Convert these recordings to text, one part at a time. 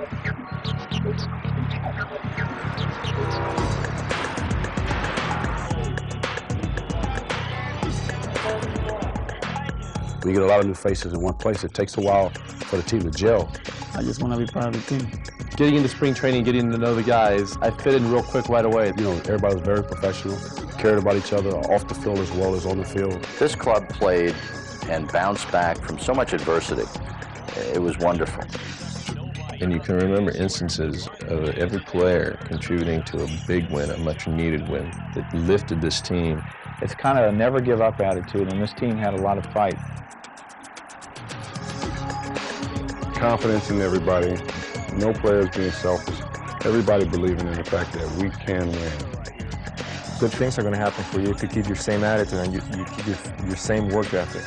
When you get a lot of new faces in one place, it takes a while for the team to gel. I just want to be part of the team. Getting into spring training, getting to know the guys, I fit in real quick right away. You know, everybody was very professional, cared about each other off the field as well as on the field. This club played and bounced back from so much adversity. It was wonderful. And you can remember instances of every player contributing to a big win, a much needed win that lifted this team. It's kind of a never give up attitude, and this team had a lot of fight. Confidence in everybody, no players being selfish, everybody believing in the fact that we can win. Good things are going to happen for you if you keep your same attitude and you keep your same work ethic.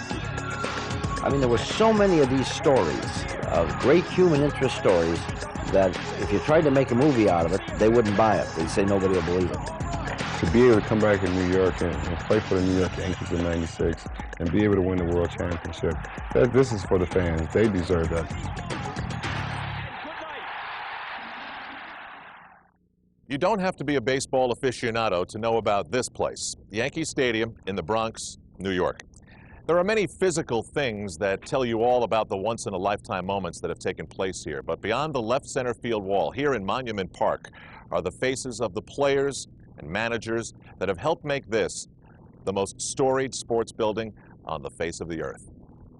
I mean, there were so many of these stories, of great human interest stories, that if you tried to make a movie out of it, they wouldn't buy it. They'd say nobody will believe it. To be able to come back in New York and play for the New York Yankees in '96 and be able to win the World Championship, this is for the fans. They deserve that. You don't have to be a baseball aficionado to know about this place, Yankee Stadium in the Bronx, New York. There are many physical things that tell you all about the once-in-a-lifetime moments that have taken place here, but beyond the left center field wall, here in Monument Park, are the faces of the players and managers that have helped make this the most storied sports building on the face of the earth.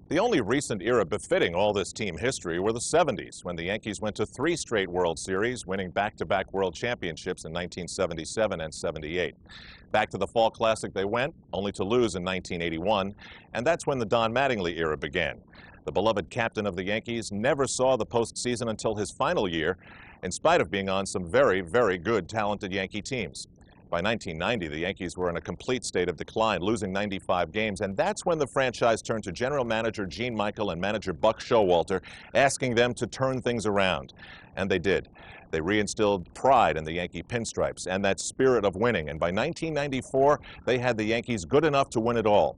The only recent era befitting all this team history were the 70s, when the Yankees went to 3 straight World Series, winning back-to-back World Championships in 1977 and 78. Back to the Fall Classic they went, only to lose in 1981, and that's when the Don Mattingly era began. The beloved captain of the Yankees never saw the postseason until his final year, in spite of being on some very, very good, talented Yankee teams. By 1990, the Yankees were in a complete state of decline, losing 95 games, and that's when the franchise turned to general manager Gene Michael and manager Buck Showalter, asking them to turn things around. And they did. They reinstilled pride in the Yankee pinstripes and that spirit of winning, and by 1994, they had the Yankees good enough to win it all.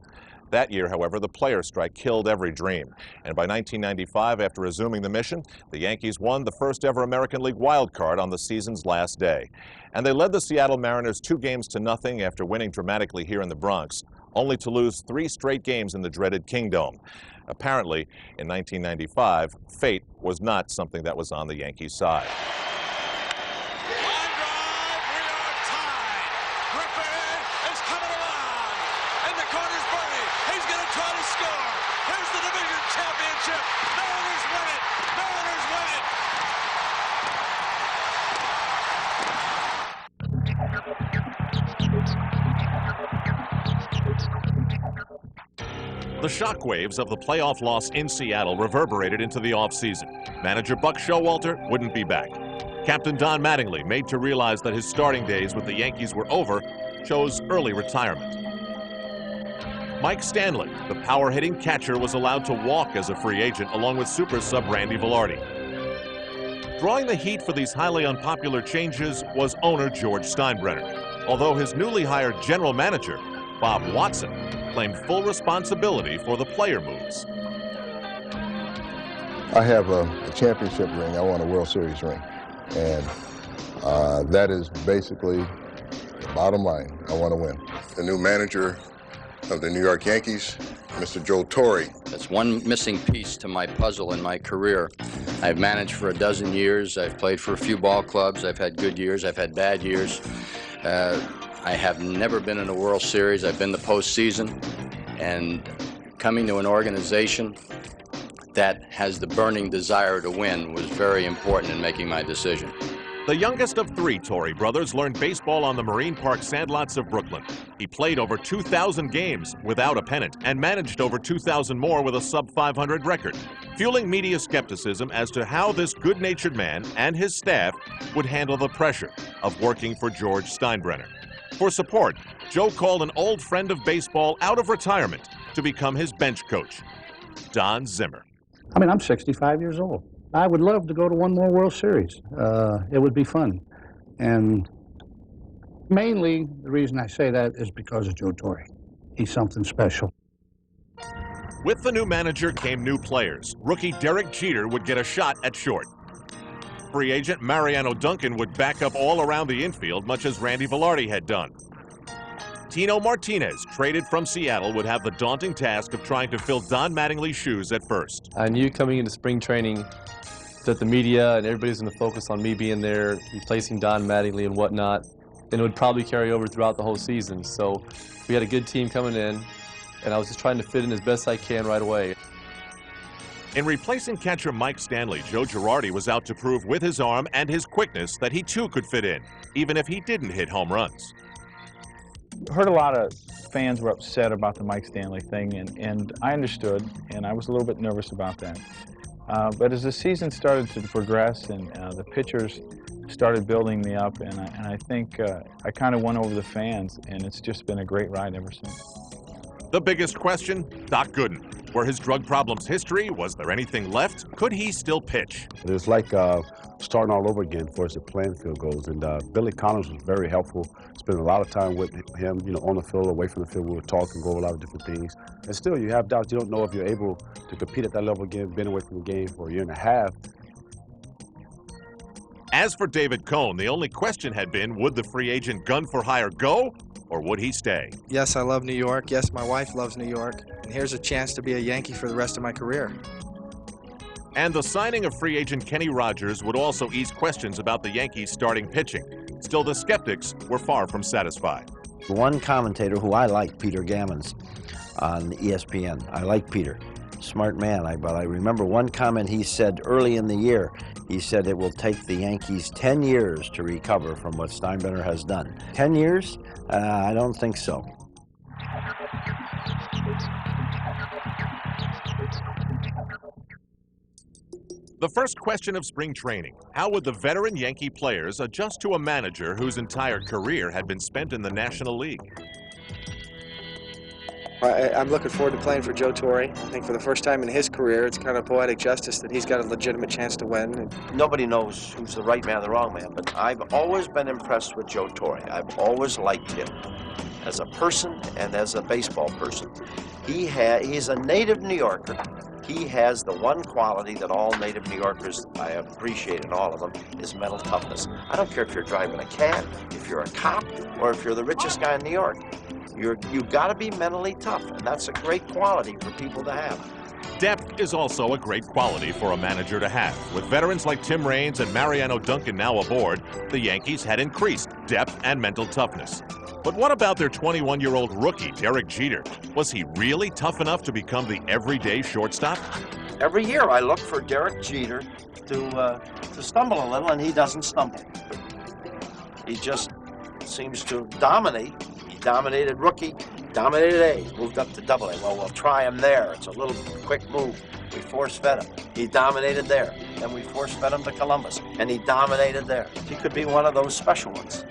That year, however, the player strike killed every dream. And by 1995, after resuming the mission, the Yankees won the first ever American League wild card on the season's last day. And they led the Seattle Mariners 2-0 after winning dramatically here in the Bronx, only to lose 3 straight games in the dreaded Kingdome. Apparently, in 1995, fate was not something that was on the Yankees' side. The shockwaves of the playoff loss in Seattle reverberated into the offseason. Manager Buck Showalter wouldn't be back. Captain Don Mattingly, made to realize that his starting days with the Yankees were over, chose early retirement. Mike Stanley, the power-hitting catcher, was allowed to walk as a free agent along with super sub Randy Velarde. Drawing the heat for these highly unpopular changes was owner George Steinbrenner, although his newly hired general manager, Bob Watson, claimed full responsibility for the player moves. I have a championship ring. I want a World Series ring. And that is basically the bottom line. I want to win. The new manager of the New York Yankees, Mr. Joe Torre. That's one missing piece to my puzzle in my career. I've managed for 12 years. I've played for a few ball clubs. I've had good years. I've had bad years. I have never been in a World Series. I've been the postseason, and coming to an organization that has the burning desire to win was very important in making my decision. The youngest of 3 Torre brothers learned baseball on the Marine Park sandlots of Brooklyn. He played over 2,000 games without a pennant and managed over 2,000 more with a sub-500 record, fueling media skepticism as to how this good-natured man and his staff would handle the pressure of working for George Steinbrenner. For support, Joe called an old friend of baseball out of retirement to become his bench coach, Don Zimmer. I mean, I'm 65 years old. I would love to go to one more World Series. It would be fun. And mainly, the reason I say that is because of Joe Torre. He's something special. With the new manager came new players. Rookie Derek Jeter would get a shot at short. Free agent Mariano Duncan would back up all around the infield, much as Randy Velarde had done. Tino Martinez, traded from Seattle, would have the daunting task of trying to fill Don Mattingly's shoes at first. I knew coming into spring training that the media and everybody's going to focus on me being there, replacing Don Mattingly and whatnot, and it would probably carry over throughout the whole season. So we had a good team coming in, and I was just trying to fit in as best I can right away. In replacing catcher Mike Stanley, Joe Girardi was out to prove with his arm and his quickness that he too could fit in, even if he didn't hit home runs. Heard a lot of fans were upset about the Mike Stanley thing, and I understood, and I was a little bit nervous about that. But as the season started to progress and the pitchers started building me up, and I think I kind of won over the fans, and it's just been a great ride ever since. The biggest question, Doc Gooden. Were his drug problems history? Was there anything left? Could he still pitch? It's like starting all over again for us at playing field goals. And Billy Connors was very helpful. Spent a lot of time with him, you know, on the field, away from the field. We would talk and go over a lot of different things. And still, you have doubts. You don't know if you're able to compete at that level again, been away from the game for a year and a half. As for David Cone, the only question had been, would the free agent gun for hire go, or would he stay? Yes, I love New York. Yes, my wife loves New York. And here's a chance to be a Yankee for the rest of my career. And the signing of free agent Kenny Rogers would also ease questions about the Yankees starting pitching. Still, the skeptics were far from satisfied. One commentator who I like, Peter Gammons, on ESPN. I like Peter. Smart man, but I remember one comment he said early in the year. He said it will take the Yankees 10 years to recover from what Steinbrenner has done. 10 years? I don't think so. The first question of spring training, how would the veteran Yankee players adjust to a manager whose entire career had been spent in the National League? I'm looking forward to playing for Joe Torre. I think for the first time in his career, it's kind of poetic justice that he's got a legitimate chance to win. Nobody knows who's the right man or the wrong man, but I've always been impressed with Joe Torre. I've always liked him as a person and as a baseball person. He's a native New Yorker. He has the one quality that all native New Yorkers, I appreciate in all of them, is mental toughness. I don't care if you're driving a cab, if you're a cop, or if you're the richest guy in New York. You've got to be mentally tough, and that's a great quality for people to have. Depth is also a great quality for a manager to have. With veterans like Tim Raines and Mariano Duncan now aboard, the Yankees had increased depth and mental toughness. But what about their 21-year-old rookie, Derek Jeter? Was he really tough enough to become the everyday shortstop? Every year I look for Derek Jeter to stumble a little, and he doesn't stumble. He just seems to dominate. He dominated rookie, dominated A, moved up to Double A. Well, we'll try him there. It's a little quick move. We force-fed him. He dominated there. Then we force-fed him to Columbus, and he dominated there. He could be one of those special ones.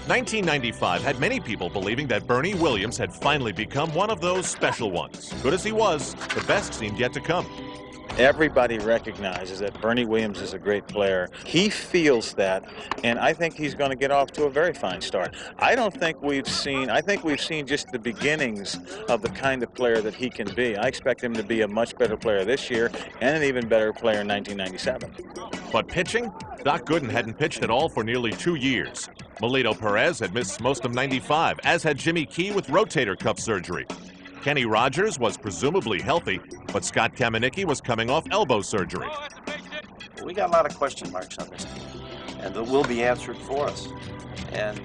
1995 had many people believing that Bernie Williams had finally become one of those special ones. Good as he was, the best seemed yet to come. Everybody recognizes that Bernie Williams is a great player. He feels that, and I think he's going to get off to a very fine start. I think we've seen just the beginnings of the kind of player that he can be. I expect him to be a much better player this year and an even better player in 1997. But pitching? Doc Gooden hadn't pitched at all for nearly 2 years. Melito Perez had missed most of 95, as had Jimmy Key with rotator cuff surgery. Kenny Rogers was presumably healthy, but Scott Kamenicki was coming off elbow surgery. We got a lot of question marks on this team, and they will be answered for us. And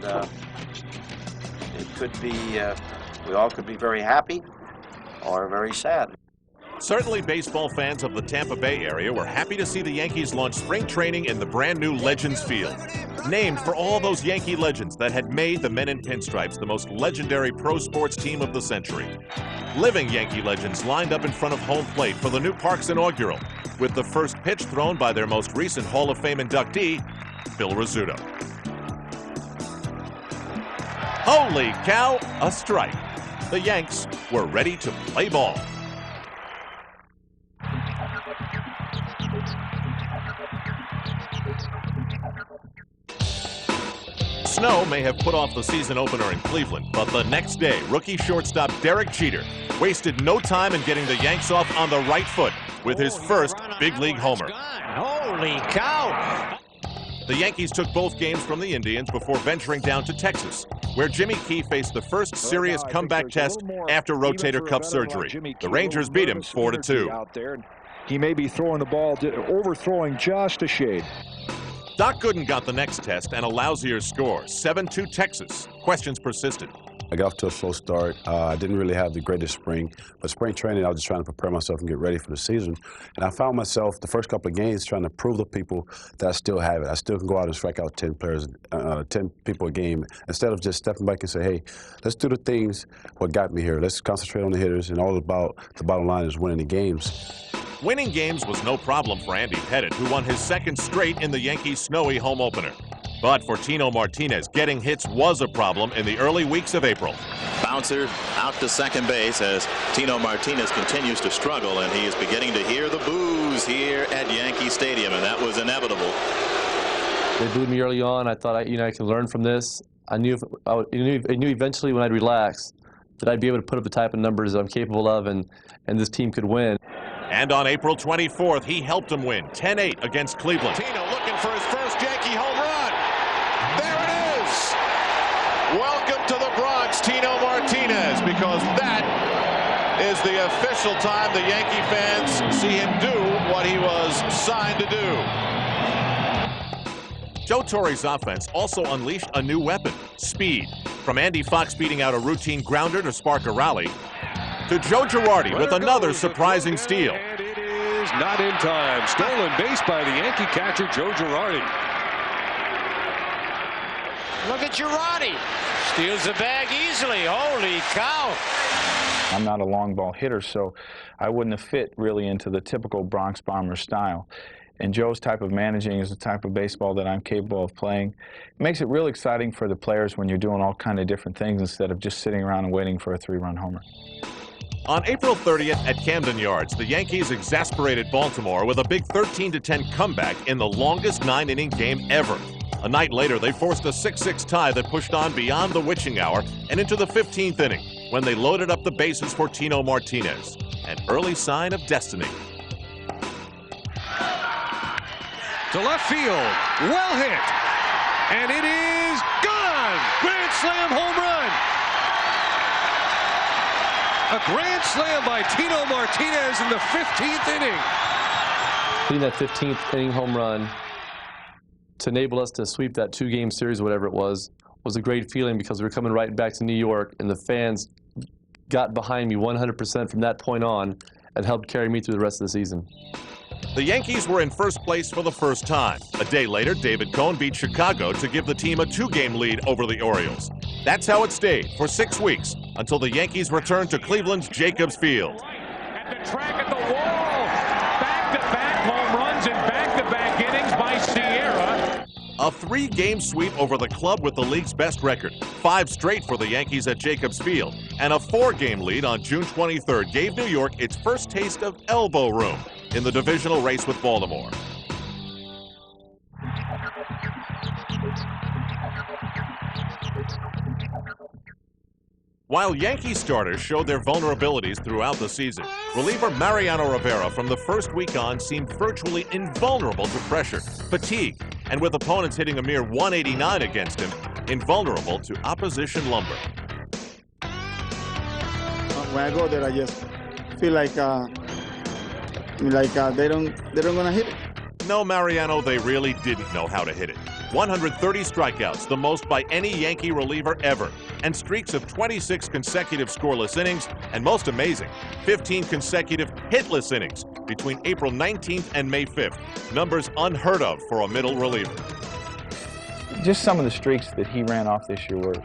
it could be, we all could be very happy or very sad. Certainly baseball fans of the Tampa Bay area were happy to see the Yankees launch spring training in the brand new Legends Field, named for all those Yankee legends that had made the Men in Pinstripes the most legendary pro sports team of the century. Living Yankee legends lined up in front of home plate for the new park's inaugural, with the first pitch thrown by their most recent Hall of Fame inductee, Phil Rizzuto. Holy cow, a strike. The Yanks were ready to play ball. Snow may have put off the season opener in Cleveland, but the next day, rookie shortstop Derek Jeter wasted no time in getting the Yanks off on the right foot with his first big league homer. Holy cow! The Yankees took both games from the Indians before venturing down to Texas, where Jimmy Key faced the first serious comeback test after rotator cuff surgery. The Rangers beat him 4-2. He may be throwing the ball, overthrowing just a shade. Doc Gooden got the next test and a lousier score, 7-2 Texas. Questions persisted. I got off to a slow start. I didn't really have the greatest spring, but spring training, I was just trying to prepare myself and get ready for the season. And I found myself the first couple of games trying to prove to people that I still have it. I still can go out and strike out 10 people a game, instead of just stepping back and say, hey, let's do the things what got me here. Let's concentrate on the hitters, and all about the bottom line is winning the games. Winning games was no problem for Andy Pettitte, who won his second straight in the Yankees' snowy home opener. But for Tino Martinez, getting hits was a problem in the early weeks of April. Bouncer out to second base as Tino Martinez continues to struggle, and he is beginning to hear the boos here at Yankee Stadium, and that was inevitable. They booed me early on. I thought, I could learn from this. I knew eventually when I'd relax that I'd be able to put up the type of numbers that I'm capable of, and this team could win. And on April 24th, he helped them win 10-8 against Cleveland. Tino looking for his first Yankee home run. There it is. Welcome to the Bronx, Tino Martinez, because that is the official time the Yankee fans see him do what he was signed to do. Joe Torre's offense also unleashed a new weapon, speed. From Andy Fox beating out a routine grounder to spark a rally, to Joe Girardi with another surprising steal. And it is not in time. Stolen base by the Yankee catcher, Joe Girardi. Look at Girardi. Steals the bag easily. Holy cow. I'm not a long ball hitter, so I wouldn't have fit really into the typical Bronx Bomber style. And Joe's type of managing is the type of baseball that I'm capable of playing. It makes it real exciting for the players when you're doing all kind of different things instead of just sitting around and waiting for a 3-run homer. On April 30th at Camden Yards, the Yankees exasperated Baltimore with a big 13-10 comeback in the longest 9-inning game ever. A night later, they forced a 6-6 tie that pushed on beyond the witching hour and into the 15th inning, when they loaded up the bases for Tino Martinez, an early sign of destiny. To left field, well hit, and it is gone! Grand slam home run! A grand slam by Tino Martinez in the 15th inning. Hitting that 15th inning home run to enable us to sweep that 2-game series, whatever it was a great feeling, because we were coming right back to New York, and the fans got behind me 100% from that point on and helped carry me through the rest of the season. The Yankees were in first place for the first time. A day later, David Cone beat Chicago to give the team a 2-game lead over the Orioles. That's how it stayed for 6 weeks, until the Yankees returned to Cleveland's Jacobs Field. At the track at the wall, back-to-back home runs and back-to-back innings by Sierra. A 3-game sweep over the club with the league's best record, 5 straight for the Yankees at Jacobs Field, and a 4-game lead on June 23rd gave New York its first taste of elbow room in the divisional race with Baltimore. While Yankee starters showed their vulnerabilities throughout the season, reliever Mariano Rivera from the first week on seemed virtually invulnerable to pressure, fatigue, and with opponents hitting a mere 189 against him, invulnerable to opposition lumber. When I go there, I just feel like they don't gonna hit it. No, Mariano, they really didn't know how to hit it. 130 strikeouts, the most by any Yankee reliever ever, and streaks of 26 consecutive scoreless innings, and most amazing, 15 consecutive hitless innings between April 19th and May 5th, numbers unheard of for a middle reliever. Just some of the streaks that he ran off this year were,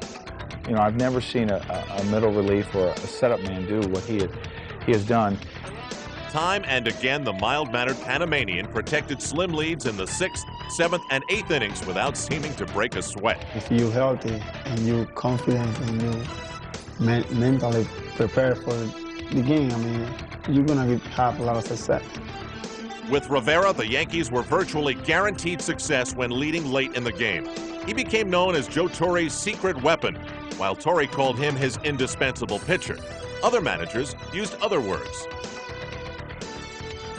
I've never seen a middle relief or a setup man do what he has done. Time and again, the mild-mannered Panamanian protected slim leads in the 6th, 7th, and 8th innings without seeming to break a sweat. If you're healthy and you're confident and you mentally prepared for the game, you're going to have a lot of success. With Rivera, the Yankees were virtually guaranteed success when leading late in the game. He became known as Joe Torre's secret weapon, while Torre called him his indispensable pitcher. Other managers used other words.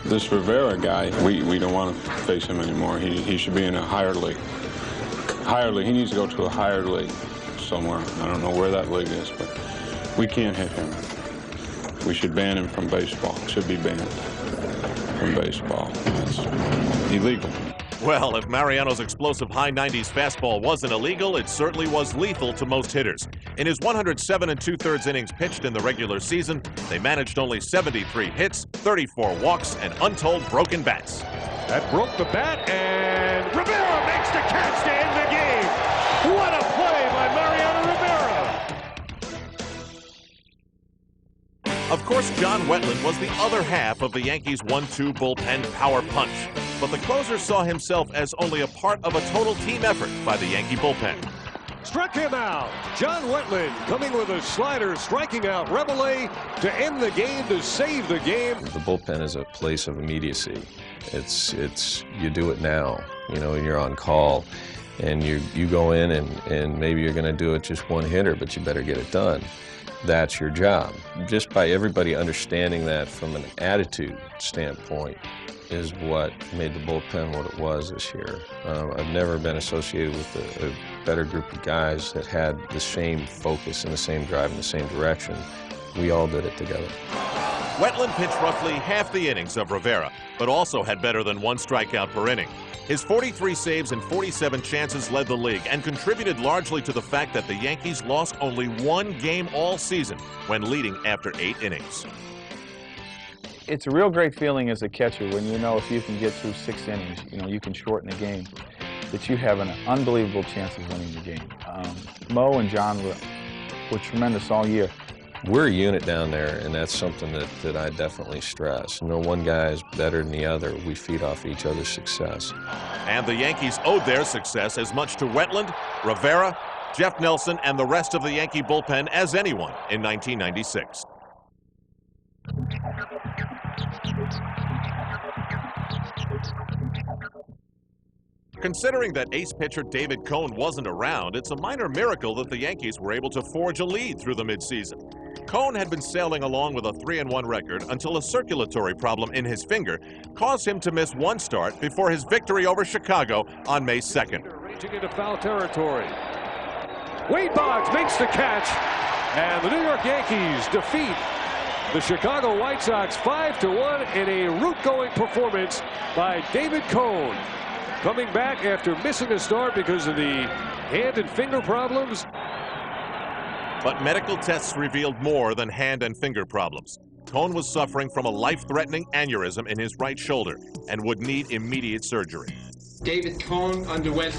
This Rivera guy, we don't want to face him anymore. He should be in a higher league. Higher league. He needs to go to a higher league somewhere. I don't know where that league is, but we can't hit him. We should ban him from baseball. Should be banned from baseball. It's illegal. Well, if Mariano's explosive high 90s fastball wasn't illegal, it certainly was lethal to most hitters. In his 107 2/3 innings pitched in the regular season, they managed only 73 hits, 34 walks, and untold broken bats. That broke the bat, and Rivera makes the catch to end the game. What a play by Mariano Rivera! Of course, John Wetland was the other half of the Yankees' 1-2 bullpen power punch. But the closer saw himself as only a part of a total team effort by the Yankee bullpen. Struck him out. John Wetland coming with a slider, striking out Rabelais to end the game, to save the game. The bullpen is a place of immediacy. It's you do it now. You know, you're on call, and you go in and maybe you're going to do it just one hitter, but you better get it done. That's your job. Just by everybody understanding that from an attitude standpoint is what made the bullpen what it was this year. I've never been associated with a better group of guys that had the same focus and the same drive in the same direction. We all did it together. Wetland pitched roughly half the innings of Rivera, but also had better than 1 strikeout per inning. His 43 saves and 47 chances led the league and contributed largely to the fact that the Yankees lost only 1 game all season when leading after 8 innings. It's a real great feeling as a catcher when you know if you can get through 6 innings, you know, you can shorten the game, that you have an unbelievable chance of winning the game. Mo and John were tremendous all year. We're a unit down there, and that's something that I definitely stress. No one guy is better than the other. We feed off each other's success. And the Yankees owed their success as much to Wetland, Rivera, Jeff Nelson, and the rest of the Yankee bullpen as anyone in 1996. Considering that ace pitcher David Cone wasn't around, it's a minor miracle that the Yankees were able to forge a lead through the midseason. Cone had been sailing along with a 3-1 record until a circulatory problem in his finger caused him to miss 1 start before his victory over Chicago on May 2nd. Raging into foul territory. Wade Boggs makes the catch, and the New York Yankees defeat the Chicago White Sox 5-1 in a route-going performance by David Cone. Coming back after missing a start because of the hand and finger problems. But medical tests revealed more than hand and finger problems. Cone was suffering from a life-threatening aneurysm in his right shoulder and would need immediate surgery. David Cone underwent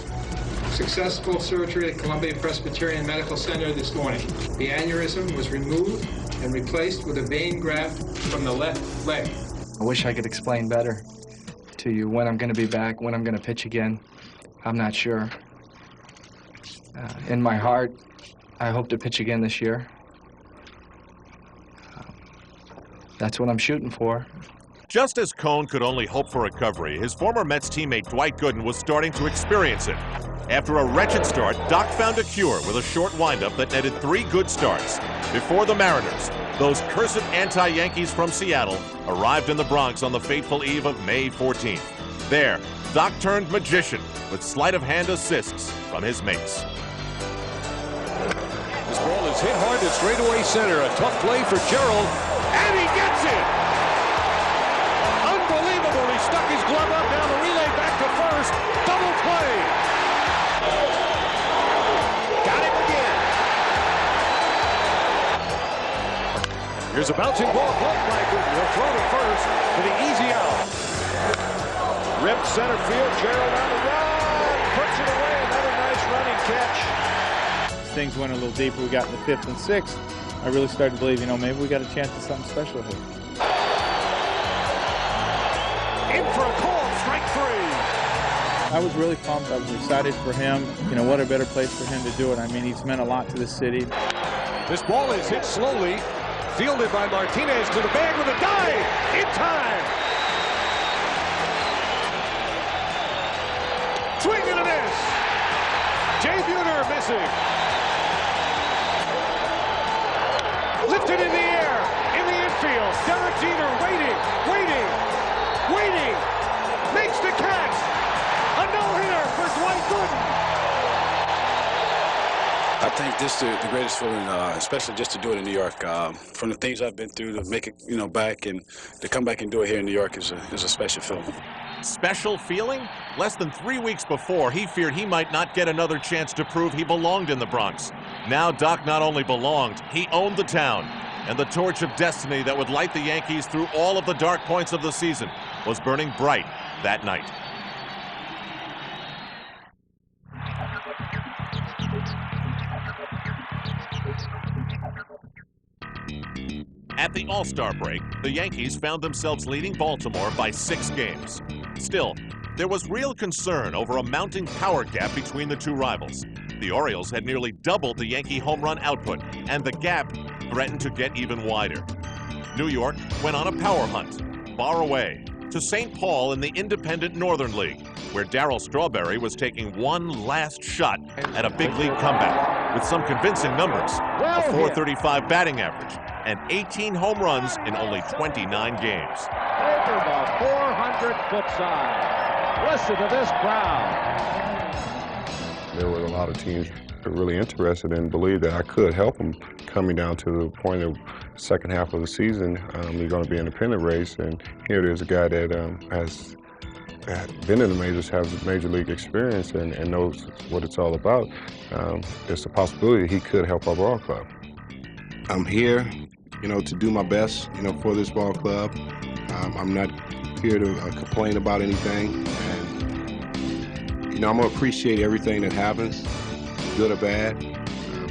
successful surgery at Columbia Presbyterian Medical Center this morning. The aneurysm was removed and replaced with a vein graft from the left leg. I wish I could explain better to you when I'm going to be back, when I'm going to pitch again. I'm not sure. In my heart, I hope to pitch again this year. That's what I'm shooting for. Just as Cone could only hope for recovery, his former Mets teammate Dwight Gooden was starting to experience it. After a wretched start, Doc found a cure with a short windup that netted 3 good starts before the Mariners, those cursed anti-Yankees from Seattle, arrived in the Bronx on the fateful eve of May 14th. There, Doc turned magician with sleight-of-hand assists from his mates. This ball is hit hard to straightaway center. A tough play for Gerald, and he gets it! Unbelievable! He stuck his glove up, down the relay back to first. Double play! Got him again. Here's a bouncing ball blocked by Gooden. He'll throw to first for the easy out. Ripped center field. Gerald on the run. Puts it away. Another nice running catch. Things went a little deeper. We got in the 5th and 6th. I really started to believe, you know, maybe we got a chance at something special here. In for a call, strike 3. I was really pumped. I was excited for him. You know, what a better place for him to do it. I mean, he's meant a lot to the city. This ball is hit slowly. Fielded by Martinez to the bag with a dive. In time. Swing and a miss. Jay Buhner missing. Lifted in the air, in the infield. Derek Jeter waiting. I think this is the greatest feeling, especially just to do it in New York. From the things I've been through, to make it, back and to come back and do it here in New York is a special feeling. Special feeling? Less than 3 weeks before, he feared he might not get another chance to prove he belonged in the Bronx. Now Doc not only belonged, he owned the town. And the torch of destiny that would light the Yankees through all of the dark points of the season was burning bright that night. At the All-Star break, the Yankees found themselves leading Baltimore by 6 games. Still, there was real concern over a mounting power gap between the two rivals. The Orioles had nearly doubled the Yankee home run output, and the gap threatened to get even wider. New York went on a power hunt, far away, to St. Paul in the independent Northern League, where Darryl Strawberry was taking one last shot at a big league comeback with some convincing numbers, a .435 batting average, and 18 home runs in only 29 games. Over the 400-foot side. Listen to this crowd. There were a lot of teams that were really interested and believed that I could help them coming down to the point of the second half of the season. They're going to be in a pennant race, and here there's a guy that has been in the majors, has major league experience, and knows what it's all about. There's a possibility he could help our ball club. I'm here, to do my best, for this ball club. I'm not here to complain about anything, and I'm gonna appreciate everything that happens, good or bad.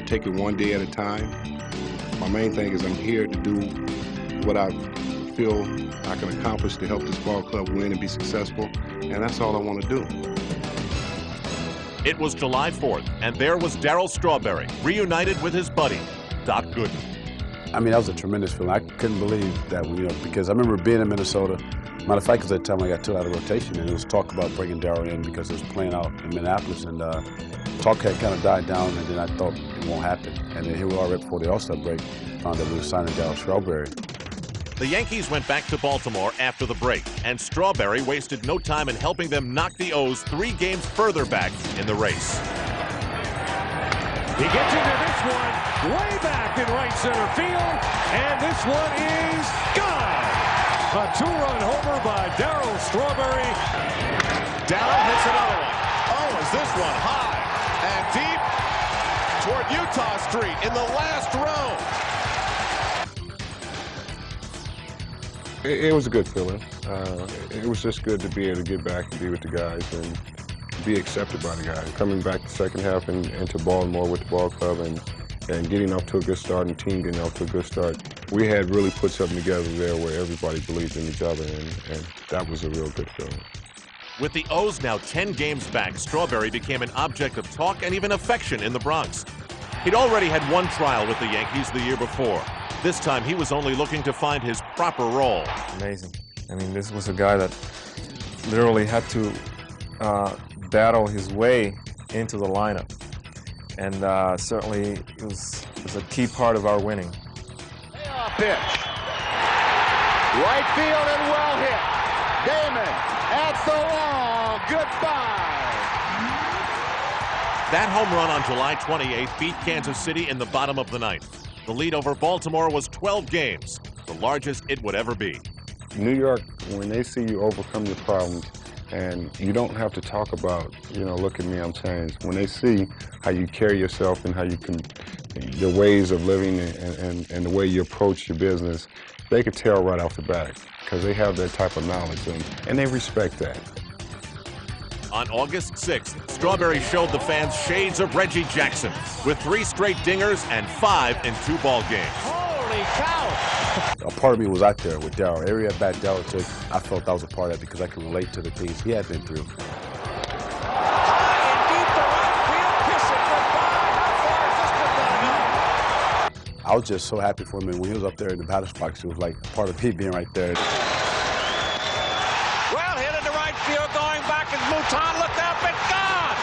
Take it one day at a time. My main thing is I'm here to do what I feel I can accomplish to help this ball club win and be successful, and that's all I want to do. It was July 4th, and there was Darryl Strawberry, reunited with his buddy, Doc Gooden. I mean, that was a tremendous feeling. I couldn't believe that, because I remember being in Minnesota. Matter of fact, because at the time I got took out of rotation, and it was talk about bringing Darryl in because it was playing out in Minneapolis, and talk had kind of died down, and then I thought it won't happen. And then here we are right before the All-Star break, found that we were signing Darryl Strawberry. The Yankees went back to Baltimore after the break, and Strawberry wasted no time in helping them knock the O's 3 games further back in the race. He gets into this one way back in right center field, and this one is gone. A 2-run homer by Darryl Strawberry. Down hits another one. Oh, is this one high and deep toward Utah Street in the last row. It was a good feeling. It was just good to be able to get back and be with the guys and be accepted by the guys. Coming back the second half and into Baltimore with the ball club and getting off to a good start, and the team getting off to a good start. We had really put something together there where everybody believed in each other, and that was a real good feeling. With the O's now 10 games back, Strawberry became an object of talk and even affection in the Bronx. He'd already had one trial with the Yankees the year before. This time, he was only looking to find his proper role. Amazing. I mean, this was a guy that literally had to battle his way into the lineup. And certainly it was a key part of our winning. Payoff pitch. Right field and well hit. Damon at the wall. Goodbye. That home run on July 28th beat Kansas City in the bottom of the ninth. The lead over Baltimore was 12 games, the largest it would ever be. New York, when they see you overcome your problems, and you don't have to talk about, look at me, I'm changed. When they see how you carry yourself and how you can, your ways of living and the way you approach your business, they could tell right off the bat because they have that type of knowledge and they respect that. On August 6th, Strawberry showed the fans shades of Reggie Jackson with 3 straight dingers and 5 in 2 ball games. Holy cow! A part of me was out there with Darryl. Every at bat Darryl took, I felt that was a part of it because I could relate to the things he had been through. I was just so happy for him, and when he was up there in the batter's box, it was like part of me being right there. Well hit into right field, going back, and Mouton looked up and gone.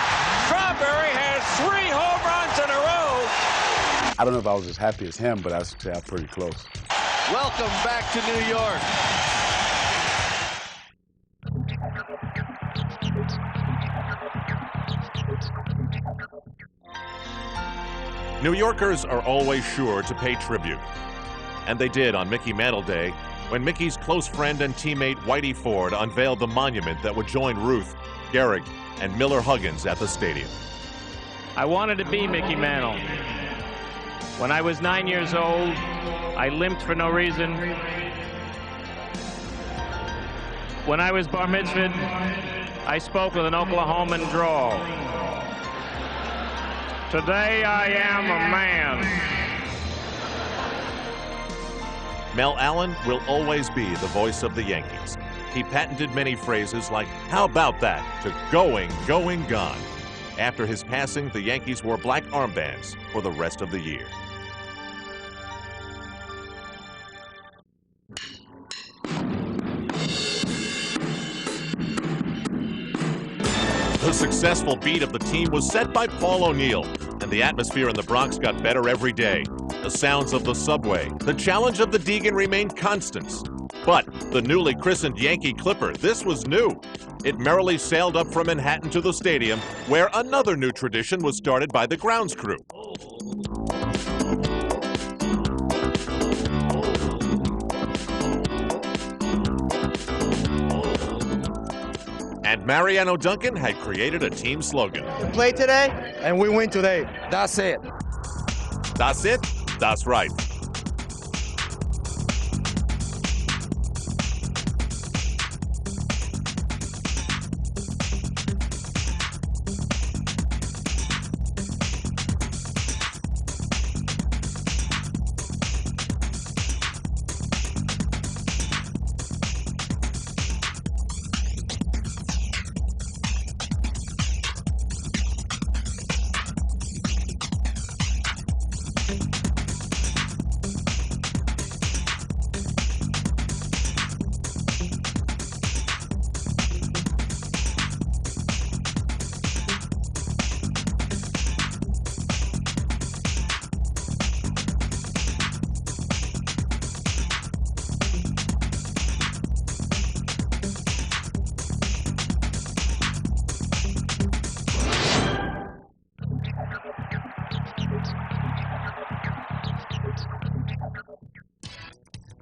Strawberry has 3 home runs in a row. I don't know if I was as happy as him, but I was pretty close. Welcome back to New York. New Yorkers are always sure to pay tribute. And they did on Mickey Mantle Day, when Mickey's close friend and teammate Whitey Ford unveiled the monument that would join Ruth, Gehrig, and Miller Huggins at the stadium. I wanted to be Mickey Mantle. When I was 9 years old, I limped for no reason. When I was bar mitzvahed, I spoke with an Oklahoman drawl. Today I am a man. Mel Allen will always be the voice of the Yankees. He patented many phrases like, "How about that?" to "going, going, gone." After his passing, the Yankees wore black armbands for the rest of the year. The successful beat of the team was set by Paul O'Neill, and the atmosphere in the Bronx got better every day. The sounds of the subway, the challenge of the Deegan remained constants. But the newly christened Yankee Clipper, this was new. It merrily sailed up from Manhattan to the stadium, where another new tradition was started by the grounds crew. And Mariano Duncan had created a team slogan. We play today, and we win today. That's it. That's it. That's right.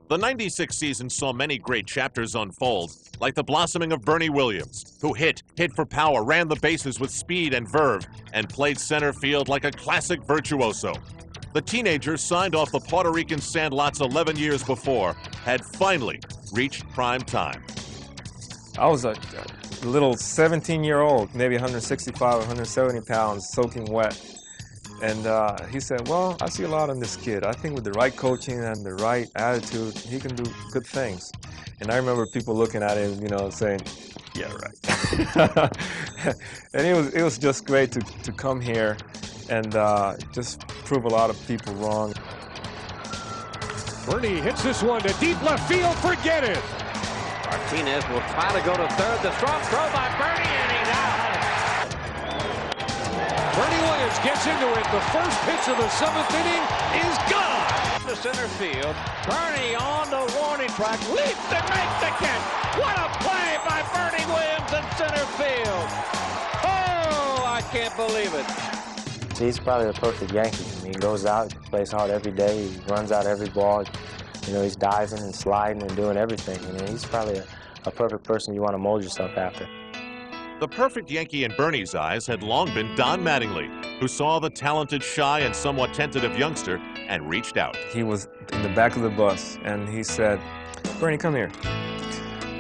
The '96 season saw many great chapters unfold, like the blossoming of Bernie Williams, who hit for power, ran the bases with speed and verve, and played center field like a classic virtuoso. The teenager signed off the Puerto Rican sandlots 11 years before had finally reached prime time. I was a little 17-year-old, maybe 165 or 170 pounds, soaking wet. And he said, well, I see a lot in this kid. I think with the right coaching and the right attitude, he can do good things. And I remember people looking at him, you know, saying, yeah, right. And it was just great to come here and just prove a lot of people wrong. Bernie hits this one to deep left field. Forget it. Martinez will try to go to third. The strong throw by Bernie, and he's out. Bernie Williams gets into it. The first pitch of the 7th inning is gone. To center field. Bernie on the warning track. Leaps and makes the catch. What a play by Bernie Williams in center field. Oh, I can't believe it. He's probably the perfect Yankee. I mean, he goes out, he plays hard every day, he runs out every ball. You know, he's diving and sliding and doing everything. I mean, he's probably a perfect person you want to mold yourself after. The perfect Yankee in Bernie's eyes had long been Don Mattingly, who saw the talented, shy, and somewhat tentative youngster and reached out. He was in the back of the bus, and he said, Bernie, come here.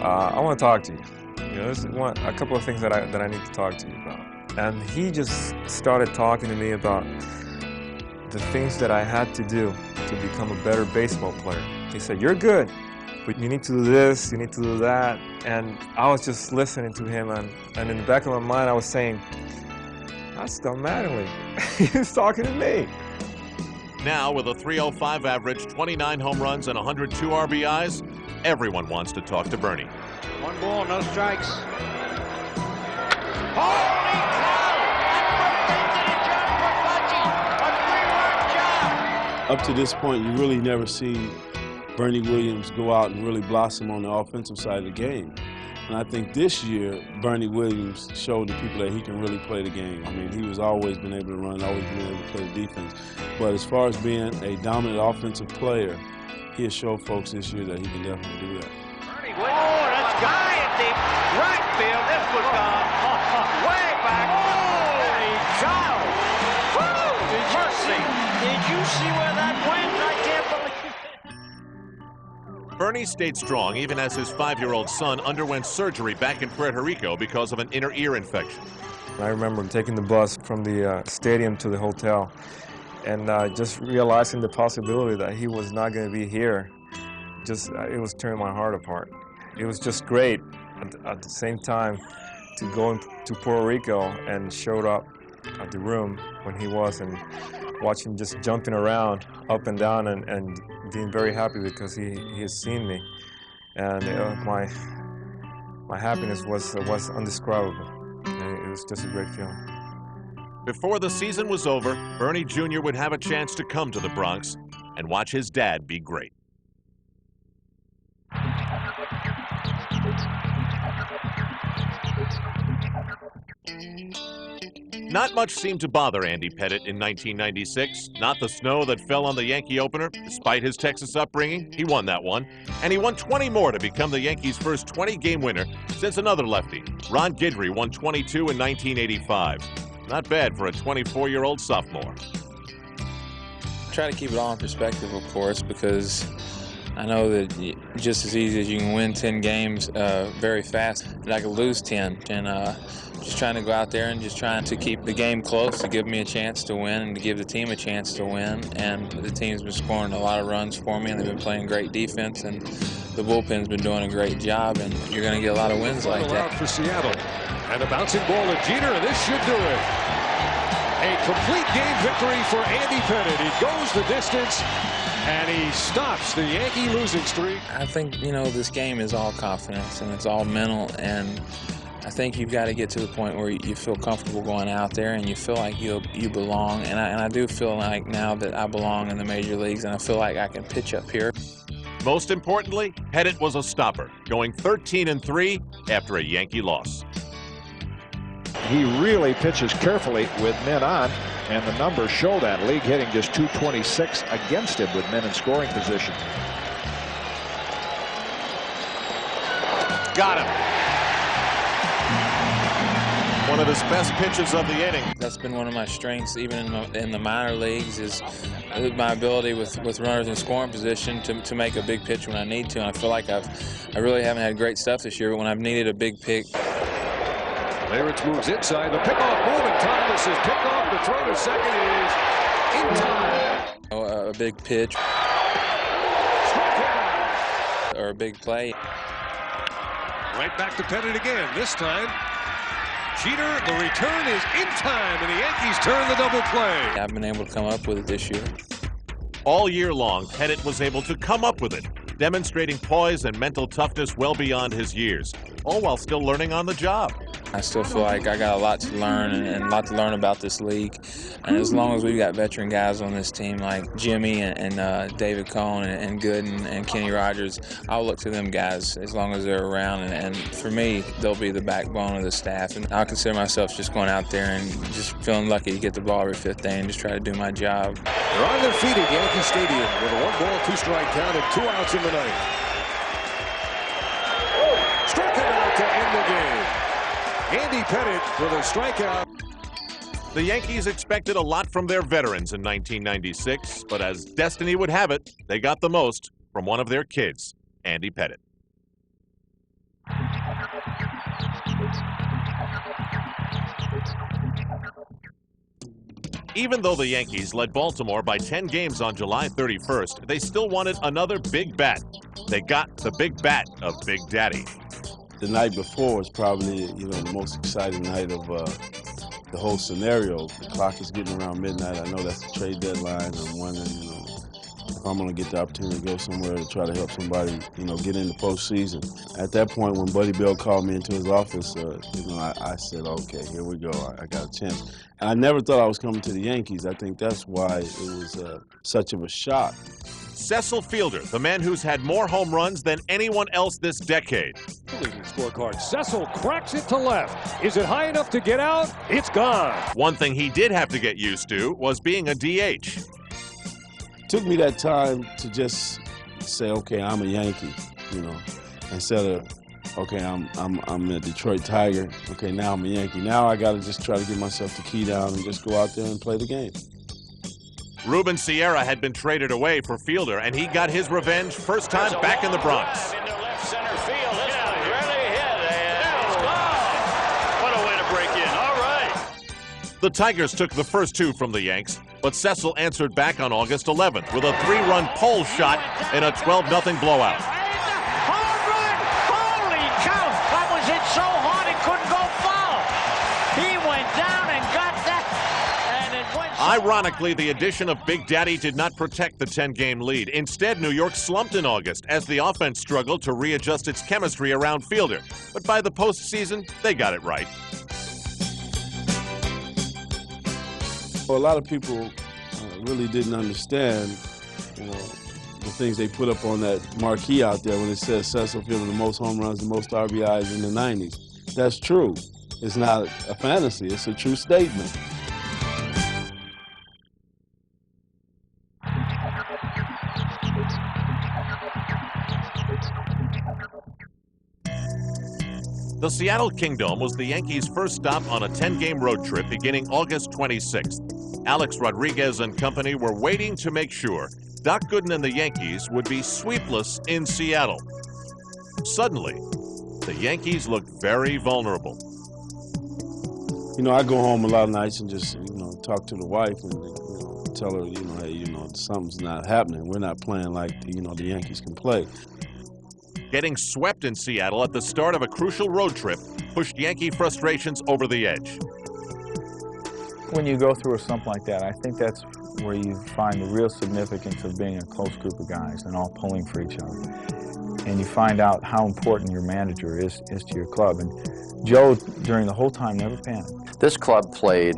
I want to talk to you. You know, there's a couple of things that I need to talk to you about. And he just started talking to me about the things that I had to do to become a better baseball player. He said, you're good, but you need to do this, you need to do that. And I was just listening to him, and in the back of my mind, I was saying, that's Don Mattingly. He's talking to me. Now, with a .305 average, 29 home runs, and 102 RBIs, everyone wants to talk to Bernie. 1 ball, no strikes. Holy cow! That first base hit a job for Fudgy. A 3-run job. Up to this point, you really never see Bernie Williams go out and really blossom on the offensive side of the game. And I think this year, Bernie Williams showed the people that he can really play the game. I mean, he was always been able to run, always been able to play the defense. But as far as being a dominant offensive player, he has showed folks this year that he can definitely do that. Oh, that's high and deep. Right field. This was gone. Way back. Holy cow. Woo! Mercy. Did you see where that went? I can't believe it. Bernie stayed strong even as his 5-year-old son underwent surgery back in Puerto Rico because of an inner ear infection. I remember taking the bus from the stadium to the hotel and just realizing the possibility that he was not going to be here. It was tearing my heart apart. It was just great at the same time to go to Puerto Rico and showed up at the room when he was and watch him just jumping around up and down and being very happy because he has seen me. And my happiness was indescribable. And it was just a great feeling. Before the season was over, Bernie Jr. would have a chance to come to the Bronx and watch his dad be great. Not much seemed to bother Andy Pettitte in 1996. Not the snow that fell on the Yankee opener. Despite his Texas upbringing, he won that one. And he won 20 more to become the Yankees' first 20-game winner since another lefty, Ron Guidry, won 22 in 1985. Not bad for a 24-year-old sophomore. Try to keep it all in perspective, of course, because I know that just as easy as you can win 10 games very fast, that I could lose 10. And just trying to go out there and just trying to keep the game close to give me a chance to win and to give the team a chance to win. And the team's been scoring a lot of runs for me, and they've been playing great defense, and the bullpen's been doing a great job, and you're going to get a lot of wins like that. Out for Seattle. And a bouncing ball to Jeter, and this should do it. A complete game victory for Andy Pettitte. He goes the distance, and he stops the Yankee losing streak. I think, this game is all confidence, and it's all mental, and I think you've got to get to the point where you feel comfortable going out there and you feel like you belong. And I do feel like now that I belong in the major leagues, and I feel like I can pitch up here. Most importantly, Pettitte was a stopper, going 13-3 after a Yankee loss. He really pitches carefully with men on, and the numbers show that. League hitting just .226 against him with men in scoring position. Got him. One of his best pitches of the inning. That's been one of my strengths, even in the minor leagues, is my ability with runners in scoring position to make a big pitch when I need to. And I feel like I really haven't had great stuff this year, but when I've needed a big pick. Leyritz moves inside. The pickoff move, and Thomas is picked off. The throw to second is in time. A big pitch. Or a big play. Right back to Pettitte again. This time, Jeter, the return is in time, and the Yankees turn the double play. I've been able to come up with it this year. All year long, Pettitte was able to come up with it, demonstrating poise and mental toughness well beyond his years, all while still learning on the job. I still feel like I got a lot to learn and a lot to learn about this league. And as long as we've got veteran guys on this team like Jimmy and David Cohn and Gooden and Kenny Rogers, I'll look to them guys as long as they're around. And for me, they'll be the backbone of the staff. And I'll consider myself just going out there and just feeling lucky to get the ball every fifth day and just try to do my job. They're on their feet at Yankee Stadium with a 1-ball, 2-strike count and 2 outs in the ninth. Struck him out to end the game. Andy Pettitte with a strikeout. The Yankees expected a lot from their veterans in 1996, but as destiny would have it, they got the most from one of their kids, Andy Pettitte. Even though the Yankees led Baltimore by 10 games on July 31st, they still wanted another big bat. They got the big bat of Big Daddy. The night before was probably, the most exciting night of the whole scenario. The clock is getting around midnight. I know that's the trade deadline. I'm wondering, if I'm going to get the opportunity to go somewhere to try to help somebody, get in the postseason. At that point, when Buddy Bell called me into his office, I said, okay, here we go. I got a chance. And I never thought I was coming to the Yankees. I think that's why it was such of a shock. Cecil Fielder, the man who's had more home runs than anyone else this decade. Leading scorecard. Cecil cracks it to left. Is it high enough to get out? It's gone. One thing he did have to get used to was being a DH. Took me that time to just say, okay, I'm a Yankee, you know, instead of, okay, I'm a Detroit Tiger. Okay, now I'm a Yankee. Now I got to just try to get myself the key down and just go out there and play the game. Ruben Sierra had been traded away for Fielder, and he got his revenge first time back in the Bronx. Into left center field. This one's really hit, and it's gone. What a way to break in. All right. The Tigers took the first two from the Yanks, but Cecil answered back on August 11th with a 3-run pole shot in a 12-0 blowout. Home run! Holy cow! That was hit so hard it couldn't go foul. He went down and got that, and it went. Ironically, the addition of Big Daddy did not protect the 10-game lead. Instead, New York slumped in August as the offense struggled to readjust its chemistry around Fielder. But by the postseason, they got it right. Well, a lot of people really didn't understand, you know, the things they put up on that marquee out there when it says Cecil Fielder the most home runs and most RBIs in the 90s. That's true. It's not a fantasy. It's a true statement. The Seattle Kingdome was the Yankees' first stop on a 10-game road trip beginning August 26th. Alex Rodriguez and company were waiting to make sure Doc Gooden and the Yankees would be sweepless in Seattle. Suddenly, the Yankees looked very vulnerable. You know, I go home a lot of nights and just, you know, talk to the wife and, you know, tell her, you know, hey, you know, something's not happening. We're not playing like, you know, the Yankees can play. Getting swept in Seattle at the start of a crucial road trip pushed Yankee frustrations over the edge. When you go through a slump like that, I think that's where you find the real significance of being a close group of guys and all pulling for each other. And you find out how important your manager is to your club. And Joe, during the whole time, never panicked. This club played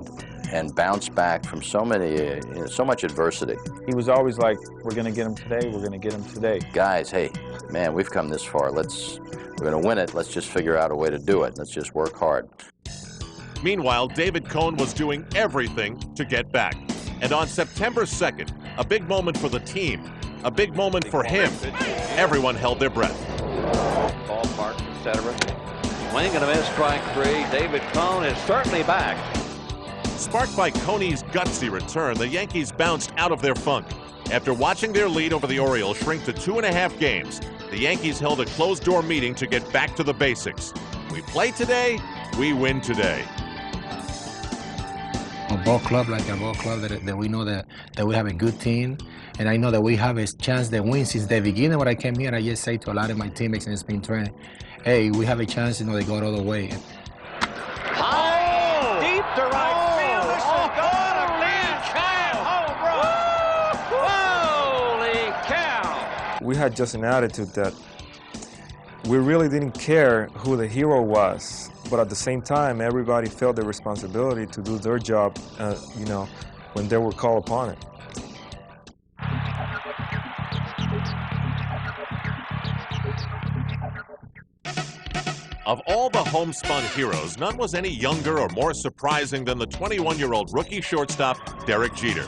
and bounced back from so much adversity. He was always like, we're going to get him today, we're going to get him today. Guys, hey, man, we've come this far. We're going to win it. Let's just figure out a way to do it. Let's just work hard. Meanwhile, David Cone was doing everything to get back. And on September 2nd, a big moment for the team, a big moment for him. Everyone held their breath. Ballpark, etc. Swing and a miss, strike three. David Cone is certainly back. Sparked by Coney's gutsy return, the Yankees bounced out of their funk. After watching their lead over the Orioles shrink to 2.5 games, the Yankees held a closed-door meeting to get back to the basics. We play today, we win today. A ball club like a ball club that we know that we have a good team, and I know that we have a chance to win since the beginning. When I came here, I just say to a lot of my teammates in spring training, hey, we have a chance, you know, they go all the way. High, deep to right field. This is gone. A Lee Kyle home run. Holy cow! We had just an attitude that we really didn't care who the hero was, but at the same time, everybody felt the responsibility to do their job, you know, when they were called upon it. Of all the homespun heroes, none was any younger or more surprising than the 21-year-old rookie shortstop, Derek Jeter.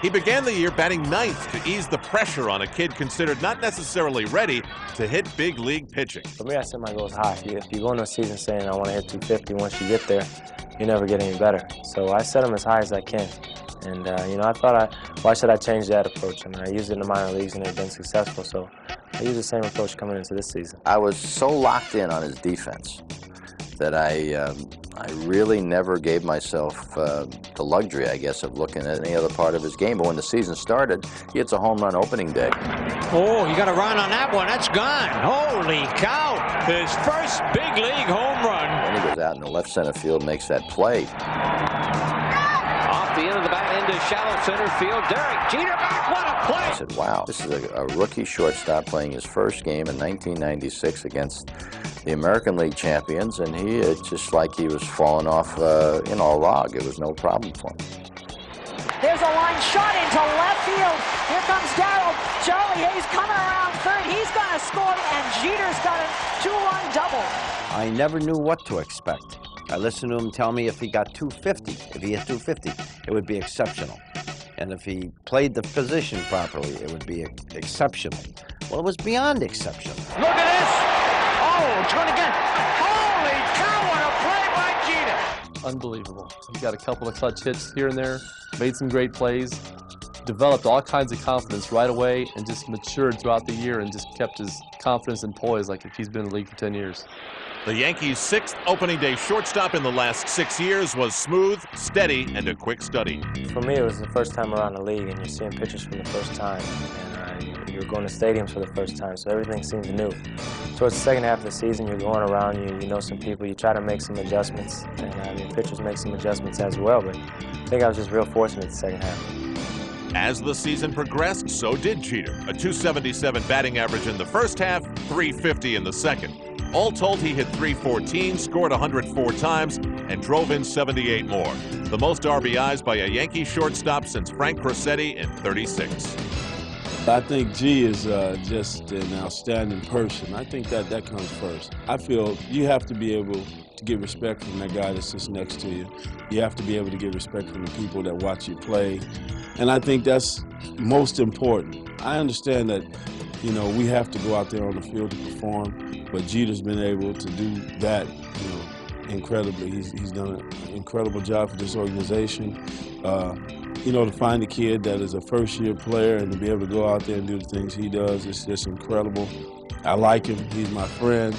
He began the year batting 9th to ease the pressure on a kid considered not necessarily ready to hit big league pitching. For me, I set my goals high. If you go into a season saying I want to hit 250, once you get there, you never get any better. So I set them as high as I can. And, you know, I thought, why should I change that approach? I mean, I used it in the minor leagues and it's been successful, so I use the same approach coming into this season. I was so locked in on his defense that I really never gave myself the luxury, I guess, of looking at any other part of his game. But when the season started, he hits a home run opening day. Oh, you got a run on that one. That's gone. Holy cow. His first big league home run. Then he goes out in the left center field, makes that play. Off the end of the bat into shallow center field. Derek Jeter back. What a play. I said, wow, this is a rookie shortstop playing his first game in 1996 against the American League champions, and he just like he was falling off in a log. It was no problem for him. There's a line shot into left field. Here comes Darryl. Charlie Hayes coming around third. He's going to score, and Jeter's got a 2-run double. I never knew what to expect. I listened to him tell me if he got 250, if he hit 250, it would be exceptional. And if he played the position properly, it would be exceptional. Well, it was beyond exceptional. Look at this. Oh, turn again. Holy cow, what a play by Jeter. Unbelievable. He got a couple of clutch hits here and there, made some great plays, developed all kinds of confidence right away, and just matured throughout the year and just kept his confidence and poise like if he's been in the league for 10 years. The Yankees' 6th opening day shortstop in the last 6 years was smooth, steady, and a quick study. For me, it was the first time around the league, and you're seeing pitchers for the first time, and you're going to stadiums for the first time, so everything seems new. Towards the second half of the season, you're going around, you know some people, you try to make some adjustments, and pitchers make some adjustments as well, but I think I was just real fortunate the second half. As the season progressed, so did Jeter. A .277 batting average in the first half, .350 in the second. All told, he hit .314, scored 104 times, and drove in 78 more. The most RBIs by a Yankee shortstop since Frank Crosetti in 36. I think G is just an outstanding person. I think that comes first. I feel you have to be able to get respect from that guy that sits next to you. You have to be able to get respect from the people that watch you play. And I think that's most important. I understand that, you know, we have to go out there on the field to perform, but Jeter's been able to do that, you know, incredibly. He's done an incredible job for this organization. You know, to find a kid that is a first-year player and to be able to go out there and do the things he does, it's just incredible. I like him. He's my friend.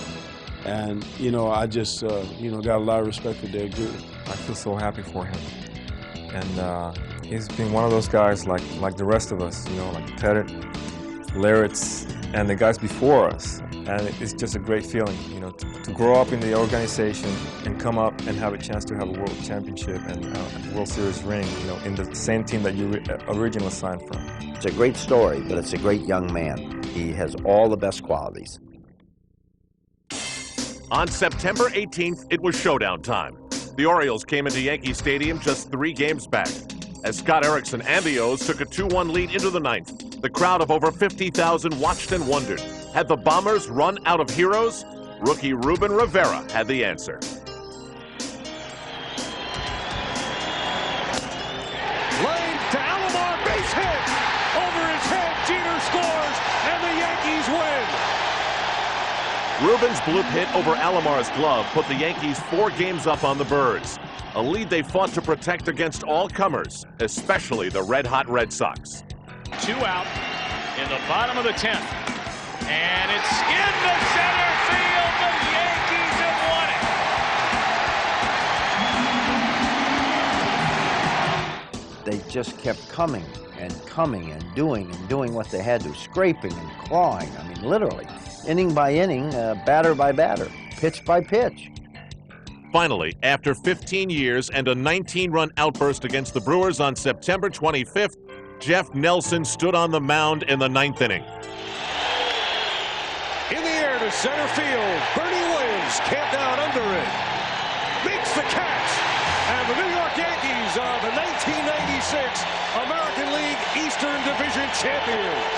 And, you know, I just, you know, got a lot of respect for Derek Jeter. I feel so happy for him. And he's been one of those guys like the rest of us, you know, like Pettitte, Larrett's, and the guys before us. And it's just a great feeling, you know, to grow up in the organization and come up and have a chance to have a World Championship and a World Series ring, you know, in the same team that you originally signed from. It's a great story, but it's a great young man. He has all the best qualities. On September 18th, it was showdown time. The Orioles came into Yankee Stadium just 3 games back. As Scott Erickson and the O's took a 2-1 lead into the 9th, the crowd of over 50,000 watched and wondered. Had the Bombers run out of heroes? Rookie Ruben Rivera had the answer. Line to Alomar, base hit! Over his head, Jeter scores, and the Yankees win! Ruben's bloop hit over Alomar's glove put the Yankees 4 games up on the Birds, a lead they fought to protect against all comers, especially the red-hot Red Sox. 2 out in the bottom of the 10th. And it's in the center field. The Yankees have won it. They just kept coming and doing what they had to, scraping and clawing. I mean, literally, inning by inning, batter by batter, pitch by pitch. Finally, after 15 years and a 19-run outburst against the Brewers on September 25th, Jeff Nelson stood on the mound in the 9th inning. In the air to center field, Bernie Williams camped out under it, makes the catch, and the New York Yankees are the 1996 American League Eastern Division champions.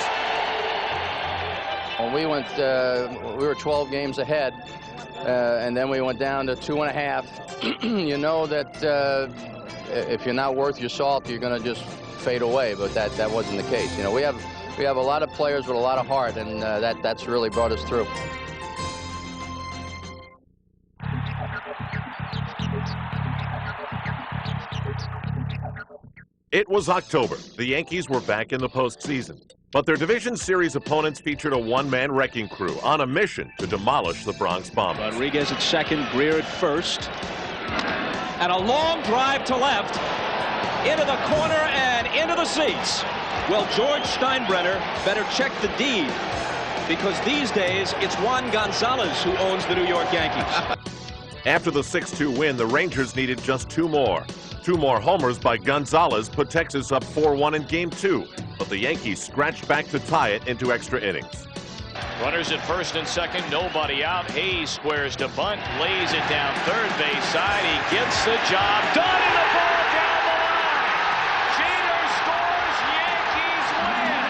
When we were 12 games ahead, and then we went down to 2.5. You know that if you're not worth your salt, you're going to just fade away, but that wasn't the case. You know, we have a lot of players with a lot of heart, and that's really brought us through. It was October. The Yankees were back in the postseason, but their division series opponents featured a one-man wrecking crew on a mission to demolish the Bronx Bombers. Rodriguez at second, Greer at first, and a long drive to left, into the corner and into the seats. Well, George Steinbrenner better check the deed, because these days it's Juan Gonzalez who owns the New York Yankees. After the 6-2 win, the Rangers needed just 2 more. 2 more homers by Gonzalez put Texas up 4-1 in Game 2, but the Yankees scratched back to tie it into extra innings. Runners at first and second, nobody out. Hayes squares to bunt, lays it down third base side. He gets the job done, in the ball down the line. Jeter scores, Yankees win.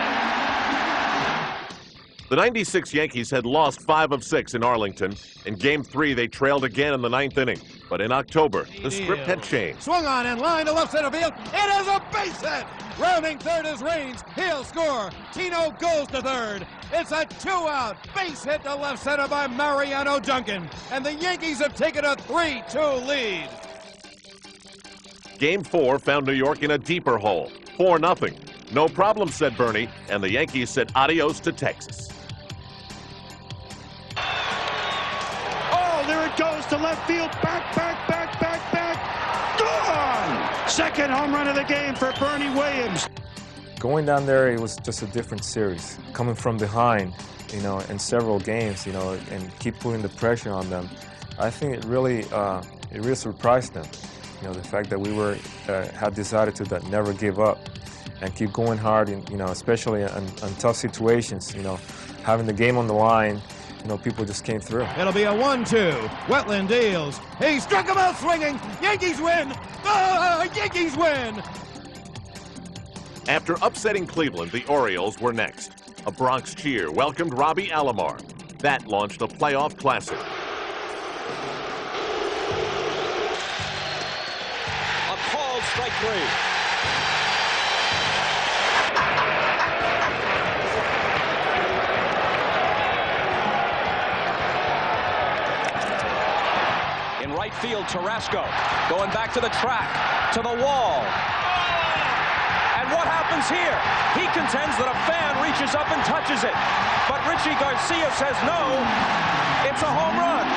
The '96 Yankees had lost 5 of 6 in Arlington. In Game 3, they trailed again in the 9th inning. But in October, the script had changed. Swung on and line to left center field. It is a base hit. Rounding third is Raines. He'll score. Tino goes to third. It's a 2-out base hit to left center by Mariano Duncan. And the Yankees have taken a 3-2 lead. Game 4 found New York in a deeper hole, 4-0. No problem, said Bernie, and the Yankees said adios to Texas. Oh, there it goes to left field. Back. Gone! Second home run of the game for Bernie Williams. Going down there, it was just a different series. Coming from behind, you know, in several games, you know, and keep putting the pressure on them. I think it really surprised them. You know, the fact that we had this attitude that never give up and keep going hard, you know, especially on tough situations, you know, having the game on the line, you know, people just came through. It'll be a 1-2. Wetland deals. He struck him out swinging. Yankees win. Yankees win. After upsetting Cleveland, the Orioles were next. A Bronx cheer welcomed Robbie Alomar. That launched a playoff classic. A called strike 3. In right field, Tarasco going back to the track, to the wall. And what happens here? He contends that a fan reaches up and touches it. But Richie Garcia says no, it's a home run.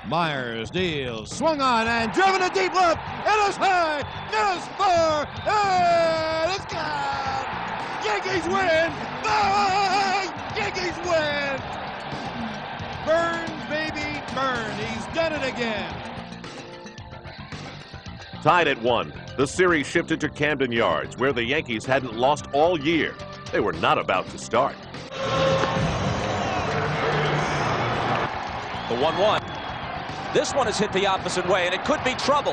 Myers deals. Swung on and driven to deep left. It is high. It is far. And it's gone. Yankees win. Yankees win. Burn, baby, burn. He's done it again. Tied at 1, the series shifted to Camden Yards, where the Yankees hadn't lost all year. They were not about to start. The 1-1. This one is hit the opposite way, and it could be trouble.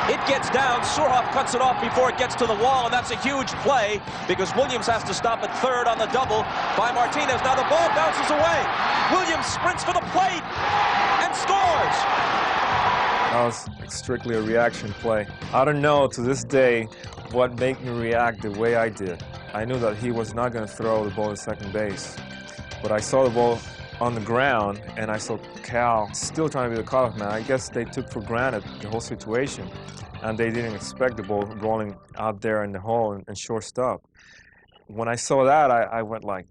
It gets down. Surhoff cuts it off before it gets to the wall, and that's a huge play because Williams has to stop at third on the double by Martinez. Now the ball bounces away. Williams sprints for the plate and scores. That was strictly a reaction play. I don't know to this day what made me react the way I did. I knew that he was not going to throw the ball to second base, but I saw the ball on the ground and I saw Cal still trying to be the cutoff man. I guess they took for granted the whole situation and they didn't expect the ball rolling out there in the hole and shortstop. When I saw that, I went like,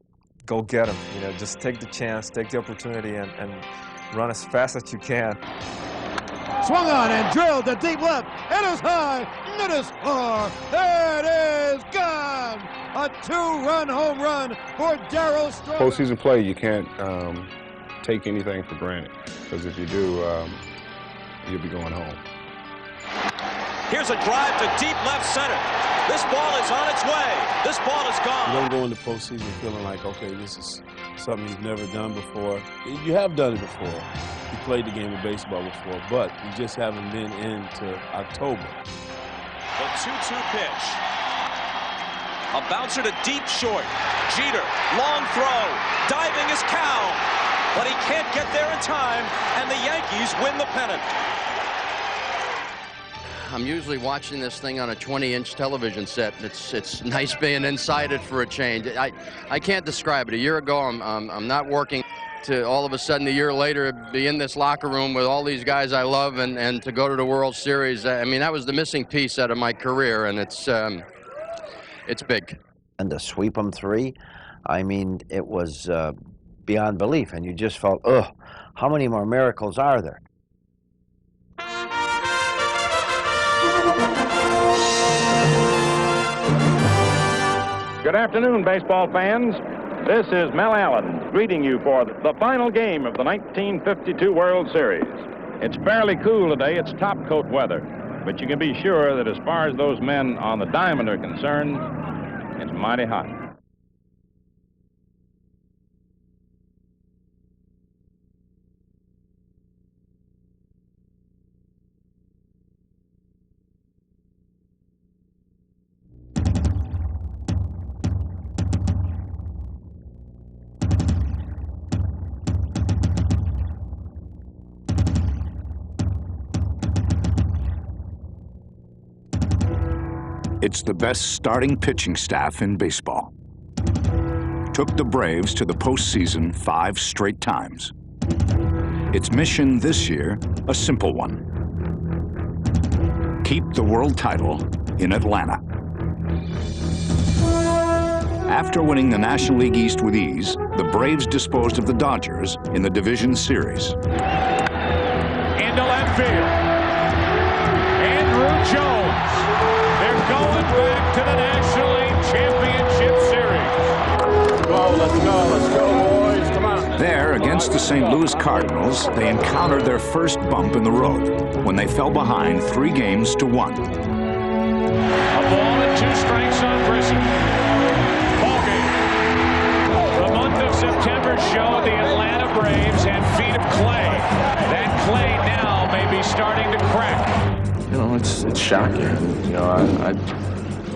go get him. You know, just take the chance, take the opportunity and run as fast as you can. Swung on and drilled to deep left. It is high. It is far. It is gone. A 2-run home run for Darryl Strawberry. Postseason play, you can't take anything for granted, because if you do, you'll be going home. Here's a drive to deep left center. This ball is on its way. This ball is gone. You don't go into postseason feeling like, okay, this is something you've never done before. You have done it before. You played the game of baseball before, but you just haven't been into October. The 2-2 pitch. A bouncer to deep short. Jeter, long throw. Diving is Cal. But he can't get there in time, and the Yankees win the pennant. I'm usually watching this thing on a 20-inch television set. It's nice being inside it for a change. I can't describe it. A year ago, I'm not working. To all of a sudden, a year later, be in this locker room with all these guys I love and to go to the World Series. I mean, that was the missing piece out of my career, and it's big. And to sweep them 3, I mean, it was beyond belief, and you just felt, ugh, how many more miracles are there? Good afternoon, baseball fans. This is Mel Allen greeting you for the final game of the 1952 World Series. It's fairly cool today. It's top coat weather. But you can be sure that as far as those men on the diamond are concerned, it's mighty hot. It's the best starting pitching staff in baseball. Took the Braves to the postseason 5 straight times. Its mission this year, a simple one. Keep the world title in Atlanta. After winning the National League East with ease, the Braves disposed of the Dodgers in the division series. Into left field. Andrew Jones. They're going back to the National League Championship Series. Let's go, boys. Come on. There, against the St. Louis Cardinals, they encountered their first bump in the road when they fell behind 3 games to 1. A ball and 2 strikes on Grissom. Ball game. The month of September showed the Atlanta Braves had feet of clay. That clay now may be starting to crack. You know, it's shocking. You know,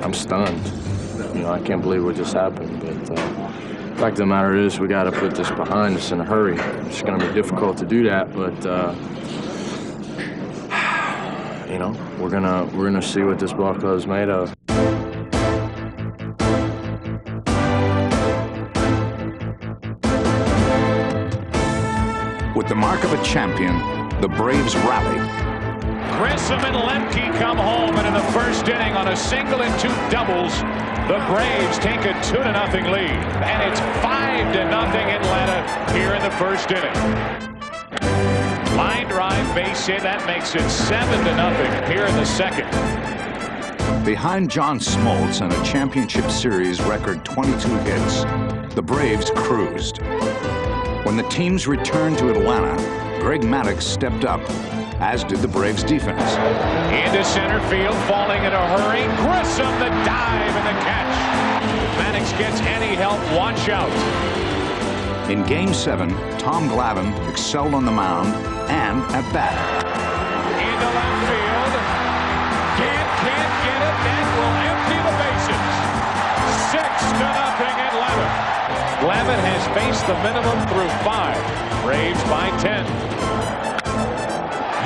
I'm stunned. You know, I can't believe what just happened. But the fact of the matter is, we got to put this behind us in a hurry. It's going to be difficult to do that, but you know, we're gonna see what this ball club is made of. With the mark of a champion, the Braves rallied. Grissom and Lemke come home, and in the first inning on a single and 2 doubles, the Braves take a 2-0 lead. And it's 5-0 Atlanta here in the first inning. Line drive, base hit, that makes it 7-0 here in the second. Behind John Smoltz and a championship series record 22 hits, the Braves cruised. When the teams returned to Atlanta, Greg Maddux stepped up, as did the Braves defense. Into center field, falling in a hurry. Grissom, the dive and the catch. Maddux gets any help, watch out. In Game 7, Tom Glavine excelled on the mound and at bat. Into left field. Can't get it. That will empty the bases. 6-0 Atlanta. Glavine has faced the minimum through 5. Braves by 10.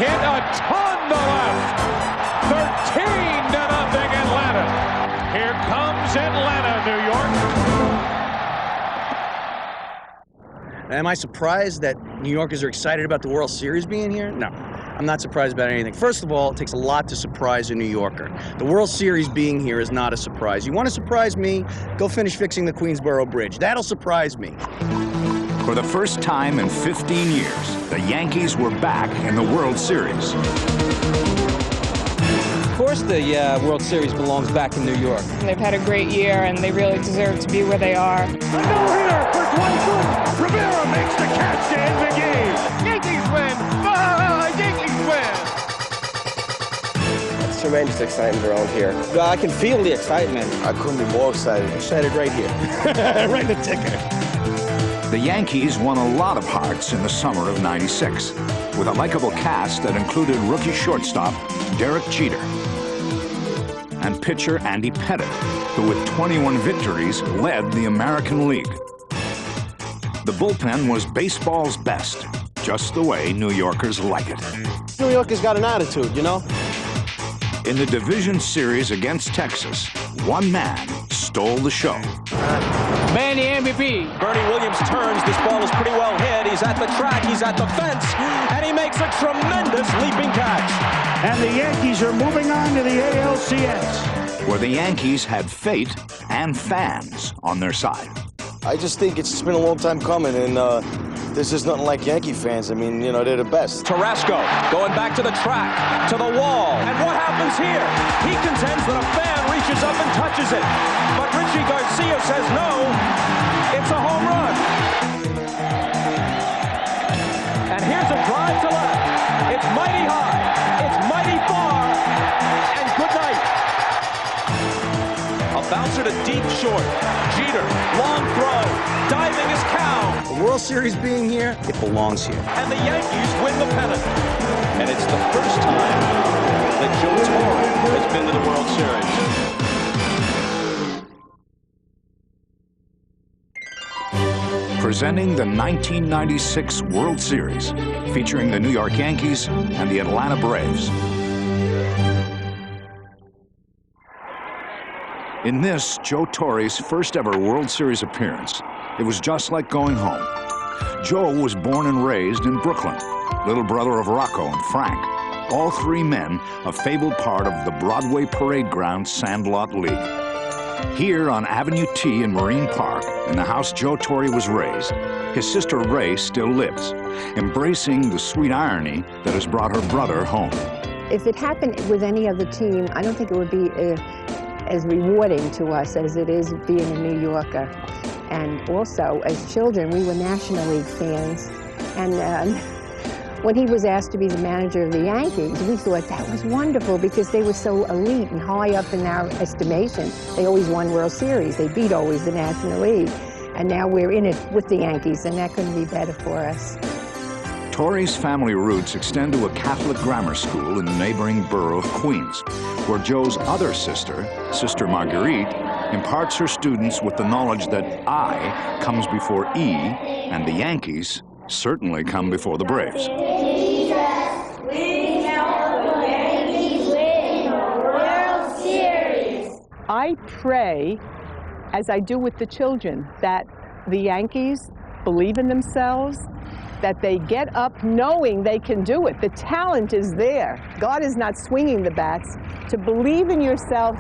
Hit a ton to left. 13-0 Atlanta. Here comes Atlanta, New York. Am I surprised that New Yorkers are excited about the World Series being here? No, I'm not surprised about anything. First of all, it takes a lot to surprise a New Yorker. The World Series being here is not a surprise. You want to surprise me? Go finish fixing the Queensboro Bridge. That'll surprise me. For the first time in 15 years, the Yankees were back in the World Series. Of course the World Series belongs back in New York. They've had a great year, and they really deserve to be where they are. A no-hitter for 22. Rivera makes the catch to end the game. Yankees win. Yankees win. It's tremendous excitement around here. I can feel the excitement. I couldn't be more excited. Excited right here. Right in the ticker. The Yankees won a lot of hearts in the summer of '96, with a likable cast that included rookie shortstop Derek Jeter and pitcher Andy Pettitte, who with 21 victories led the American League. The bullpen was baseball's best, just the way New Yorkers like it. New Yorkers got an attitude, you know? In the division series against Texas, one man stole the show. Man, the MVP. Bernie Williams turns. This ball is pretty well hit. He's at the track. He's at the fence. And he makes a tremendous leaping catch. And the Yankees are moving on to the ALCS. Where the Yankees had fate and fans on their side. I just think it's been a long time coming, and this is nothing like Yankee fans. I mean, you know, they're the best. Tarasco going back to the track, to the wall. And what happens here? He contends that a fan reaches up and touches it. But Richie Garcia says no, it's a home run. And here's a drive to left. It's mighty high, it's mighty far, and good night. A bouncer to deep short. Jeter, long throw, diving his cow. The World Series being here, it belongs here. And the Yankees win the pennant. And it's the first time that Joe Torre has been to the World Series. Presenting the 1996 World Series, featuring the New York Yankees and the Atlanta Braves. In this, Joe Torre's first ever World Series appearance, it was just like going home. Joe was born and raised in Brooklyn, little brother of Rocco and Frank, all three men a fabled part of the Broadway Parade Ground Sandlot League. Here on Avenue T in Marine Park, in the house Joe Torre was raised, his sister Ray still lives, embracing the sweet irony that has brought her brother home. If it happened with any other team, I don't think it would be as rewarding to us as it is being a New Yorker. And also, as children, we were National League fans. And when he was asked to be the manager of the Yankees, we thought that was wonderful because they were so elite and high up in our estimation. They always won World Series. They beat always the National League. And now we're in it with the Yankees, and that couldn't be better for us. Torre's family roots extend to a Catholic grammar school in the neighboring borough of Queens, where Joe's other sister, Sister Marguerite, imparts her students with the knowledge that I comes before E, and the Yankees certainly come before the Braves. Jesus, please help the Yankees win the World Series. I pray, as I do with the children, that the Yankees believe in themselves, that they get up knowing they can do it. The talent is there. God is not swinging the bats. To believe in yourself,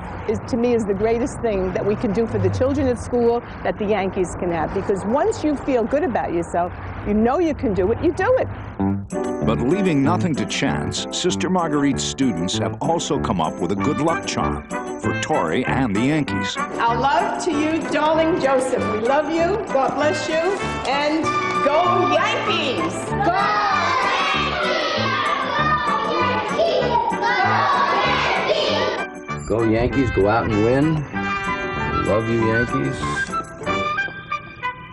to me, is the greatest thing that we can do for the children at school that the Yankees can have. Because once you feel good about yourself, you know you can do it, you do it. But leaving nothing to chance, Sister Marguerite's students have also come up with a good luck charm for Torre and the Yankees. Our love to you, darling Joseph. We love you, God bless you, and go Yankees! Go Yankees! Go Yankees, go out and win. Love you, Yankees.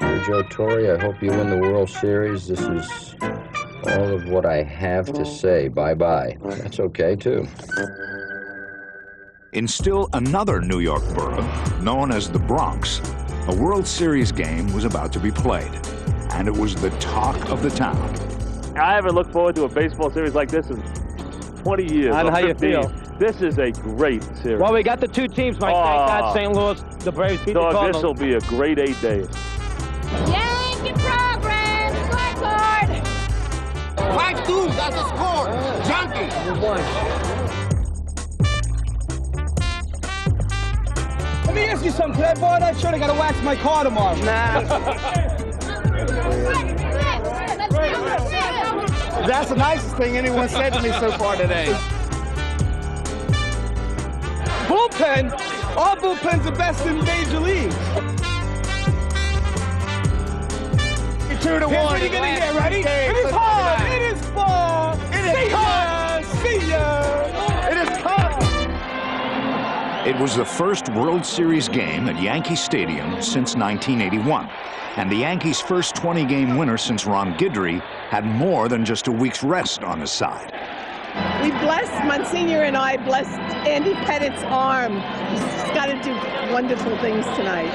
Dear Joe Torre, I hope you win the World Series. This is all of what I have to say. Bye-bye. That's okay, too. In still another New York borough, known as the Bronx, a World Series game was about to be played, and it was the talk of the town. I haven't looked forward to a baseball series like this in 20 years. And how you feel? This is a great series. Well, we got the two teams, Mike. Thank God, St. Louis, the Braves beat the Cardinals. This will be a great 8 days. Yankee progress, strike hard. 5-2, that's the score. Junkie. Let me ask you something. Could I borrow that shirt? I gotta wax my car tomorrow. Nah. That's the nicest thing anyone said to me so far today. Bullpen? All bullpens are best in Major League. 2-1. What are you gonna hear? Ready? It is hard. It is far. It is hard. See ya. It is tough. It was the first World Series game at Yankee Stadium since 1981, and the Yankees' first 20-game winner since Ron Guidry had more than just a week's rest on his side. We blessed, Monsignor and I blessed Andy Pettitte's arm. He's got to do wonderful things tonight.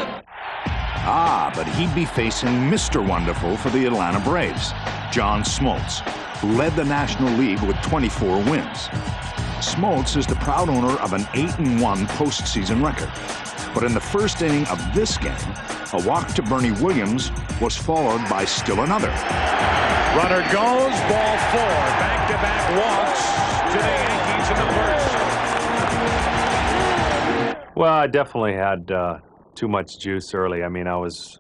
Ah, but he'd be facing Mr. Wonderful for the Atlanta Braves, John Smoltz, who led the National League with 24 wins. Smoltz is the proud owner of an 8-1 postseason record. But in the first inning of this game, a walk to Bernie Williams was followed by still another. Runner goes, ball 4. Back-to-back walks to the Yankees in the first. Well, I definitely had too much juice early. I mean, I was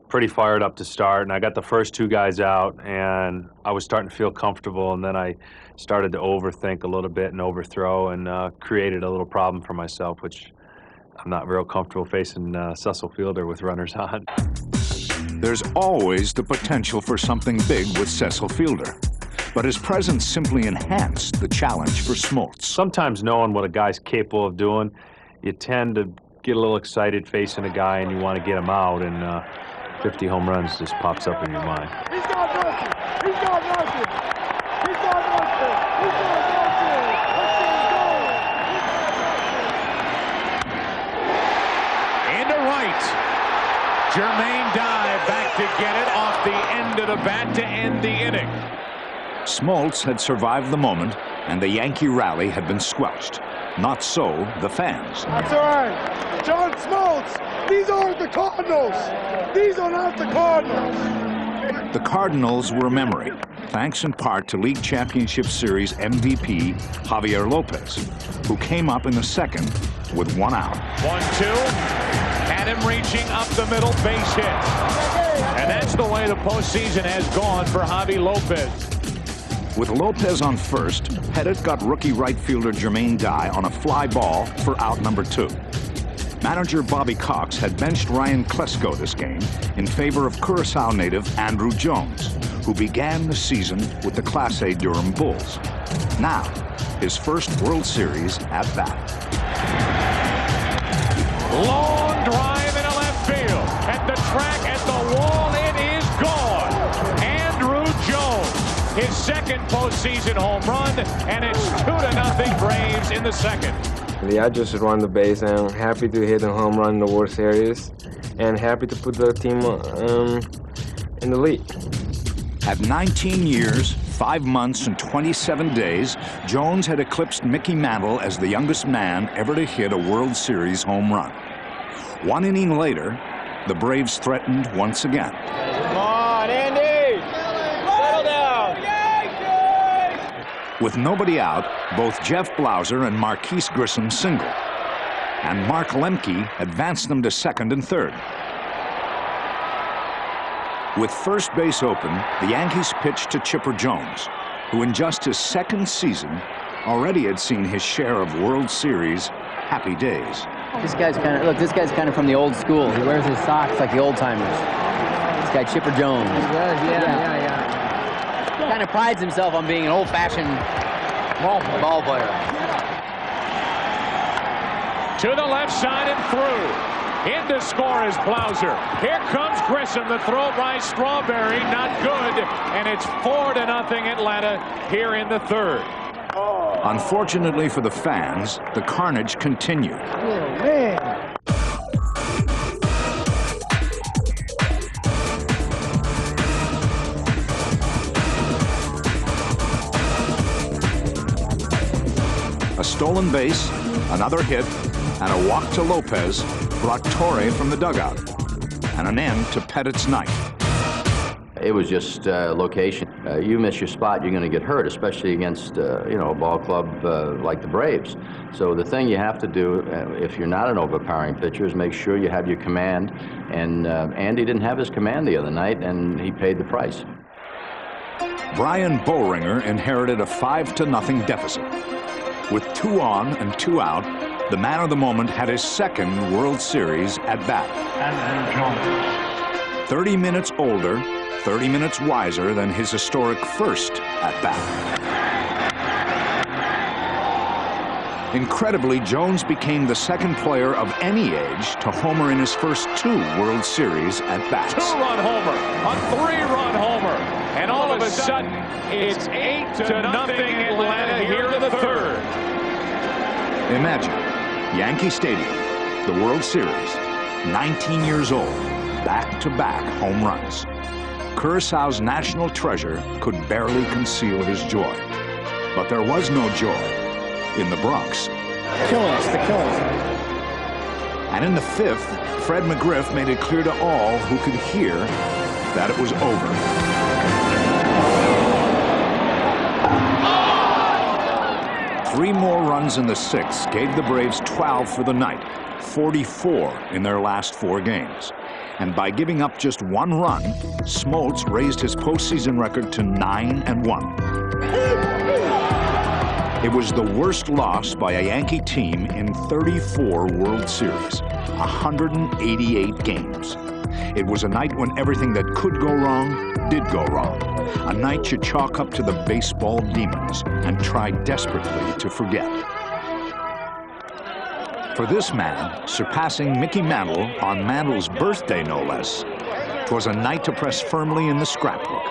pretty fired up to start, and I got the first 2 guys out, and I was starting to feel comfortable, and then I started to overthink a little bit and overthrow, and created a little problem for myself, which I'm not real comfortable facing Cecil Fielder with runners on. There's always the potential for something big with Cecil Fielder, but his presence simply enhanced the challenge for Smoltz. Sometimes knowing what a guy's capable of doing, you tend to get a little excited facing a guy and you want to get him out, and 50 home runs just pops up in your mind. He's going Norton. He's going Norton. He's going Norton. He's going Norton. Into right. Jermaine dive back to get it off the end of the bat to end the inning. Smoltz had survived the moment and the Yankee rally had been squelched. Not so the fans. That's all right. John Smoltz, these aren't the Cardinals. These are not the Cardinals. The Cardinals were a memory, thanks in part to League Championship Series MVP Javier Lopez, who came up in the second with 1 out. 1-2. Had him reaching up the middle, base hit. And that's the way the postseason has gone for Javi Lopez. With Lopez on first, Pettitte got rookie right fielder Jermaine Dye on a fly ball for out number 2. Manager Bobby Cox had benched Ryan Klesko this game in favor of Curaçao native Andrew Jones, who began the season with the Class A Durham Bulls. Now, his first World Series at bat. Long drive into left field. At the track, at the wall, it is gone. Andrew Jones, his second postseason home run, and it's 2-0 Braves in the second. Yeah, I just run the base, and I'm happy to hit a home run in the World Series, and happy to put the team in the lead. At 19 years, 5 months, and 27 days, Jones had eclipsed Mickey Mantle as the youngest man ever to hit a World Series home run. 1 inning later, the Braves threatened once again. Come on, Andy! Settle down! With nobody out, both Jeff Blauser and Marquise Grissom singled, and Mark Lemke advanced them to second and third. With first base open, the Yankees pitched to Chipper Jones, who in just his second season already had seen his share of World Series happy days. This guy's kind of from the old school. He wears his socks like the old timers. This guy Chipper Jones. Yeah. Kind of prides himself on being an old-fashioned ball player. To the left side and through. In to score is Blauser. Here comes Grissom. The throw by Strawberry, not good. And it's 4-0 Atlanta here in the third. Unfortunately for the fans, the carnage continued. Oh, man. A stolen base, another hit, and a walk to Lopez brought Torre from the dugout, and an end to Pettitte's night. It was just location. You miss your spot, you're going to get hurt, especially against a ball club like the Braves. So the thing you have to do, if you're not an overpowering pitcher, is make sure you have your command. And Andy didn't have his command the other night, and he paid the price. Brian Boehringer inherited a 5-0 deficit. With 2 on and 2 out, the man of the moment had his second World Series at bat. 30 minutes older, 30 minutes wiser than his historic first at bat. Incredibly, Jones became the second player of any age to homer in his first 2 World Series at bats. 2-run homer, a 3-run homer, and all of a sudden, it's 8-0 Atlanta here in the third. Imagine Yankee Stadium, the World Series, 19 years old, back-to-back home runs. Curaçao's national treasure could barely conceal his joy. But there was no joy in the Bronx. Killers. And in the 5th, Fred McGriff made it clear to all who could hear that it was over. Three more runs in the 6th gave the Braves 12 for the night, 44 in their last 4 games. And by giving up just 1 run, Smoltz raised his postseason record to 9-1. It was the worst loss by a Yankee team in 34 World Series, 188 games. It was a night when everything that could go wrong did go wrong. A night you chalk up to the baseball demons and try desperately to forget. For this man, surpassing Mickey Mantle on Mantle's birthday no less, 'twas a night to press firmly in the scrapbook.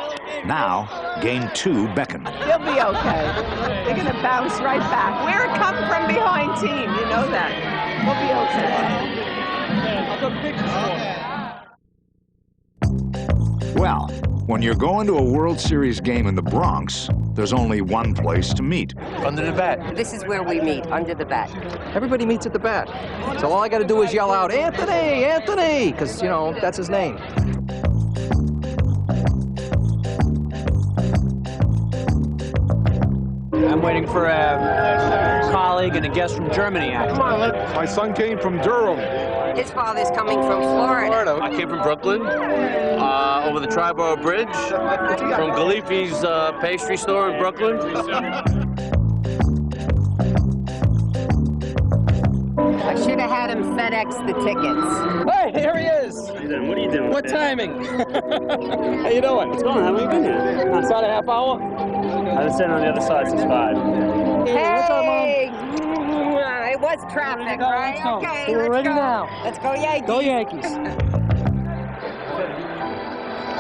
Now, Game 2 beckoned. They'll be okay. They're going to bounce right back. We're a come-from-behind team. You know that. We'll be okay. Well, When you're going to a World Series game in the Bronx, there's only one place to meet. Under the bat. This is where we meet, under the bat. Everybody meets at the bat. So all I got to do is yell out, Anthony, Anthony, because, you know, that's his name. I'm waiting for a colleague and a guest from Germany. Come on, my son came from Durham. His father's coming from Florida. I came from Brooklyn, over the Triborough Bridge, from Galifi's pastry store in Brooklyn. I should have had him FedEx the tickets. Hey, here he is. What are you doing? What timing? How you doing? What's going on? How long have you been here? About a half hour. I've been sitting on the other side since 5. Hey! What's up, Mom? It was traffic, right? Okay, We're let's ready go. now. Let's go Yankees. Go Yankees.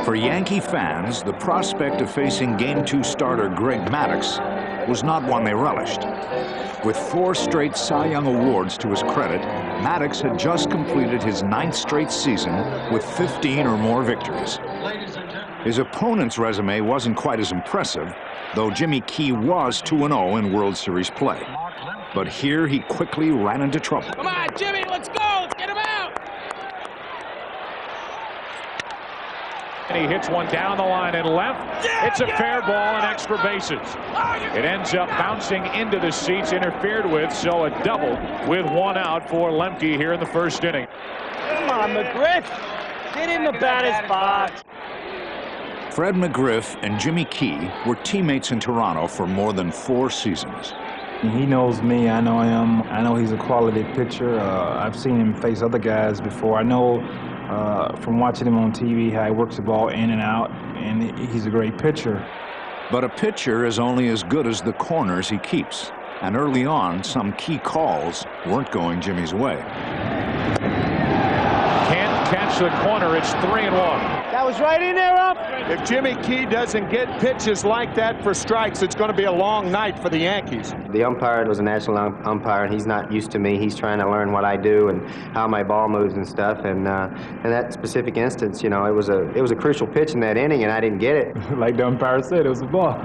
For Yankee fans, the prospect of facing Game 2 starter Greg Maddux was not one they relished. With 4 straight Cy Young awards to his credit, Maddux had just completed his 9th straight season with 15 or more victories. His opponent's resume wasn't quite as impressive, though Jimmy Key was 2-0 in World Series play. But here he quickly ran into trouble. Come on, Jimmy, let's go. Let's get him out. And he hits one down the line and left. It's a fair ball and extra bases. It ends up bouncing into the seats, interfered with, so a double with 1 out for Lemke here in the first inning. Come on, McGriff. Get in the batter's box. Fred McGriff and Jimmy Key were teammates in Toronto for more than 4 seasons. He knows me, I know him. I know he's a quality pitcher. I've seen him face other guys before. I know from watching him on TV how he works the ball in and out, and he's a great pitcher. But a pitcher is only as good as the corners he keeps. And early on, some key calls weren't going Jimmy's way. Can't catch the corner. It's 3-1. That was right in there, up. If Jimmy Key doesn't get pitches like that for strikes, it's going to be a long night for the Yankees. The umpire was a national umpire, and he's not used to me. He's trying to learn what I do and how my ball moves and stuff. And in that specific instance, you know, it was a crucial pitch in that inning, and I didn't get it. Like the umpire said, it was a ball.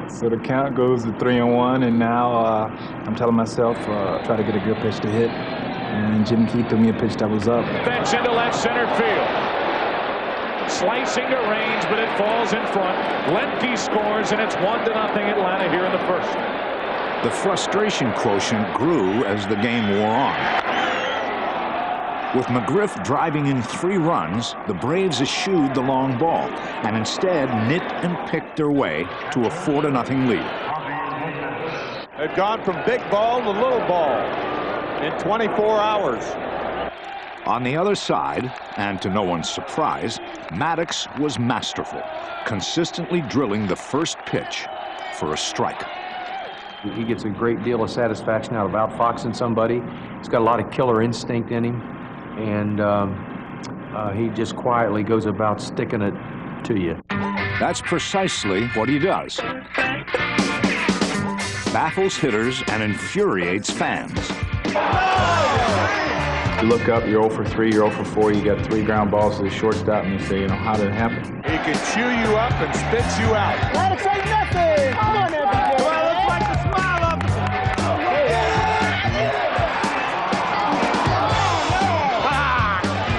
So the count goes to 3-1, and now I'm telling myself, try to get a good pitch to hit. And Jimmy Key threw me a pitch that was up. Fence into left center field. Slicing to range, but it falls in front. Lemke scores, and it's 1-0 Atlanta here in the first. The frustration quotient grew as the game wore on. With McGriff driving in 3 runs, the Braves eschewed the long ball and instead knit and picked their way to a 4-0 lead. They've gone from big ball to little ball in 24 hours. On the other side, and to no one's surprise, Maddux was masterful, consistently drilling the first pitch for a strike. He gets a great deal of satisfaction out of outfoxing somebody. He's got a lot of killer instinct in him, and he just quietly goes about sticking it to you. That's precisely what he does. Baffles hitters and infuriates fans. You look up, you're 0 for 3, you're 0 for 4, you got 3 ground balls to the shortstop, and you say, you know, how did it happen? He can chew you up and spit you out. Let us say nothing. Come on, everybody. Well, looks like the smile up.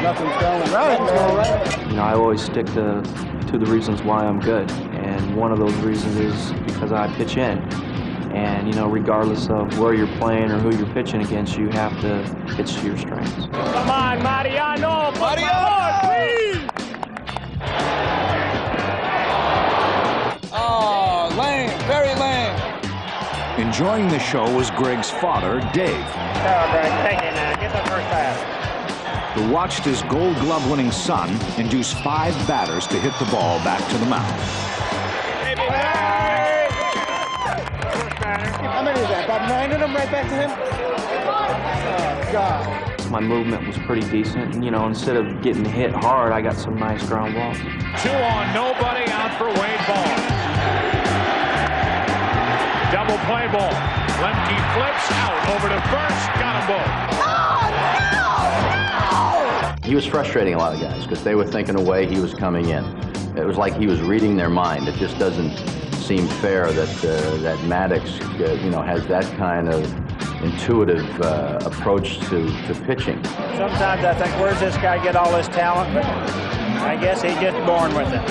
Nothing's going right. You know, I always stick to the reasons why I'm good, and one of those reasons is because I pitch in. And, you know, regardless of where you're playing or who you're pitching against, you have to pitch to your strengths. Come on, Mariano. Mariano, please. Oh, lame, very lame. Enjoying the show was Greg's father, Dave. Oh, Greg, take it now. Get the first pass. Who watched his Gold Glove-winning son induce 5 batters to hit the ball back to the mound. How many is that? About 9 of them right back to him? Oh, God. My movement was pretty decent, and, you know, instead of getting hit hard, I got some nice ground balls. 2 on, nobody out for Wade Ball. Double play ball. Lemke flips out over to first. Got him both. He was frustrating a lot of guys because they were thinking away he was coming in. It was like he was reading their mind. It just doesn't seem fair that that Maddox, you know, has that kind of intuitive approach to pitching. Sometimes I think, where's this guy get all this talent? But I guess he's just born with it.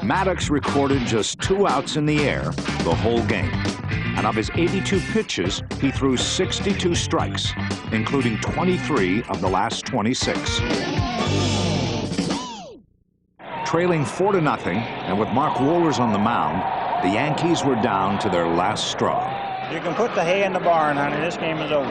Maddox recorded just 2 outs in the air the whole game. And of his 82 pitches, he threw 62 strikes, including 23 of the last 26. Trailing 4-0, and with Mark Wohlers on the mound, the Yankees were down to their last straw. You can put the hay in the barn, honey. This game is over.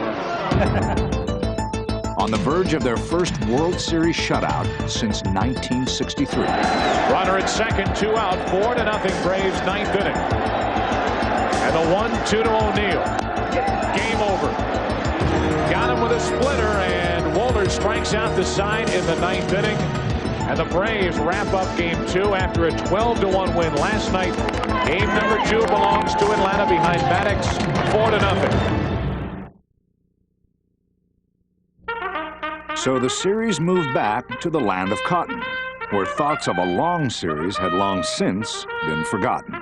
On the verge of their first World Series shutout since 1963. Runner at second, 2 out, 4-0 Braves, 9th inning. And the 1-2 to O'Neill. Game over. Got him with a splitter, and Wohlers strikes out the side in the 9th inning. And the Braves wrap up Game 2 after a 12-1 win last night. Game number 2 belongs to Atlanta behind Maddox, 4-0. So the series moved back to the land of cotton, where thoughts of a long series had long since been forgotten.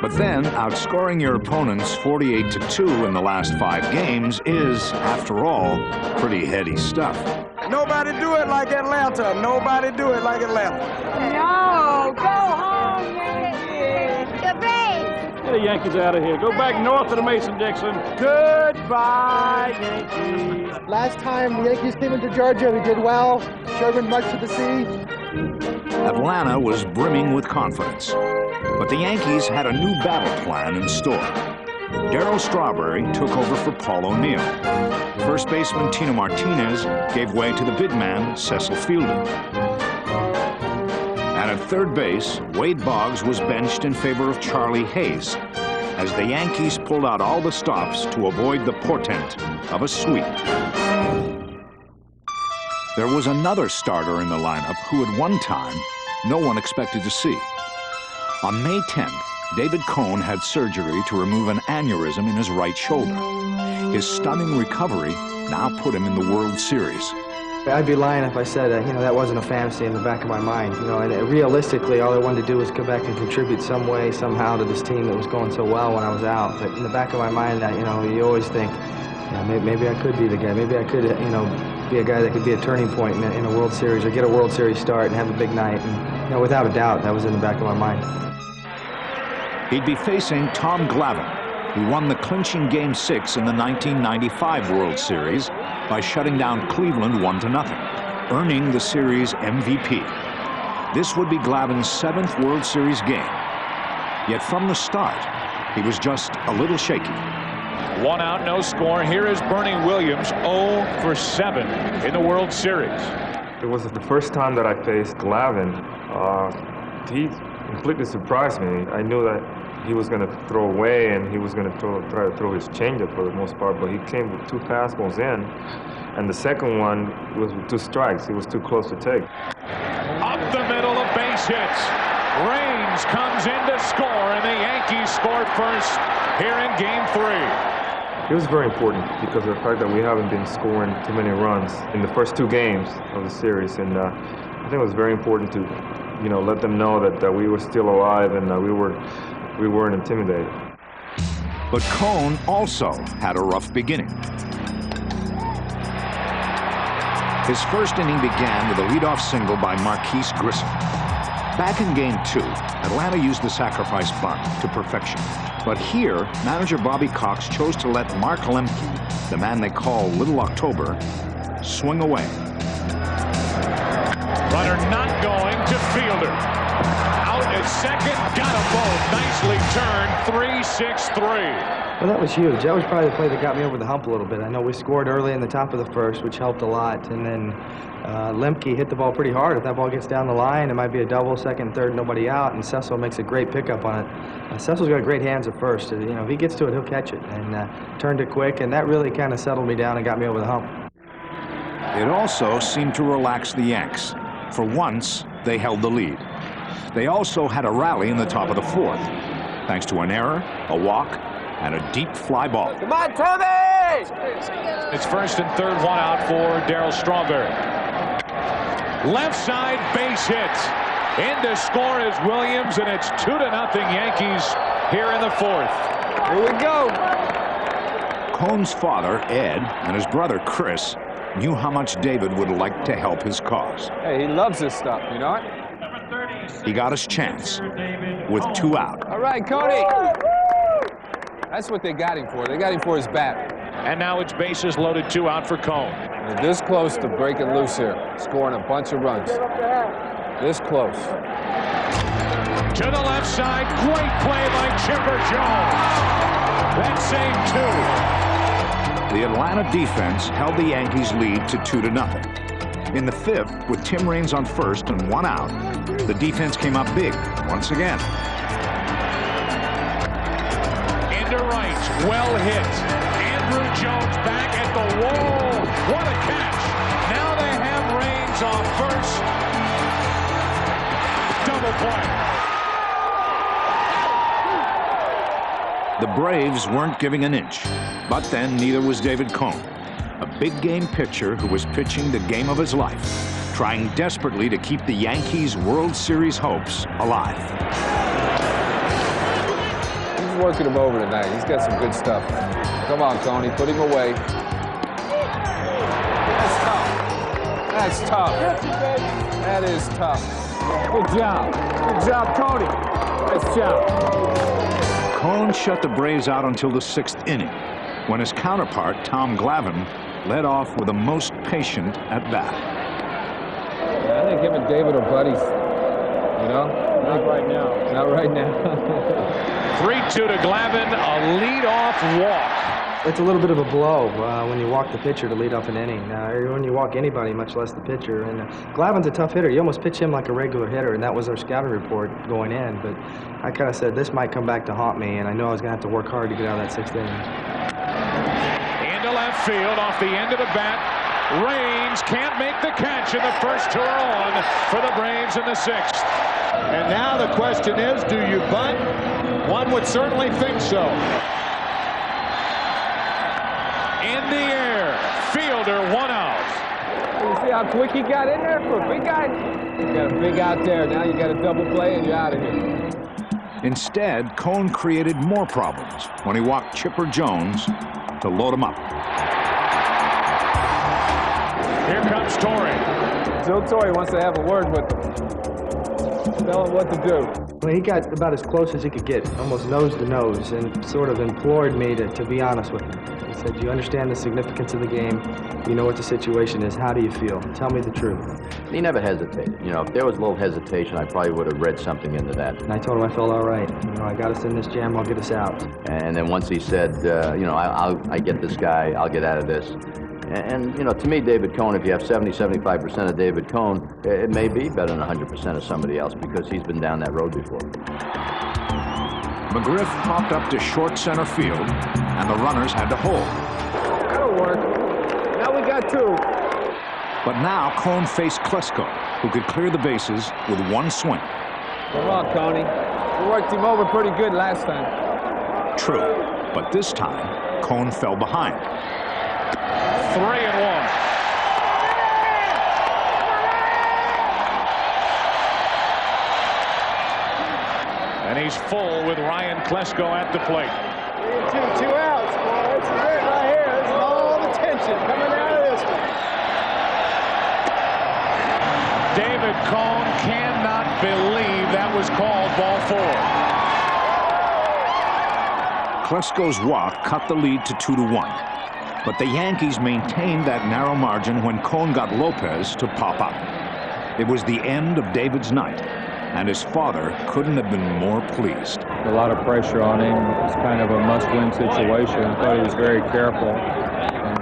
But then, outscoring your opponents 48-2 in the last 5 games is, after all, pretty heady stuff. Nobody do it like Atlanta. Nobody do it like Atlanta. No, go home, Yankees. The Braves. Get the Yankees out of here. Go back north to the Mason-Dixon. Goodbye, Yankees. Last time the Yankees came into Georgia, we did well. Sherman marched to the sea. Atlanta was brimming with confidence, but the Yankees had a new battle plan in store. Darryl Strawberry took over for Paul O'Neill. First baseman Tino Martinez gave way to the big man Cecil Fielder. And at third base, Wade Boggs was benched in favor of Charlie Hayes, as the Yankees pulled out all the stops to avoid the portent of a sweep. There was another starter in the lineup who at one time no one expected to see. On May 10th, David Cone had surgery to remove an aneurysm in his right shoulder. His stunning recovery now put him in the World Series. I'd be lying if I said that wasn't a fantasy in the back of my mind. And realistically, all I wanted to do was come back and contribute some way, somehow, to this team that was going so well when I was out. But in the back of my mind, you always think, maybe I could be the guy. Maybe I could, be a guy that could be a turning point in a World Series or get a World Series start and have a big night. And without a doubt, that was in the back of my mind. He'd be facing Tom Glavine, who won the clinching Game 6 in the 1995 World Series by shutting down Cleveland 1-0, earning the series MVP. This would be Glavine's 7th World Series game. Yet from the start, he was just a little shaky. 1 out, no score. Here is Bernie Williams, 0 for 7 in the World Series. It was the first time that I faced Glavine. He completely surprised me. I knew that he was going to throw away and he was going to try to throw his changeup for the most part, but he came with 2 fastballs in, and the second one was with 2 strikes. He was too close to take. Up the middle of base hits. Raines comes in to score, and the Yankees score first here in Game 3. It was very important because of the fact that we haven't been scoring too many runs in the first 2 games of the series, and I think it was very important to, let them know that we were still alive and we weren't intimidated. But Cone also had a rough beginning. His first inning began with a leadoff single by Marquise Grissom. Back in Game 2, Atlanta used the sacrifice bunt to perfection. But here, manager Bobby Cox chose to let Mark Lemke, the man they call Little October, swing away. Runner not going to Fielder. Out at second, got them both. Nicely turned, 3-6-3. Well, that was huge. That was probably the play that got me over the hump a little bit. I know we scored early in the top of the first, which helped a lot. And then Lemke hit the ball pretty hard. If that ball gets down the line, it might be a double, second, third, nobody out. And Cecil makes a great pickup on it. Cecil's got great hands at first. If he gets to it, he'll catch it. And turned it quick, and that really kind of settled me down and got me over the hump. It also seemed to relax the Yanks. For once, they held the lead. They also had a rally in the top of the 4th, thanks to an error, a walk, and a deep fly ball. Come on, Tommy! It's first and third, 1 out for Darryl Strawberry. Left side base hit. In to score is Williams, and it's 2-0 Yankees here in the fourth. Here we go. Cohn's father, Ed, and his brother, Chris, knew how much David would like to help his cause. Hey, he loves this stuff, you know it? He got his chance with 2 out. All right, Cody. That's what they got him for. They got him for his bat. And now it's bases loaded, 2 out for Cohn. They're this close to breaking loose here, scoring a bunch of runs. This close. To the left side, great play by Chipper Jones. That saved 2. The Atlanta defense held the Yankees' lead to 2-0. In the 5th, with Tim Raines on first and 1 out, the defense came up big once again. Into right, well hit. Andrew Jones back at the wall. What a catch. Now they have Raines on first. Double play. The Braves weren't giving an inch, but then neither was David Cohn, a big-game pitcher who was pitching the game of his life, trying desperately to keep the Yankees' World Series hopes alive. He's working him over tonight. He's got some good stuff. Come on, Tony, put him away. That's tough. That's tough. That is tough. Good job. Good job, Tony. Nice job. Cohn shut the Braves out until the 6th inning, when his counterpart, Tom Glavine, led off with a most patient at-bat. Yeah, I think him and David are buddies. You know? Not right now. Not right now. 3-2 to Glavine, a lead-off walk. It's a little bit of a blow when you walk the pitcher to lead off an inning, or when you walk anybody, much less the pitcher. And Glavine's a tough hitter. You almost pitch him like a regular hitter, and that was our scouting report going in. But I kind of said, this might come back to haunt me, and I know I was going to have to work hard to get out of that 6th inning. Into left field, off the end of the bat. Raines can't make the catch, and the first 2 are on for the Braves in the 6th. And now the question is, do you bunt? One would certainly think so. In the air, fielder 1 out. You see how quick he got in there for a big guy? You got a big out there. Now you got a double play and you're out of here. Instead, Cohn created more problems when he walked Chipper Jones to load him up. Here comes Torre. Joe Torre wants to have a word with him. Tell him what to do. Well, he got about as close as he could get, almost nose to nose, and sort of implored me to be honest with him. He said, you understand the significance of the game. You know what the situation is. How do you feel? Tell me the truth. He never hesitated. You know, if there was a little hesitation, I probably would have read something into that. And I told him I felt all right. You know, I got us in this jam. I'll get us out. And then once he said, you know, I get this guy. I'll get out of this. And, you know, to me, David Cohn, if you have 70-75% of David Cohn, it may be better than 100% of somebody else because he's been down that road before. McGriff popped up to short center field, and the runners had to hold. That'll work. Now we got 2. But now Cohn faced Klesko, who could clear the bases with 1 swing. Come on, Tony. We worked him over pretty good last time. True, but this time, Cohn fell behind. 3-1. And he's full with Ryan Klesko at the plate. 2 outs, boy. This is it right here. This is all the tension coming out of this one. David Cohn cannot believe that was called ball 4. Klesko's walk cut the lead to 2-1. But the Yankees maintained that narrow margin when Cohn got Lopez to pop up. It was the end of David's night, and his father couldn't have been more pleased. A lot of pressure on him. It's kind of a must-win situation. I thought he was very careful and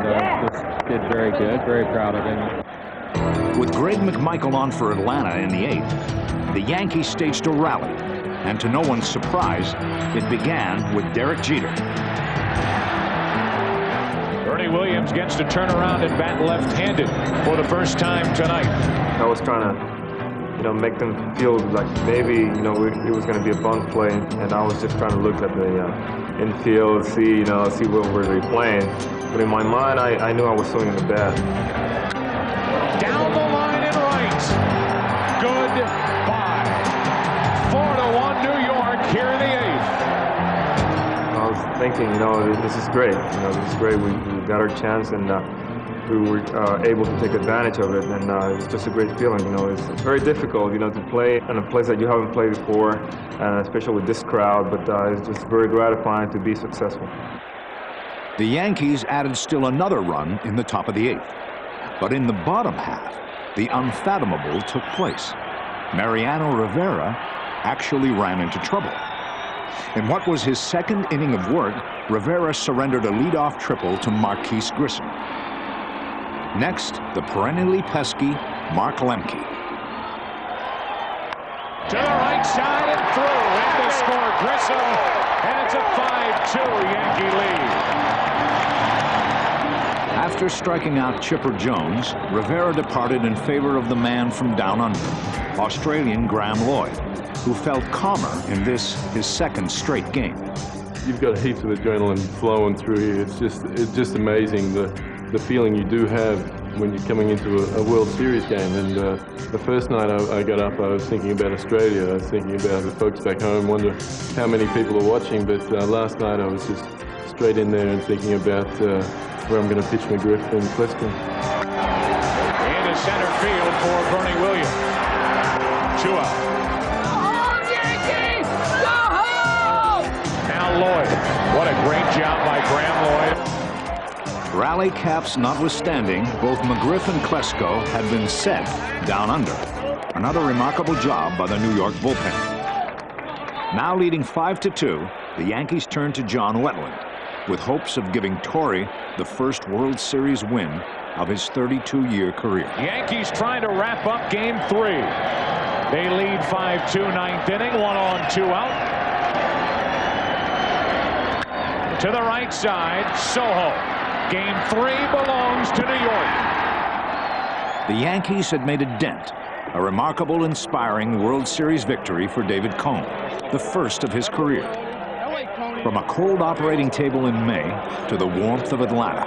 just did very good. Very proud of him. With Greg McMichael on for Atlanta in the 8th, the Yankees staged a rally, and to no one's surprise, it began with Derek Jeter. Williams gets to turn around and bat left-handed for the first time tonight. I was trying to, you know, make them feel like maybe, you know, it was going to be a bunt play, and I was just trying to look at the infield, see what were they playing. But in my mind, I knew I was swinging the bat. Down the line and right. thinking, you know, this is great. You know, this is great. We got our chance, and we were able to take advantage of it, and it's just a great feeling. You know, it's very difficult, you know, to play in a place that you haven't played before, especially with this crowd, but it's just very gratifying to be successful. The Yankees added still another run in the top of the 8th. But in the bottom half, the unfathomable took place. Mariano Rivera actually ran into trouble. In what was his second inning of work, Rivera surrendered a leadoff triple to Marquise Grissom. Next, the perennially pesky Mark Lemke. To the right side and through. And to score Grissom. And it's a 5-2 Yankee lead. After striking out Chipper Jones, Rivera departed in favor of the man from down under, Australian Graham Lloyd, who felt calmer in this, his second straight game. You've got heaps of adrenaline flowing through here. It's just amazing the feeling you do have when you're coming into a World Series game. And the first night I got up, I was thinking about Australia. I was thinking about the folks back home, wonder how many people are watching. But last night I was just straight in there and thinking about where I'm going to pitch McGriff and Klesko. Into center field for Bernie Williams. 2 out. Now Lloyd. What a great job by Graham Lloyd. Rally caps notwithstanding, both McGriff and Klesko had been set down under. Another remarkable job by the New York bullpen. Now leading 5-2, the Yankees turn to John Wetland, with hopes of giving Torre the first World Series win of his 32-year career. Yankees trying to wrap up Game 3. They lead 5-2, 9th inning, 1 on, 2 out. To the right side, Soho. Game 3 belongs to New York. The Yankees had made a dent, a remarkable, inspiring World Series victory for David Cone, the first of his career. From a cold operating table in May to the warmth of Atlanta,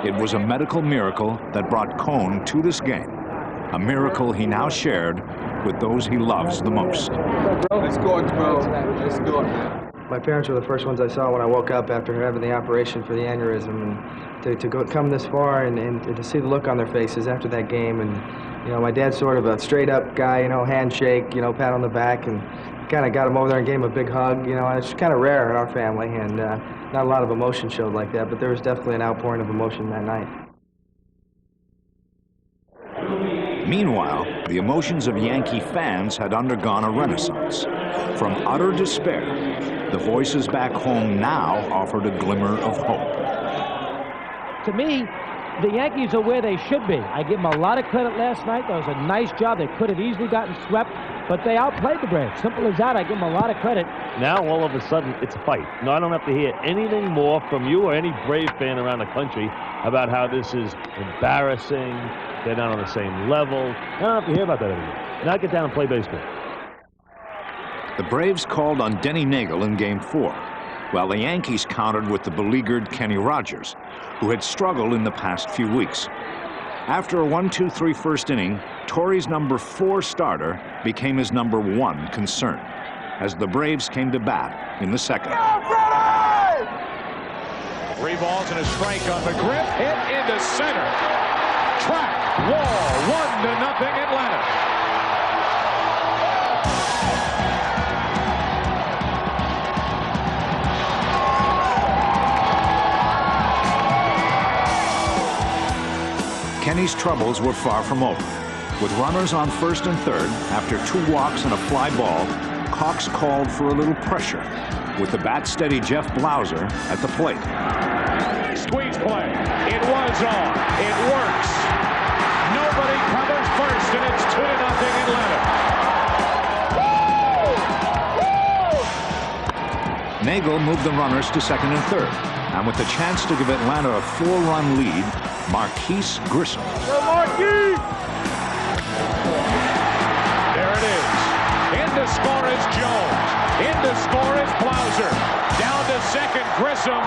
it was a medical miracle that brought Cone to this game, a miracle he now shared with those he loves the most. Let's go, bro. Let's do it. My parents were the first ones I saw when I woke up after having the operation for the aneurysm, and to come this far and to see the look on their faces after that game. And you know, my dad's sort of a straight up guy, you know, handshake, you know, pat on the back, and kind of got him over there and gave him a big hug. You know, and it's kind of rare in our family, and not a lot of emotion showed like that, but there was definitely an outpouring of emotion that night. Meanwhile, the emotions of Yankee fans had undergone a renaissance. From utter despair, the voices back home now offered a glimmer of hope. To me, the Yankees are where they should be. I give them a lot of credit last night. That was a nice job. They could have easily gotten swept, but they outplayed the Braves. Simple as that. I give them a lot of credit. Now, all of a sudden, it's a fight. No, I don't have to hear anything more from you or any Brave fan around the country about how this is embarrassing. They're not on the same level. I don't have to hear about that anymore. Now get down and play baseball. The Braves called on Denny Nagel in Game 4, while the Yankees countered with the beleaguered Kenny Rogers, who had struggled in the past few weeks. After a 1-2-3 first inning, Torre's number 4 starter became his number 1 concern, as the Braves came to bat in the second. 3 balls and a strike on McGriff, hit into center. Track, wall, 1-0 Atlanta. Kenny's troubles were far from over. With runners on first and third, after 2 walks and a fly ball, Cox called for a little pressure, with the bat-steady Jeff Blauser at the plate. Squeeze play. It was on. It works. Nobody covers first, and it's 2-0 Atlanta. Nagel moved the runners to second and third, and with the chance to give Atlanta a 4-run lead, Marquise Grissom. There it is. In to score is Jones. In to score is Blauser. Down to second, Grissom. 4-0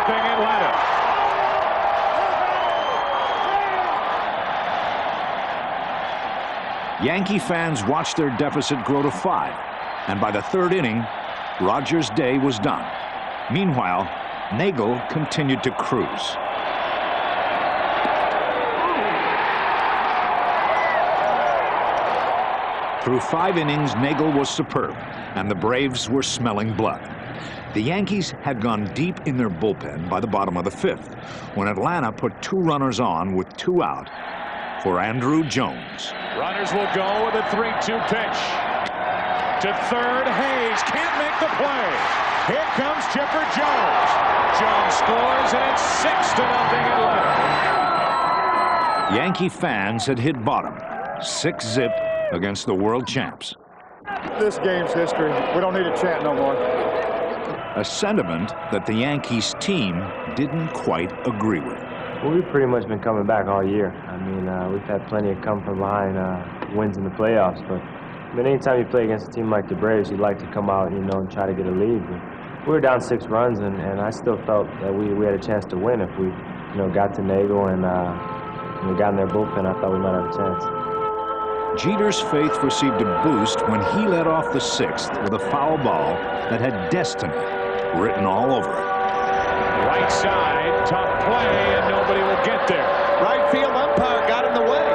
Atlanta. Yankee fans watched their deficit grow to 5, and by the third inning, Rogers' day was done. Meanwhile, Nagel continued to cruise. Through 5 innings, Nagel was superb, and the Braves were smelling blood. The Yankees had gone deep in their bullpen by the bottom of the 5th, when Atlanta put 2 runners on with 2 out for Andrew Jones. Runners will go with a 3-2 pitch. To third, Hayes can't make the play. Here comes Chipper Jones. Jones scores, and it's 6-0 Atlanta. Yankee fans had hit bottom, 6-zip against the world champs. This game's history. We don't need to chant no more. A sentiment that the Yankees team didn't quite agree with. Well, we've pretty much been coming back all year. I mean, we've had plenty of come from behind wins in the playoffs, but I mean, anytime you play against a team like the Braves, you'd like to come out, you know, and try to get a lead. But we were down 6 runs, and I still felt that we had a chance to win if we, you know, got to Nagel and we got in their bullpen. I thought we might have a chance. Jeter's faith received a boost when he led off the 6th with a foul ball that had destiny written all over it. Right side, tough play, and nobody will get there. Right field umpire got in the way.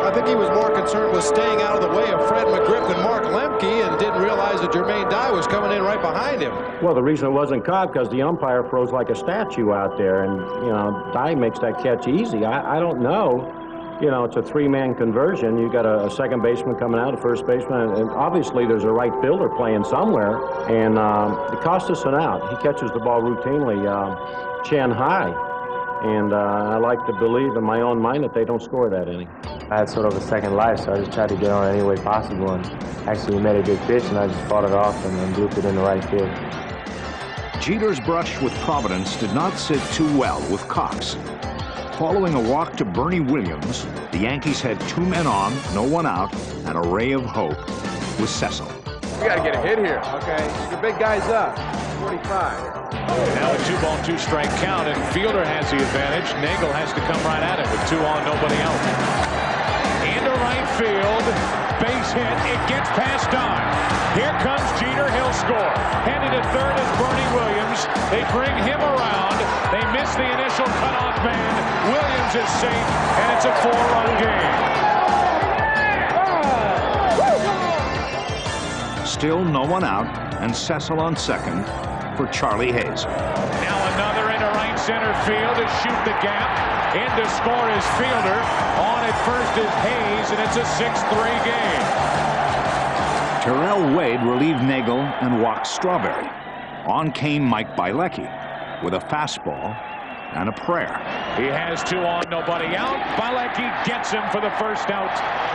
I think he was more concerned with staying out of the way of Fred McGriff and Mark Lemke and didn't realize that Jermaine Dye was coming in right behind him. Well, the reason it wasn't caught because the umpire froze like a statue out there, and, you know, Dye makes that catch easy. I don't know. You know, it's a 3-man conversion. You got a second baseman coming out, a first baseman, and obviously there's a right fielder playing somewhere, and it cost us an out. He catches the ball routinely, chin high, and I like to believe in my own mind that they don't score that inning. I had sort of a second life, so I just tried to get on any way possible, and actually he made a good pitch, and I just fought it off and looped it in the right field. Jeter's brush with Providence did not sit too well with Cox. Following a walk to Bernie Williams, the Yankees had 2 men on, no one out, and a ray of hope with Cecil. We got to get a hit here. Okay, the big guy's up, 45. Now a 2-ball, 2-strike count, and Fielder has the advantage. Nagel has to come right at it with 2 on, nobody out. Into right field, base hit, it gets past Dye. Here comes Jeter, he'll score. Headed to third is Bernie Williams. They bring him around. They miss the initial cutoff man. Williams is safe, and it's a 4-run game. Still no one out, and Cecil on second for Charlie Hayes. Now another into right center field to shoot the gap. In to score is Fielder. On at first is Hayes, and it's a 6-3 game. Terrell Wade relieved Nagel and walked Strawberry. On came Mike Bielecki with a fastball and a prayer. He has 2 on, nobody out. Bielecki gets him for the first out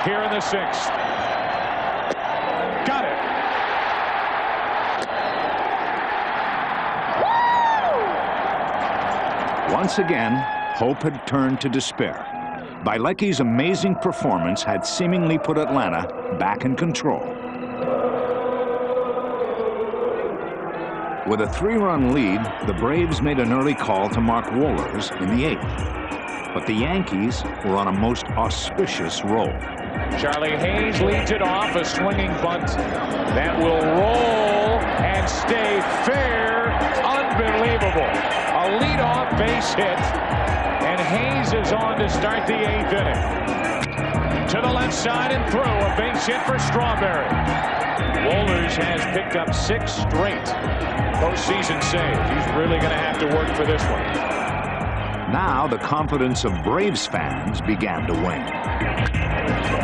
here in the 6th. Got it. Once again, hope had turned to despair. Bielecki's amazing performance had seemingly put Atlanta back in control. With a 3-run lead, the Braves made an early call to Mark Wohlers in the 8th. But the Yankees were on a most auspicious roll. Charlie Hayes leads it off, a swinging bunt that will roll and stay fair. Unbelievable. A leadoff base hit, and Hayes is on to start the 8th inning. To the left side and through, a base hit for Strawberry. Wohlers has picked up 6 straight postseason saves. He's really going to have to work for this one. Now the confidence of Braves fans began to wane.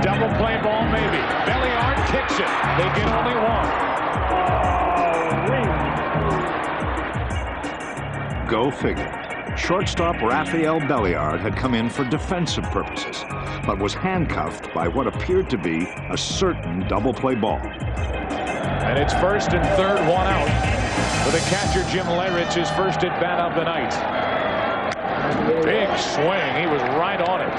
Double play ball maybe. Belliard kicks it. They get only 1. Go figure. Shortstop Rafael Belliard had come in for defensive purposes, but was handcuffed by what appeared to be a certain double play ball. And it's first and third, 1 out. For the catcher, Jim Leyrich, his first at bat of the night. Big swing. He was right on it.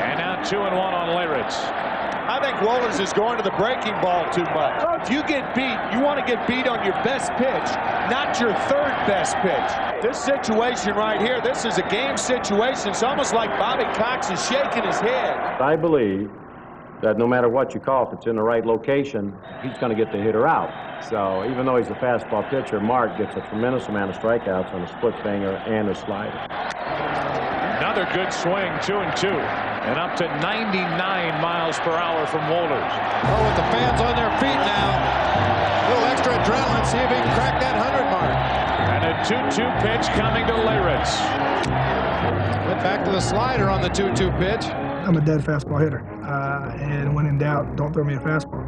And now 2-1 on Leyrich. I think Wohlers is going to the breaking ball too much. If you get beat, you want to get beat on your best pitch, not your 3rd best pitch. This situation right here, this is a game situation. It's almost like Bobby Cox is shaking his head. I believe that no matter what you call, if it's in the right location, he's going to get the hitter out. So even though he's a fastball pitcher, Mark gets a tremendous amount of strikeouts on a split finger and a slider. Another good swing, 2-2, and up to 99 miles per hour from Wohlers. Oh, with the fans on their feet now, a little extra adrenaline, see if he can crack that 100 mark. And a 2-2 pitch coming to Leyritz. Went back to the slider on the 2-2 pitch. I'm a dead fastball hitter, and when in doubt, don't throw me a fastball,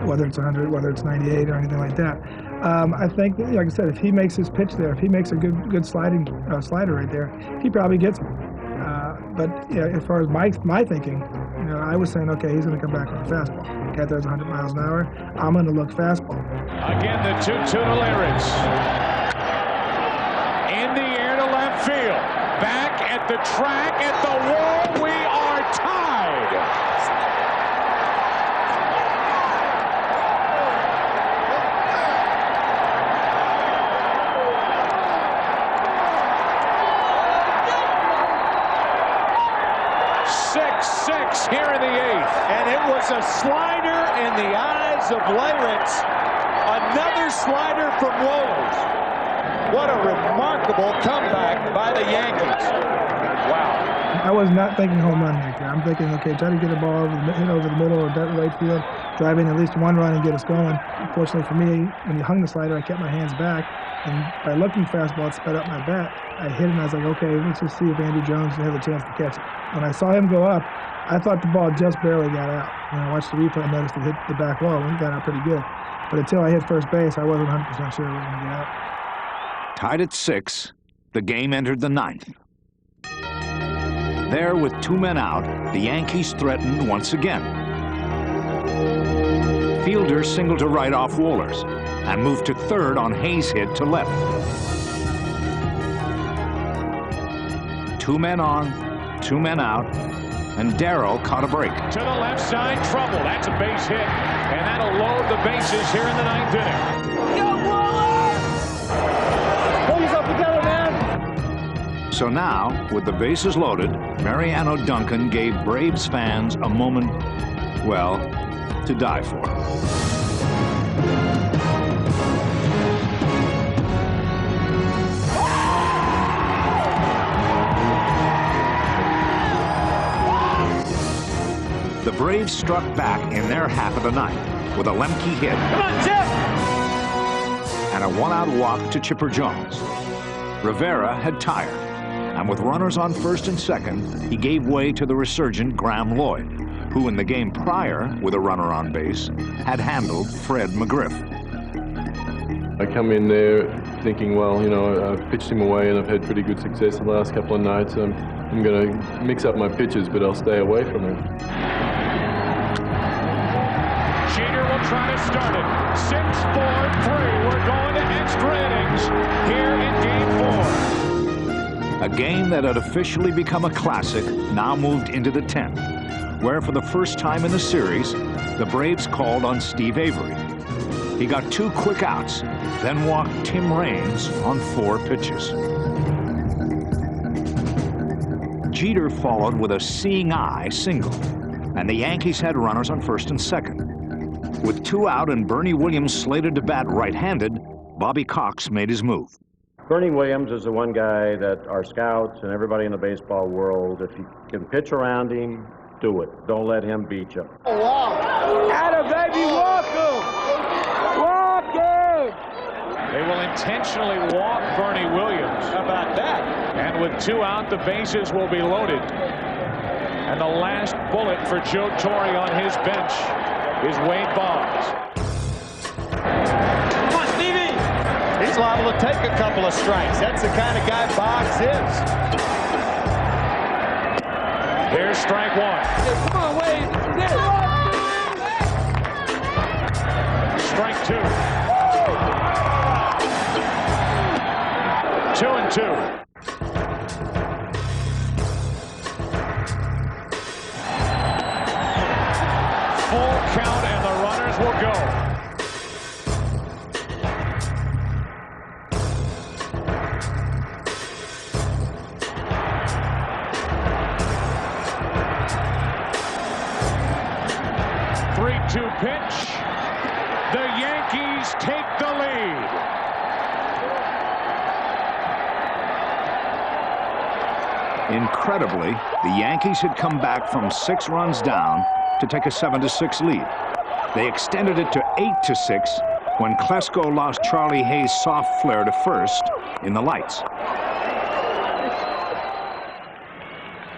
whether it's 100, whether it's 98 or anything like that. I think, like I said, if he makes his pitch there, if he makes a good sliding slider right there, he probably gets me. But yeah, as far as my thinking, you know, I was saying, okay, he's going to come back with a fastball. Guy throws 100 miles an hour. I'm going to look fastball. Again, the 2-2 to Leyritz. In the air to left field. Back at the track, at the wall, we are tied. Here in the 8th, and it was a slider in the eyes of Leyritz. Another slider from Wohlers. What a remarkable comeback by the Yankees. Wow. I was not thinking home run right there. I'm thinking, okay, try to get the ball hit over the middle or that right field, drive in at least one run and get us going. Unfortunately for me, when you hung the slider, I kept my hands back, and by looking fastball, it sped up my bat. I hit it, and I was like, okay, let's just see if Andrew Jones has a chance to catch it. When I saw him go up, I thought the ball just barely got out. When I watched the replay, I noticed it hit the back wall, and it got out pretty good. But until I hit first base, I wasn't 100% sure it was going to get out. Tied at 6, the game entered the 9th. There, with 2 men out, the Yankees threatened once again. Fielder singled to right off Wohlers and moved to third on Hayes' hit to left. 2 men on, 2 men out, and Darrell caught a break. To the left side, trouble. That's a base hit, and that'll load the bases here in the 9th inning. Go, Waller! Pull yourself together, man! So now, with the bases loaded, Mariano Duncan gave Braves fans a moment, well, to die for. The Braves struck back in their half of the 9th with a Lemke hit. Come on, Jeff! And a 1-out walk to Chipper Jones. Rivera had tired, and with runners on first and second, he gave way to the resurgent Graham Lloyd, who in the game prior, with a runner on base, had handled Fred McGriff. I come in there thinking, well, you know, I've pitched him away and I've had pretty good success the last couple of nights. I'm going to mix up my pitches, but I'll stay away from him. Jeter will try to start it. 6-4-3. We're going to extra innings here in Game 4. A game that had officially become a classic now moved into the 10th, where for the first time in the series, the Braves called on Steve Avery. He got 2 quick outs, then walked Tim Raines on 4 pitches. Jeter followed with a seeing eye single, and the Yankees had runners on first and second. With 2 out and Bernie Williams slated to bat right-handed, Bobby Cox made his move. Bernie Williams is the one guy that our scouts and everybody in the baseball world, if you can pitch around him, do it. Don't let him beat you. Oh, wow. Atta baby, walk him! Walk him! They will intentionally walk Bernie Williams. How about that? And with 2 out, the bases will be loaded. And the last bullet for Joe Torre on his bench is Wade Boggs. Come on, Stevie! He's liable to take a couple of strikes. That's the kind of guy Boggs is. Here's strike 1. Come on, Wade! Strike 2. 2-2. Full count, and the runners will go. 0-2 pitch. The Yankees take the lead. Incredibly, the Yankees had come back from 6 runs down to take a 7-6 lead. They extended it to 8-6 when Klesko lost Charlie Hayes' soft flare to first in the lights.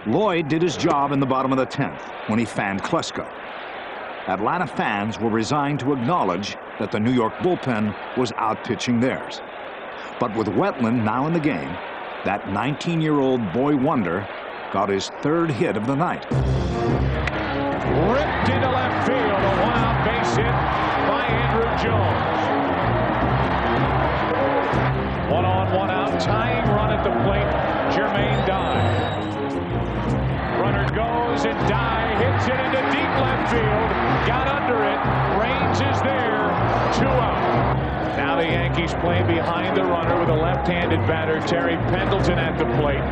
Lloyd did his job in the bottom of the 10th when he fanned Klesko. Atlanta fans were resigned to acknowledge that the New York bullpen was outpitching theirs. But with Wetland now in the game, that 19-year-old boy wonder got his 3rd hit of the night. Ripped into left field, a one-out base hit by Andrew Jones. 1 on, 1 out, tying run at the plate, Jermaine Dye. Runner goes and Dye hits it into deep left field, got under it, Raines is there, 2 out. Now the Yankees playing behind the runner with a left-handed batter, Terry Pendleton at the plate.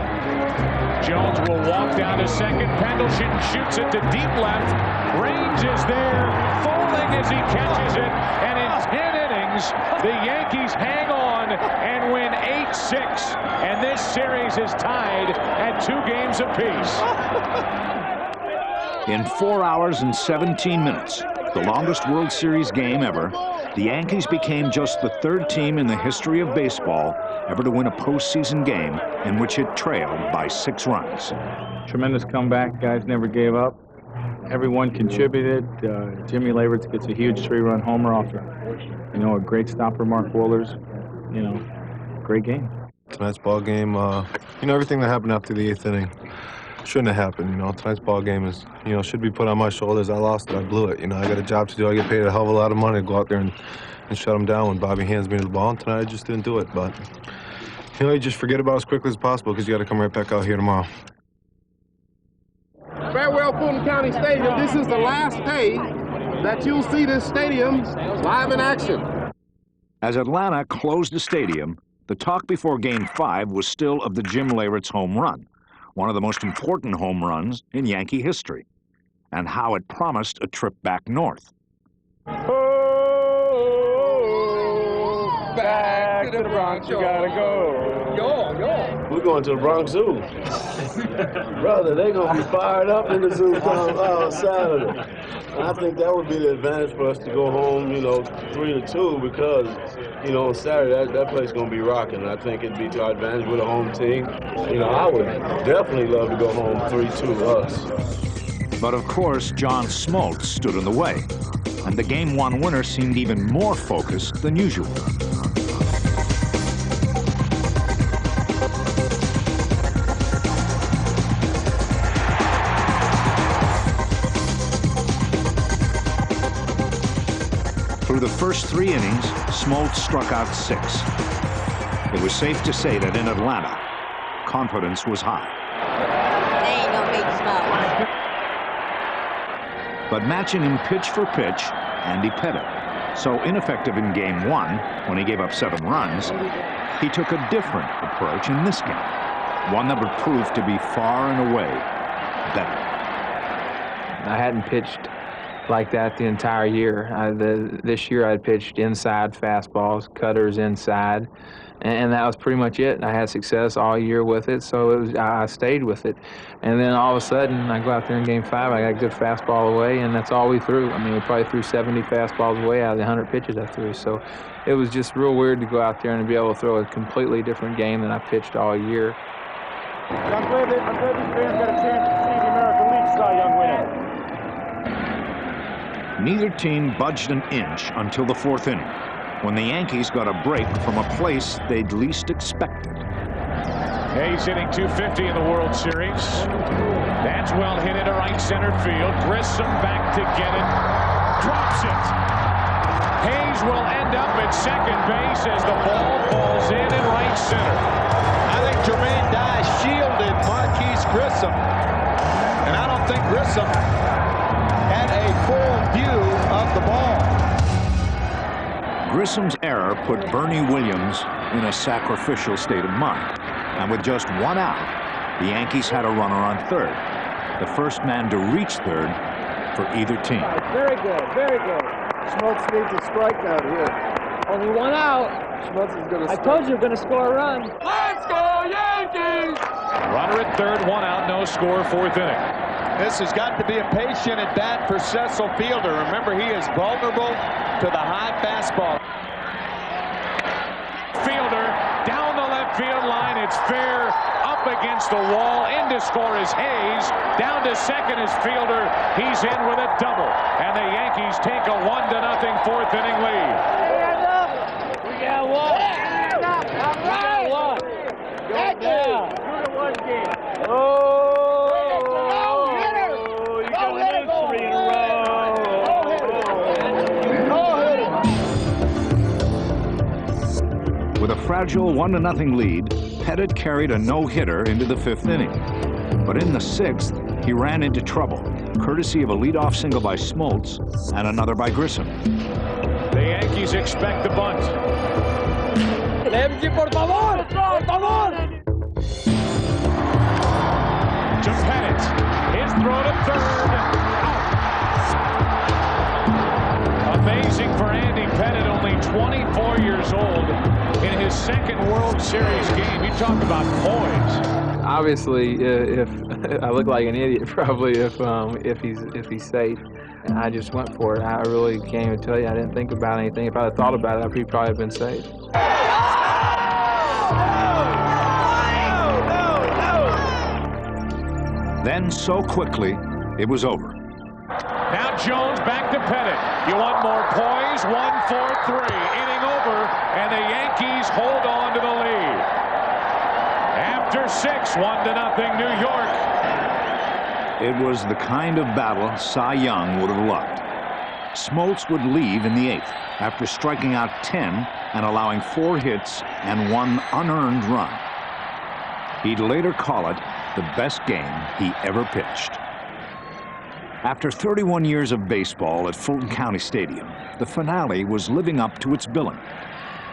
Jones will walk down to second. Pendleton shoots it to deep left. Raines is there, falling as he catches it. And in 10 innings, the Yankees hang on and win 8-6. And this series is tied at 2 games apiece. In 4 hours and 17 minutes, the longest World Series game ever, the Yankees became just the 3rd team in the history of baseball ever to win a postseason game in which it trailed by 6 runs. Tremendous comeback. Guys never gave up. Everyone contributed. Jimmy Leyritz gets a huge 3-run homer off a great stopper, Mark Wohlers. Great game. Tonight's ball game, everything that happened after the 8th inning shouldn't have happened. Tonight's ball game is, should be put on my shoulders. I lost it. I blew it. I got a job to do. I get paid a hell of a lot of money to go out there and shut them down when Bobby hands me the ball. And tonight I just didn't do it. But, you just forget about it as quickly as possible because you got to come right back out here tomorrow. Farewell, Fulton County Stadium. This is the last day that you'll see this stadium live in action. As Atlanta closed the stadium, the talk before Game 5 was still of the Jim Leyritz home run, one of the most important home runs in Yankee history, and how it promised a trip back north. Oh, back to the Bronx, you gotta go. We're going to the Bronx Zoo. Brother, they're going to be fired up in the zoo come Saturday. I think that would be the advantage for us to go home, 3-2 because, on Saturday, that place is going to be rocking. I think it'd be to our advantage with a home team. I would definitely love to go home 3-2 us. But of course, John Smoltz stood in the way, and the Game 1 winner seemed even more focused than usual. Through the first 3 innings, Smoltz struck out 6. It was safe to say that in Atlanta, confidence was high. They ain't no big smoke. But matching him pitch for pitch, Andy Pettitte, so ineffective in Game 1 when he gave up 7 runs, he took a different approach in this game, one that would prove to be far and away better. I hadn't pitched like that the entire year. This year I pitched inside fastballs, cutters inside, and that was pretty much it. I had success all year with it, so I stayed with it. And then all of a sudden, I go out there in Game 5, I got a good fastball away, and that's all we threw. I mean, we probably threw 70 fastballs away out of the 100 pitches I threw. So it was just real weird to go out there and be able to throw a completely different game than I pitched all year. I'm glad these fans got a chance to see the American League Cy Young winner. Neither team budged an inch until the 4th inning, when the Yankees got a break from a place they'd least expected. Hayes hitting .250 in the World Series. That's well hit into right center field. Grissom back to get it. Drops it. Hayes will end up at second base as the ball falls in right center. I think Jermaine Dye shielded Marquise Grissom. And I don't think Grissom had a full view of the ball. Grissom's error put Bernie Williams in a sacrificial state of mind. And with just 1 out, the Yankees had a runner on third. The first man to reach third for either team. Very good, very good. Schmutz needs a strikeout here. Only one out. Schmutz is going to I told you you're going to score a run. Let's go, Yankees! Runner at third, one out, no score, fourth inning. This has got to be a patient at bat for Cecil Fielder. Remember, he is vulnerable to the high fastball. Fielder down the left field line. It's fair. Up against the wall. In to score is Hayes. Down to second is Fielder. He's in with a double. And the Yankees take a 1-0 fourth inning lead. We got one. All right. Go down. 2-1 game. You got to lose 3 in a row. With a fragile 1-0 lead, Pettitte carried a no-hitter into the fifth inning. But in the sixth, he ran into trouble, courtesy of a leadoff single by Smoltz and another by Grissom. The Yankees expect the bunt. Por favor, por favor. To Pettitte. His throw to third. Out. Amazing for Andy Pettitte, only 24 years old in his second World Series game. You talk about poise. Obviously, if I look like an idiot, probably if he's safe. And I just went for it. I really can't even tell you. I didn't think about anything. If I had thought about it, I'd probably have been safe. Then, so quickly, it was over. Now Jones back to Pettitte. You want more poise? 1-4-3. Inning over, and the Yankees hold on to the lead. After 6, 1-0 New York. It was the kind of battle Cy Young would have loved. Smoltz would leave in the 8th after striking out 10 and allowing 4 hits and 1 unearned run. He'd later call it the best game he ever pitched. After 31 years of baseball at Fulton County Stadium, the finale was living up to its billing.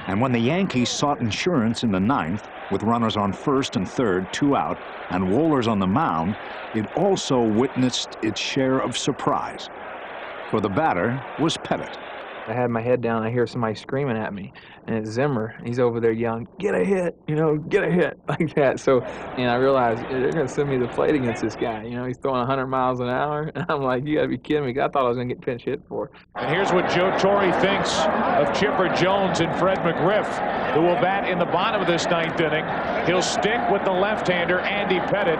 And when the Yankees sought insurance in the 9th, with runners on first and third, 2 out, and Wohlers on the mound, it also witnessed its share of surprise. For the batter was Pettitte. I had my head down, I hear somebody screaming at me, and it's Zimmer. He's over there yelling, "Get a hit, get a hit," like that. So, and I realized they're going to send me to the plate against this guy. He's throwing 100 miles an hour, and I'm like, you got to be kidding me. I thought I was going to get pinch hit for. And here's what Joe Torre thinks of Chipper Jones and Fred McGriff, who will bat in the bottom of this 9th inning. He'll stick with the left-hander, Andy Pettitte,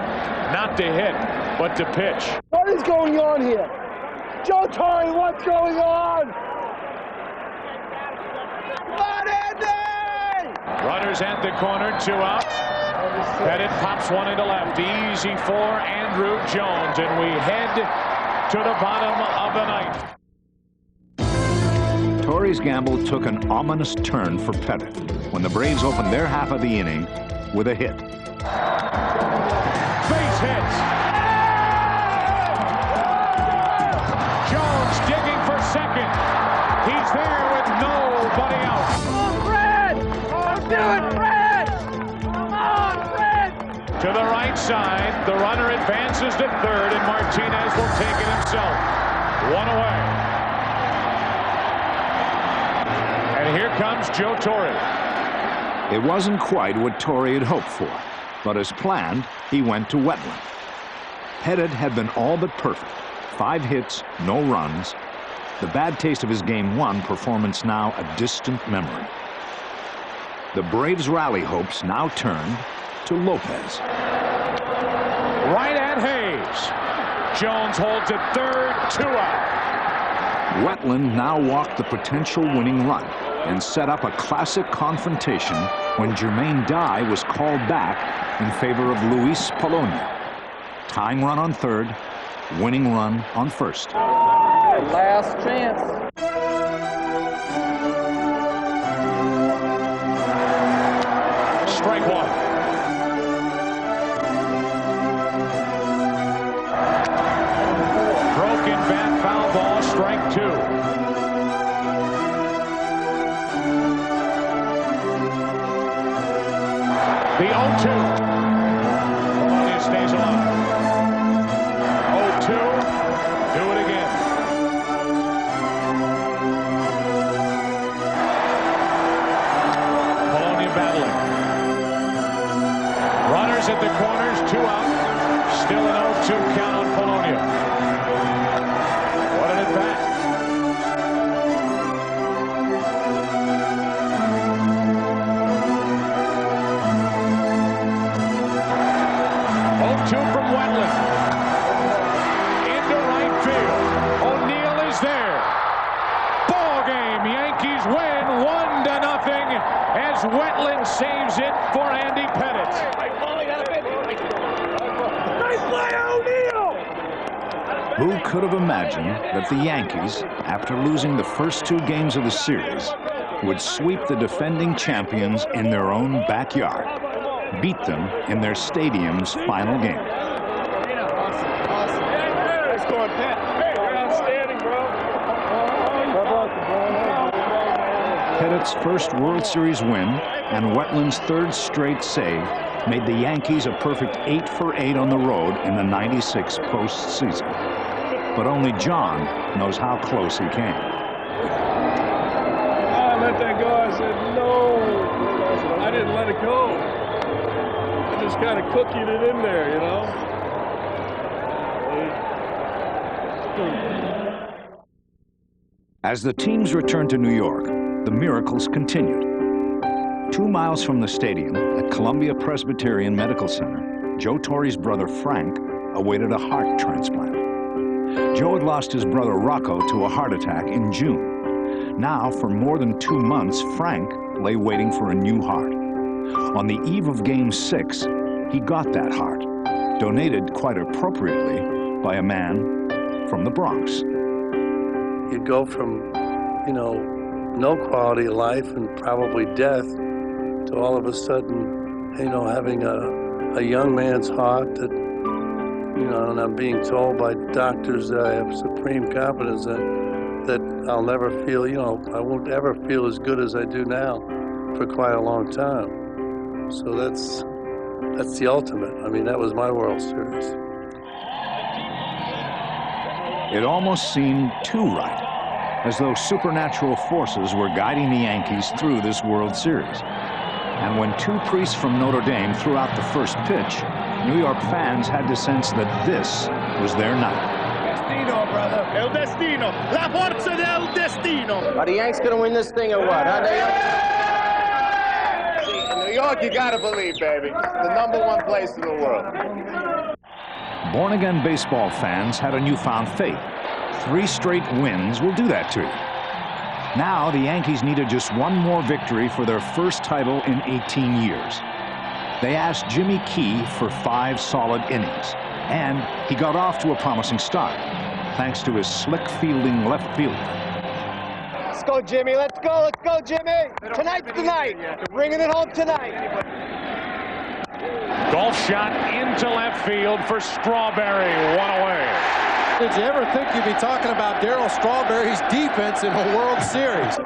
not to hit, but to pitch. What is going on here? Joe Torre, what's going on? Runners at the corner, 2 out. Pettitte pops 1 into left. Easy for Andrew Jones, and we head to the bottom of the 9th. Torre's gamble took an ominous turn for Pettitte when the Braves opened their half of the inning with a hit. Base hits. Jones digging for second. He's there with nobody out. Do it, Fred! Come on, Fred! To the right side, the runner advances to third, and Martinez will take it himself. 1 away. And here comes Joe Torre. It wasn't quite what Torre had hoped for, but as planned, he went to Wetland. Pettitte had been all but perfect. 5 hits, no runs. The bad taste of his Game 1 performance now a distant memory. The Braves' rally hopes now turned to Lopez. Right at Hayes. Jones holds it third, 2 out. Wetland now walked the potential winning run and set up a classic confrontation when Jermaine Dye was called back in favor of Luis Polonia. Tying run on third, winning run on first. Last chance. Strike 1. Broken bat, foul ball, strike 2. The 0-2. Polonia stays alive. 0-2. Do it again. saves it for Andy Pettitte. Nice play, O'Neill! Who could have imagined that the Yankees, after losing the first 2 games of the series, would sweep the defending champions in their own backyard, beat them in their stadium's final game? Awesome. Nice going, Pat. Hey, you're outstanding, bro. Pettitte's first World Series win and Wetland's 3rd straight save made the Yankees a perfect 8 for 8 on the road in the '96 postseason. But only John knows how close he came. I let that go. I said, no. I didn't let it go. I just kind of cookied it in there, you know. As the teams returned to New York, the miracles continued. 2 miles from the stadium at Columbia Presbyterian Medical Center, Joe Torre's brother Frank awaited a heart transplant. Joe had lost his brother Rocco to a heart attack in June. Now, for more than 2 months, Frank lay waiting for a new heart. On the eve of Game 6, he got that heart, donated quite appropriately by a man from the Bronx. You go from, you know, no quality of life and probably death to all of a sudden, you know, having a young man's heart that, you know, and I'm being told by doctors that I have supreme confidence in, that I'll never feel, you know, I won't ever feel as good as I do now for quite a long time. So that's the ultimate. I mean, that was my World Series. It almost seemed too right, as though supernatural forces were guiding the Yankees through this World Series. And when 2 priests from Notre Dame threw out the first pitch, New York fans had to sense that this was their night. Destino, brother. El destino. La forza del destino. Are the Yanks gonna win this thing or what? Huh? In New York, you gotta believe, baby. It's the #1 place in the world. Born-again baseball fans had a newfound faith. 3 straight wins will do that to you. Now the Yankees needed just 1 more victory for their first title in 18 years. They asked Jimmy Key for 5 solid innings, and he got off to a promising start, thanks to his slick fielding left fielder. Let's go, Jimmy. Let's go, Jimmy. Tonight's the night. Bringing it home tonight. Golf shot into left field for Strawberry. 1 away. Did you ever think you'd be talking about Darryl Strawberry's defense in a World Series?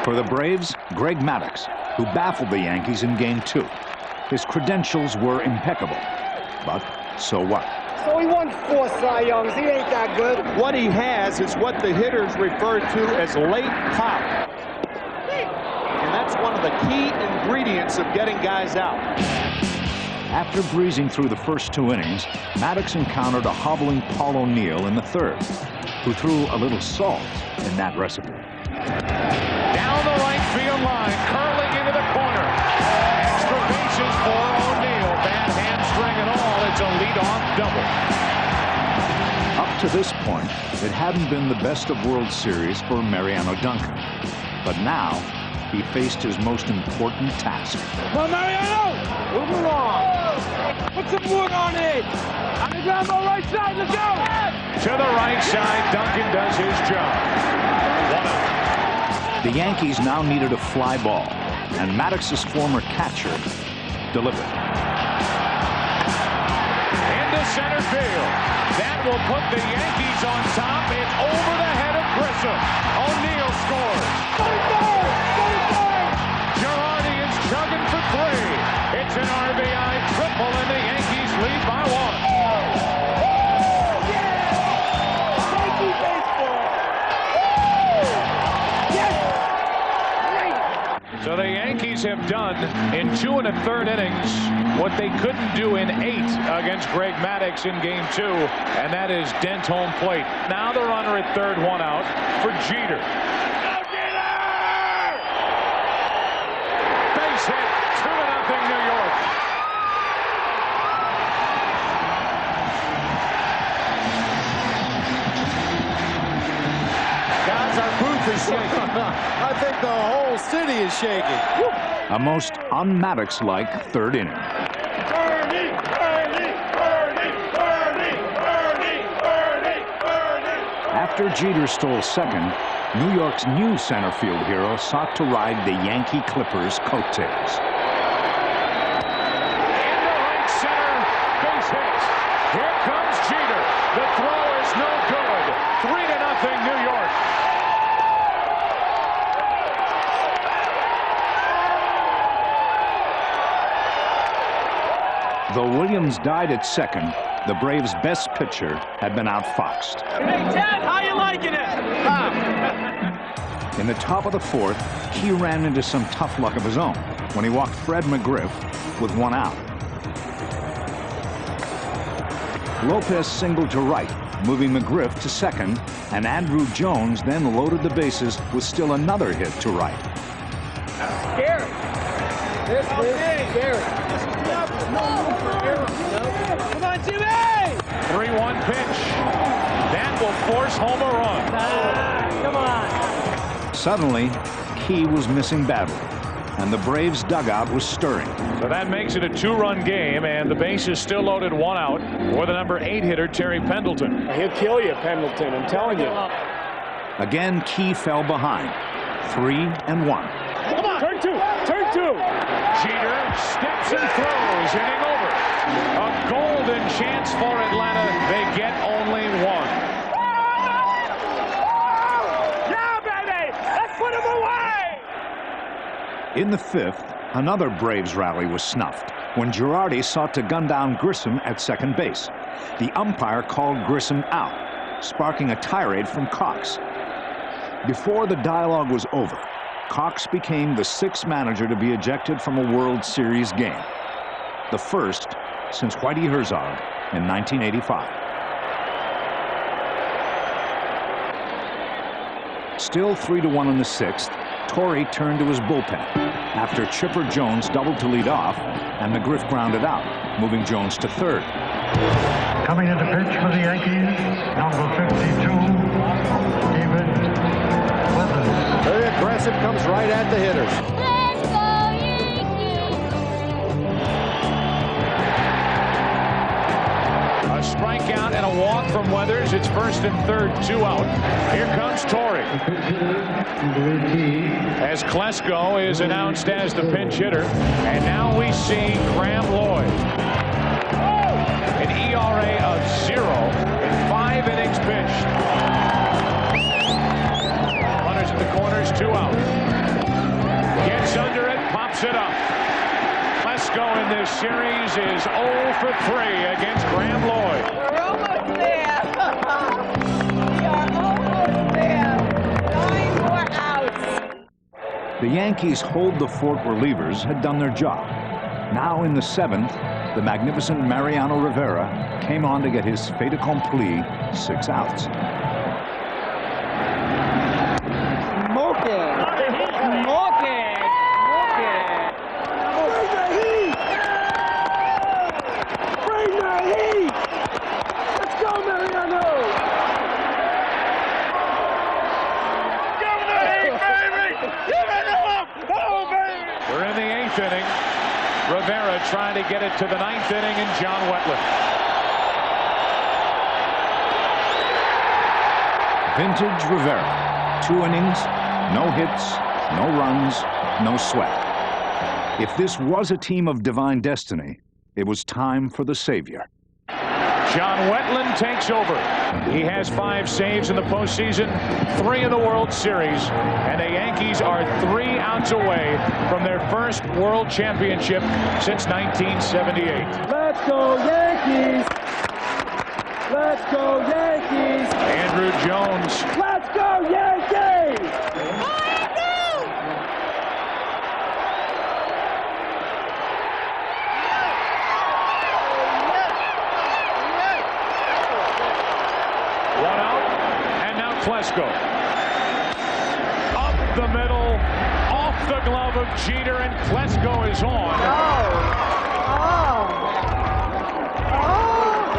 For the Braves, Greg Maddux, who baffled the Yankees in Game 2. His credentials were impeccable, but so what? So he won 4 Cy Youngs. He ain't that good. What he has is what the hitters refer to as late pop. And that's one of the key ingredients of getting guys out. After breezing through the first 2 innings, Maddux encountered a hobbling Paul O'Neill in the 3rd, who threw a little salt in that recipe. Down the right field line, curling into the corner. Extra bases for O'Neill. Bad hamstring and all. It's a leadoff double. Up to this point, it hadn't been the best of World Series for Mariano Duncan. But now, he faced his most important task. Come on, Mariano! Move along. Put some wood on it. On the ground, on the right side. Let's go. To the right side, Duncan does his job. 1 out. The Yankees now needed a fly ball, and Maddox's former catcher delivered. Into center field. That will put the Yankees on top. It's over the head of Grissom. O'Neill scores. Girardi is chugging for 3. It's an RBI triple, and the Yankees lead by 1. So the Yankees have done in 2 1/3 innings what they couldn't do in 8 against Greg Maddux in Game 2, and that is dent home plate. Now the runner at 3rd, 1 out for Jeter. Base hit, 2-0 New York. city is shaking. A most un-Maddox-like third inning. After Jeter stole second, New York's new center field hero sought to ride the Yankee Clippers' coattails. Into right center, base hit. Here comes Jeter. The throw is no good. 3-0 New York. Though Williams died at second, the Braves' best pitcher had been outfoxed. Hey, Ted, how you liking it? In the top of the fourth, he ran into some tough luck of his own when he walked Fred McGriff with one out. Lopez singled to right, moving McGriff to second, and Andrew Jones then loaded the bases with still another hit to right. Gary. This is Gary. Come on, Jimmy! 3-1 pitch. That will force home a run. Come on. Suddenly, Key was missing badly, and the Braves' dugout was stirring. So that makes it a 2-run game, and the base is still loaded, 1 out for the number 8 hitter, Terry Pendleton. He'll kill you, Pendleton, I'm telling you. Again, Key fell behind. 3-1. Come on, turn two. Jeter steps and throws, inning over. A golden chance for Atlanta. They get only 1. Yeah, baby! Let's put him away! In the fifth, another Braves rally was snuffed when Girardi sought to gun down Grissom at second base. The umpire called Grissom out, sparking a tirade from Cox. Before the dialogue was over, Cox became the 6th manager to be ejected from a World Series game, the first since Whitey Herzog in 1985. Still 3-1 in the 6th, Torre turned to his bullpen after Chipper Jones doubled to lead off and McGriff grounded out, moving Jones to third. Coming into pitch for the Yankees, number 52, David Weathers. Very aggressive, comes right at the hitters. Let's go, Yankees! A strikeout and a walk from Weathers. It's first and third, 2 out. Here comes Torre. As Klesko is announced as the pinch hitter. And now we see Graham Lloyd. An ERA of 0 in 5 innings pitched. Runners in the corners, 2 out. Gets under it, pops it up. Klesko in this series is 0 for 3 against Graham Lloyd. We're almost there. We are almost there. 9 more outs. The Yankees' hold-the-fort relievers had done their job. Now in the 7th, the magnificent Mariano Rivera came on to get his fait accompli, 6 outs. Smoking. Bring the heat. Let's go, Mariano. Give the heat, baby. Give it up. Oh, baby. We're in the 8th inning. Rivera trying to get it to the 9th inning, and John Wetland. Vintage Rivera. 2 innings, no hits, no runs, no sweat. If this was a team of divine destiny, it was time for the savior. John Wetland takes over. He has 5 saves in the postseason, 3 in the World Series, and the Yankees are 3 outs away from their first World Championship since 1978. Let's go, Yankees! Let's go, Yankees! Andrew Jones. Let's go, Yankees! Klesko. Up the middle, off the glove of Jeter, and Klesko is on.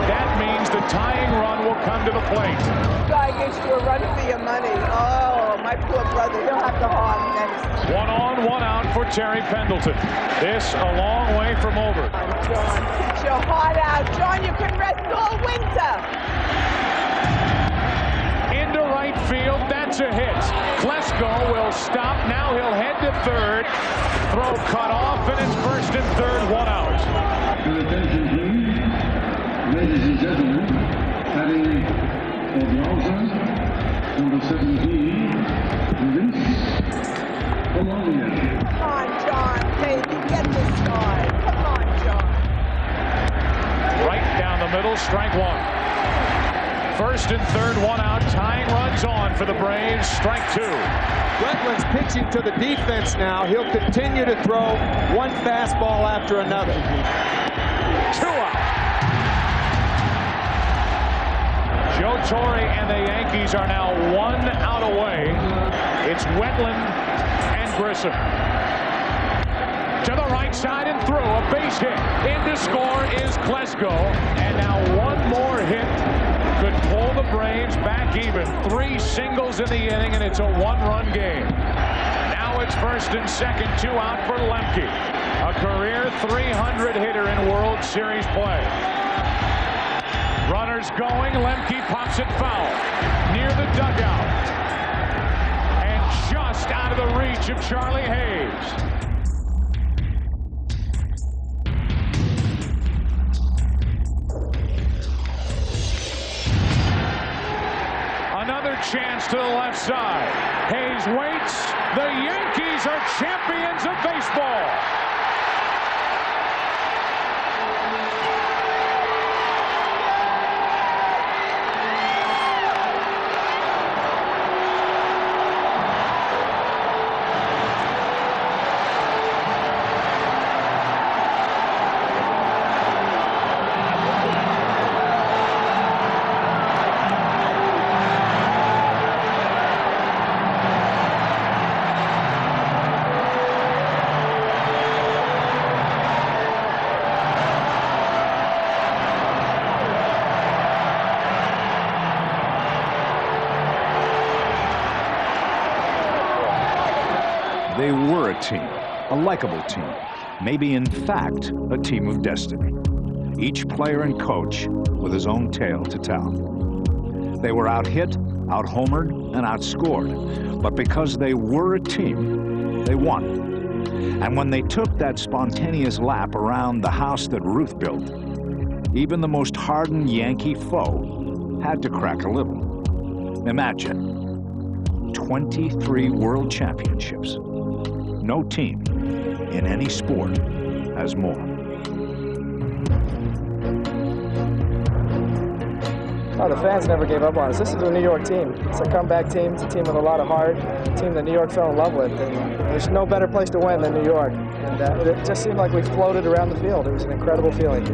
That means the tying run will come to the plate. I guess you a run for your money. Oh, my My poor brother, he'll have the heart medicine. 1 on, 1 out for Terry Pendleton. This a long way from over. John, put your heart out. John, you can rest all winter. Into right field, that's a hit. Klesko will stop. Now he'll head to third. Throw cut off, and it's first and third, 1 out. Your attention, please. Ladies and gentlemen, having for browser, number 17, Vince Colombia. Come on, John, baby, get this guy. Come on, John. Right down the middle, strike 1. First and third, 1 out. Tying runs on for the Braves. Strike 2. Bretland's pitching to the defense now. He'll continue to throw one fastball after another. 2 out. Joe Torre and the Yankees are now 1 out away. It's Wetland and Grissom. To the right side and through. A base hit. In to score is Klesko. And now 1 more hit could pull the Braves back even. 3 singles in the inning, and it's a 1-run game. Now it's first and second, 2 out for Lemke. A career 300 hitter in World Series play. Runners going. Lemke pops it foul. Near the dugout. And just out of the reach of Charlie Hayes. Another chance to the left side. Hayes waits. The Yankees are champions of baseball. They were a team, a likable team, maybe in fact a team of destiny. Each player and coach with his own tale to tell. They were out-hit, out-homered, and outscored, but because they were a team, they won. And when they took that spontaneous lap around the house that Ruth built, even the most hardened Yankee foe had to crack a little. Imagine 23 world championships. No team in any sport has more. Oh, the fans never gave up on us. This is a New York team. It's a comeback team. It's a team with a lot of heart. A team that New York fell in love with. And there's no better place to win than New York. And it just seemed like we floated around the field. It was an incredible feeling.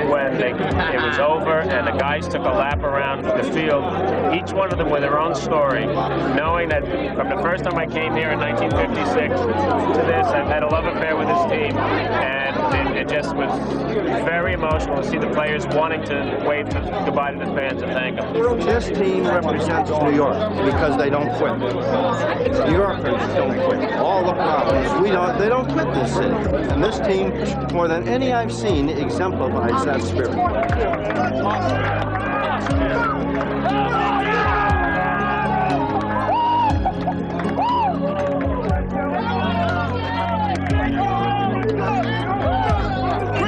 When it was over and the guys took a lap around the field, each one of them with their own story, knowing that from the first time I came here in 1956 to this, I've had a love affair with this team, and it just was very emotional to see the players wanting to wave goodbye to the fans and thank them. This team represents New York because they don't quit. New Yorkers don't quit. All the problems, they don't quit this city. And this team, more than any I've seen, exemplifies that spirit. We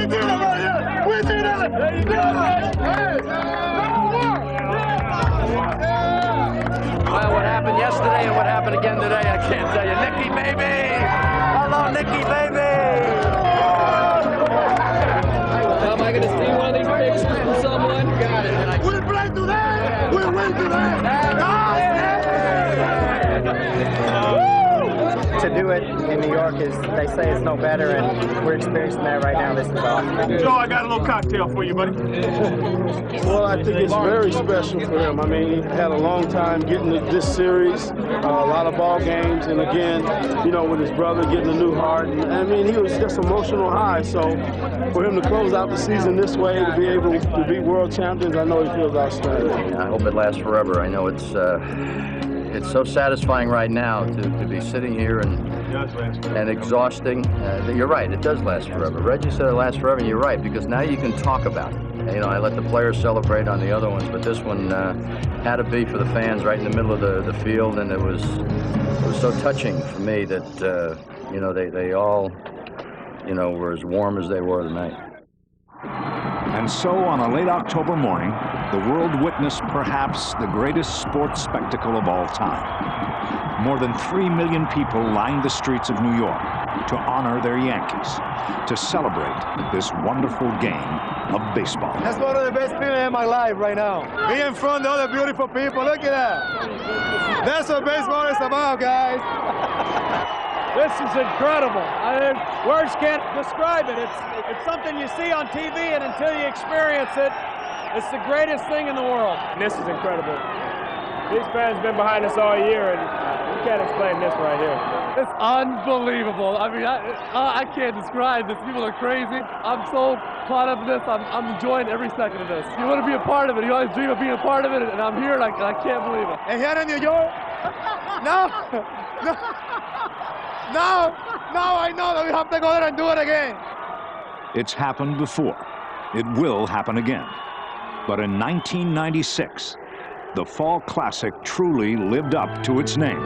did it right here! We did it! There you go! Well, what happened yesterday and what happened again today, I can't tell you. Nicky, baby! Hello, Nicky, baby! Am I going to see one of these pictures from someone? Got it. We play today! We win today! to do it in New York is, they say it's no better, and we're experiencing that right now. This is awesome. Joe, I got a little cocktail for you, buddy. Well, I think it's very special for him. I mean, he had a long time getting this series, a lot of ball games, and again, you know, with his brother getting a new heart. And, I mean, he was just emotional high. So for him to close out the season this way, to be able to be world champions, I know he feels outstanding. I hope it lasts forever. I know it's so satisfying right now to be sitting here and exhausting. You're right, it does last forever. Reggie said it lasts forever, and you're right, because now you can talk about it. You know, I let the players celebrate on the other ones, but this one had to be for the fans right in the middle of the field, and it was so touching for me that, you know, they all, you know, were as warm as they were tonight. And so on a late October morning, the world witnessed perhaps the greatest sports spectacle of all time. More than 3 million people lined the streets of New York to honor their Yankees, to celebrate this wonderful game of baseball. That's one of the best feelings in my life right now. Be in front of all the beautiful people. Look at that. That's what baseball is about, guys. This is incredible. I mean, words can't describe it. It's something you see on TV, and until you experience it, it's the greatest thing in the world. This is incredible. These fans have been behind us all year, and you can't explain this right here. It's unbelievable. I mean, I can't describe this. People are crazy. I'm so caught up in this. I'm enjoying every second of this. You want to be a part of it. You always dream of being a part of it, and I'm here, and I can't believe it. And here in New York? No. Now I know that we have to go there and do it again. It's happened before. It will happen again. But in 1996, the Fall Classic truly lived up to its name.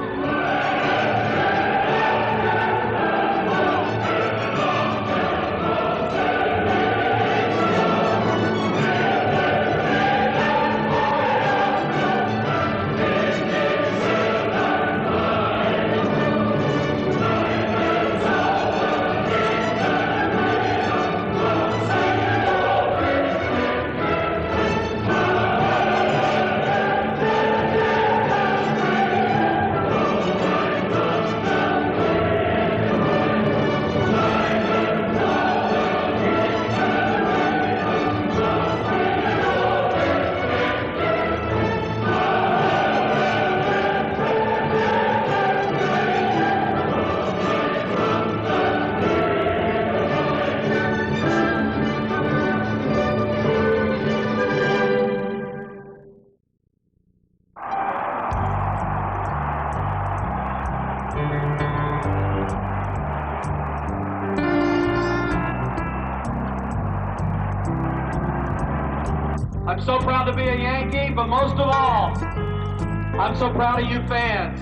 I'm so proud to be a Yankee, but most of all, I'm so proud of you fans.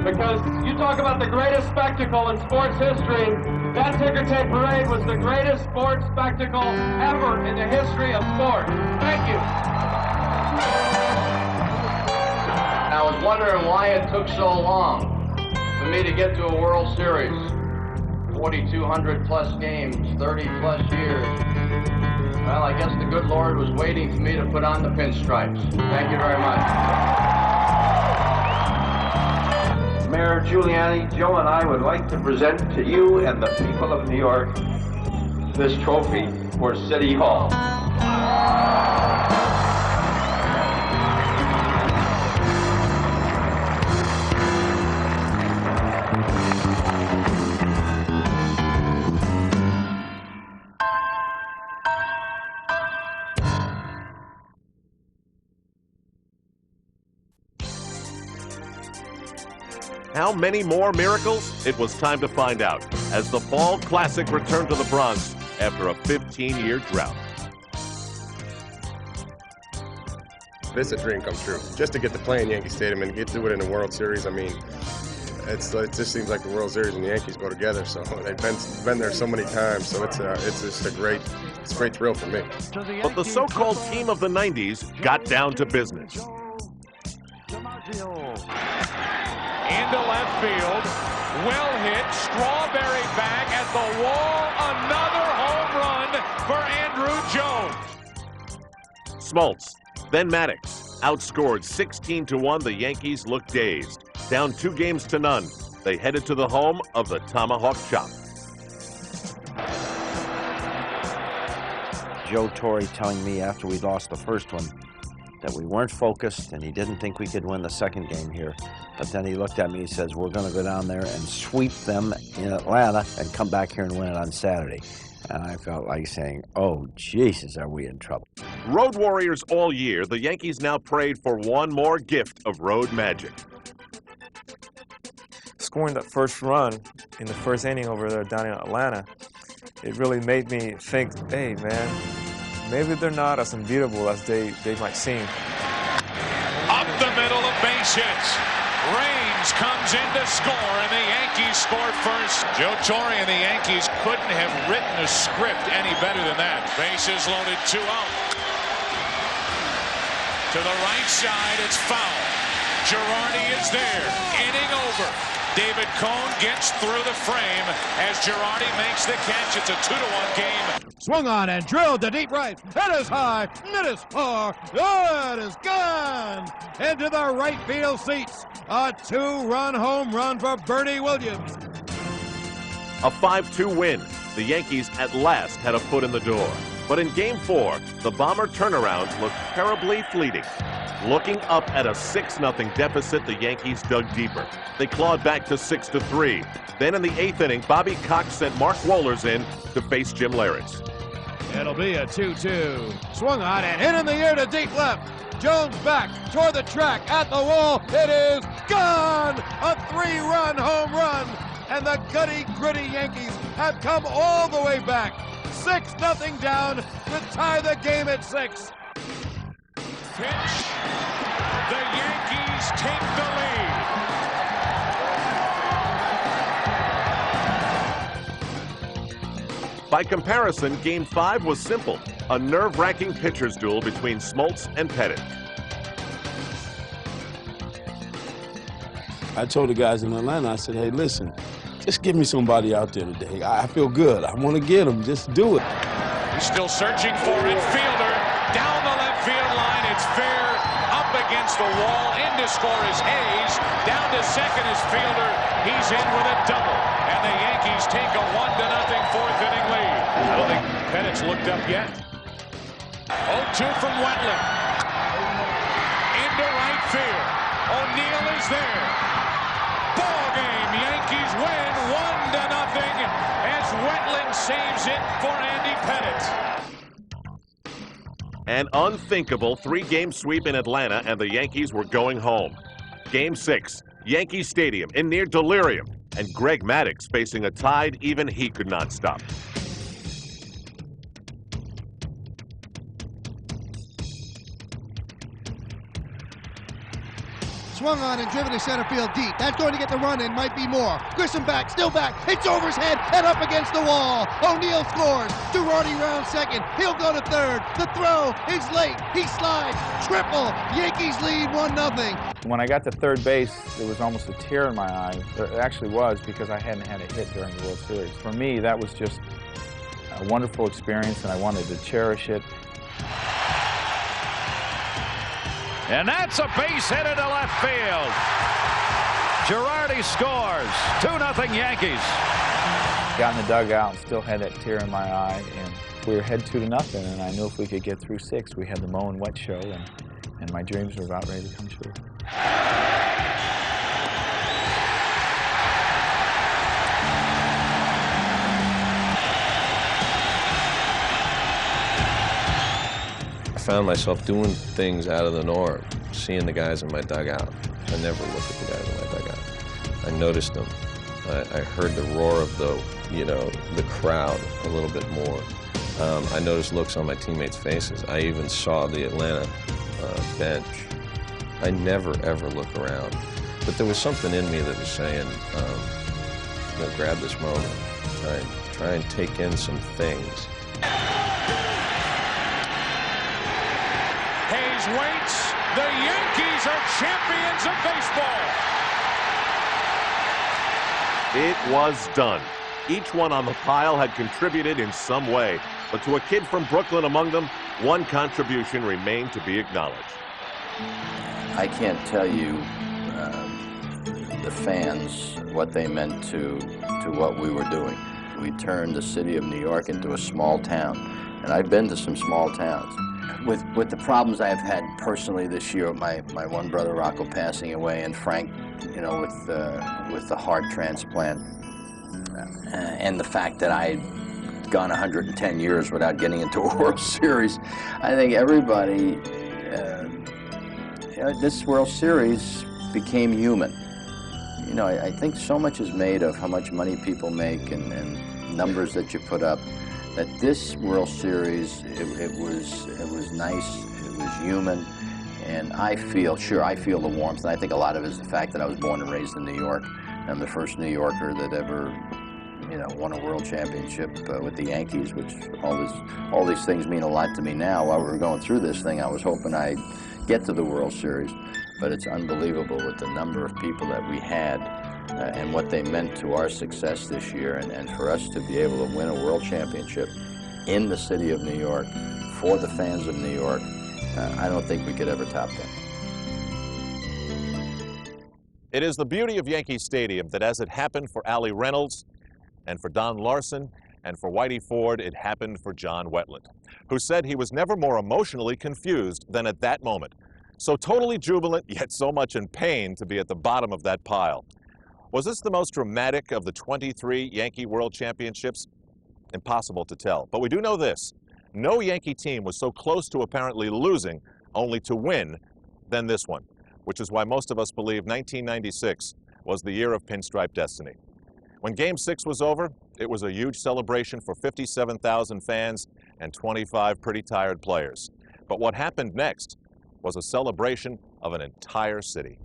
Because you talk about the greatest spectacle in sports history, that ticker tape parade was the greatest sports spectacle ever in the history of sports. Thank you. I was wondering why it took so long for me to get to a World Series. 4,200 plus games, 30 plus years. Well, I guess the good Lord was waiting for me to put on the pinstripes. Thank you very much. Mayor Giuliani, Joe and I would like to present to you and the people of New York this trophy for City Hall. How many more miracles? It was time to find out as the Fall Classic returned to the Bronx after a 15-year drought. This is a dream come true. Just to get to play in Yankee Stadium and get to do it in the World Series, I mean, it just seems like the World Series and the Yankees go together. So they've been there so many times. So it's just a great thrill for me. But the so-called team of the 90s got down to business. Into left field, well hit, Strawberry back at the wall, another home run for Andrew Jones. Smoltz, then Maddox, outscored 16-1. The Yankees looked dazed, down 2 games to none. they headed to the home of the Tomahawk Chop. Joe Torre telling me after we lost the first one that we weren't focused and he didn't think we could win the second game here. But then he looked at me and he says, we're going to go down there and sweep them in Atlanta and come back here and win it on Saturday. And I felt like saying, oh, Jesus, are we in trouble. Road warriors all year, the Yankees now prayed for one more gift of road magic. Scoring that first run in the first inning over there down in Atlanta, it really made me think, hey, man, maybe they're not as unbeatable as they might seem. Up the middle of base hits. Raines comes in to score, and the Yankees score first. Joe Torre and the Yankees couldn't have written a script any better than that. Bases loaded, 2 out. To the right side, it's foul. Girardi is there. Inning over. David Cone gets through the frame as Girardi makes the catch. It's a 2-1 game. Swung on and drilled to deep right. It is high. It is far. Oh, it is gone into the right field seats. A 2-run home run for Bernie Williams. A 5-2 win. The Yankees at last had a foot in the door. But in Game 4, the Bomber turnarounds looked terribly fleeting. Looking up at a 6-0 deficit, the Yankees dug deeper. They clawed back to 6-3. Then in the 8th inning, Bobby Cox sent Mark Wohlers in to face Jim Leyritz. It'll be a 2-2. Swung on and hit in the air to deep left. Jones back toward the track at the wall. It is gone! A 3-run home run. And the gritty Yankees have come all the way back. 6-0 down to tie the game at 6. Pitch. The Yankees take the lead. By comparison, Game 5 was simple. A nerve-wracking pitcher's duel between Smoltz and Pettitte. I told the guys in Atlanta, I said, hey, listen, just give me somebody out there today. I feel good. I want to get them. Just do it. He's still searching for it. Fielder down the left field line. It's fair. Up against the wall. In to score is Hayes. Down to second is Fielder. He's in with a double. And the Yankees take a 1-0 fourth-inning lead. I don't think Pettitte's looked up yet. 0-2 from Wetland. Into right field. O'Neill is there. Ball game. Yankees win 1-0 as Wetland saves it for Andy Pettitte. An unthinkable 3-game sweep in Atlanta, and the Yankees were going home. Game 6, Yankee Stadium in near delirium, and Greg Maddux facing a tide even he could not stop. Swung on and driven to center field deep. That's going to get the run in, might be more. Grissom back, still back. It's over his head and up against the wall. O'Neill scores. Girardi round second. He'll go to third. The throw is late. He slides. Triple. Yankees lead 1-0. When I got to third base, there was almost a tear in my eye. It actually was, because I hadn't had a hit during the World Series. For me, that was just a wonderful experience, and I wanted to cherish it. And that's a base hit into left field. Girardi scores. 2-0 Yankees. Got in the dugout and still had that tear in my eye, and we were ahead 2-0, and I knew if we could get through 6, we had the Mow and Wet show, and my dreams were about ready to come true. I found myself doing things out of the norm, seeing the guys in my dugout. I never looked at the guys in my dugout. I noticed them. I heard the roar of the crowd a little bit more. I noticed looks on my teammates' faces. I even saw the Atlanta bench. I never ever look around, but there was something in me that was saying, grab this moment, try and take in some things. Hayes waits. The Yankees are champions of baseball. It was done. Each one on the pile had contributed in some way, but to a kid from Brooklyn among them, one contribution remained to be acknowledged. I can't tell you the fans what they meant to what we were doing. We turned the city of New York into a small town, and I've been to some small towns. With the problems I've had personally this year, my one brother Rocco passing away, and Frank, you know, with the heart transplant, and the fact that I'd gone 110 years without getting into a World Series, I think everybody, this World Series became human. You know, I think so much is made of how much money people make and numbers that you put up, that this World Series, it was nice, it was human, and I feel the warmth, and I think a lot of it is the fact that I was born and raised in New York. I'm the first New Yorker that ever, you know, won a world championship with the Yankees, which all these things mean a lot to me now. While we were going through this thing, I was hoping I'd get to the World Series, but it's unbelievable with the number of people that we had and what they meant to our success this year, and for us to be able to win a world championship in the city of New York for the fans of New York, I don't think we could ever top that. It is the beauty of Yankee Stadium that as it happened for Allie Reynolds and for Don Larson and for Whitey Ford, it happened for John Wetland, who said he was never more emotionally confused than at that moment. So totally jubilant, yet so much in pain to be at the bottom of that pile. Was this the most dramatic of the 23 Yankee World Championships? Impossible to tell, but we do know this. No Yankee team was so close to apparently losing, only to win, than this one, which is why most of us believe 1996 was the year of Pinstripe Destiny. When Game 6 was over, it was a huge celebration for 57,000 fans and 25 pretty tired players. But what happened next was a celebration of an entire city.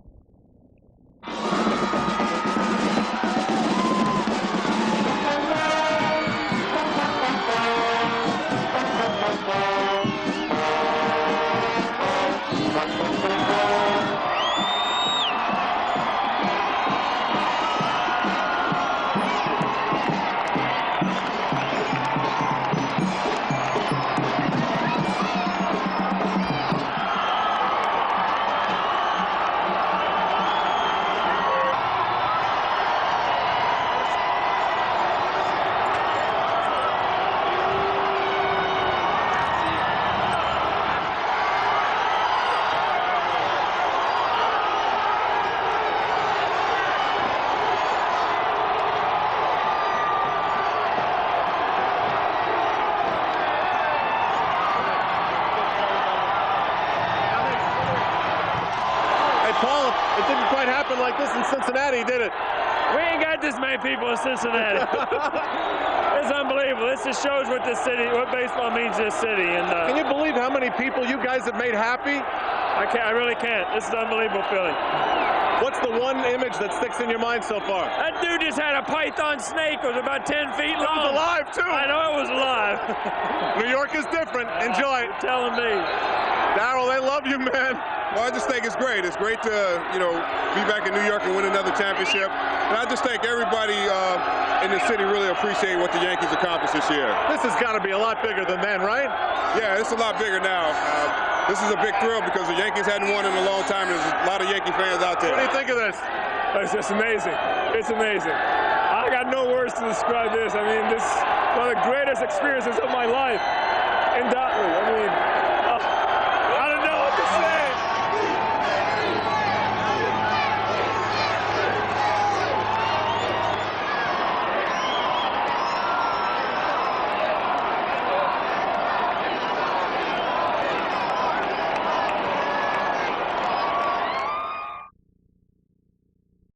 Like this in Cincinnati, did it? We ain't got this many people in Cincinnati. It's unbelievable. This just shows what this city, what baseball means to this city. And can you believe how many people you guys have made happy? I can't. I really can't. This is an unbelievable feeling. What's the one image that sticks in your mind so far? That dude just had a python snake. It was about 10 feet long. It was alive too. I know it was alive. New York is different. Enjoy. You're telling me. Darryl, they love you, man. Well, I just think it's great. It's great to, you know, be back in New York and win another championship. And I just think everybody in the city really appreciate what the Yankees accomplished this year. This has got to be a lot bigger than then, right? Yeah, it's a lot bigger now. This is a big thrill because the Yankees hadn't won in a long time. There's a lot of Yankee fans out there. What do you think of this? It's just amazing. It's amazing. I got no words to describe this. I mean, this is one of the greatest experiences of my life. Undoubtedly. I mean,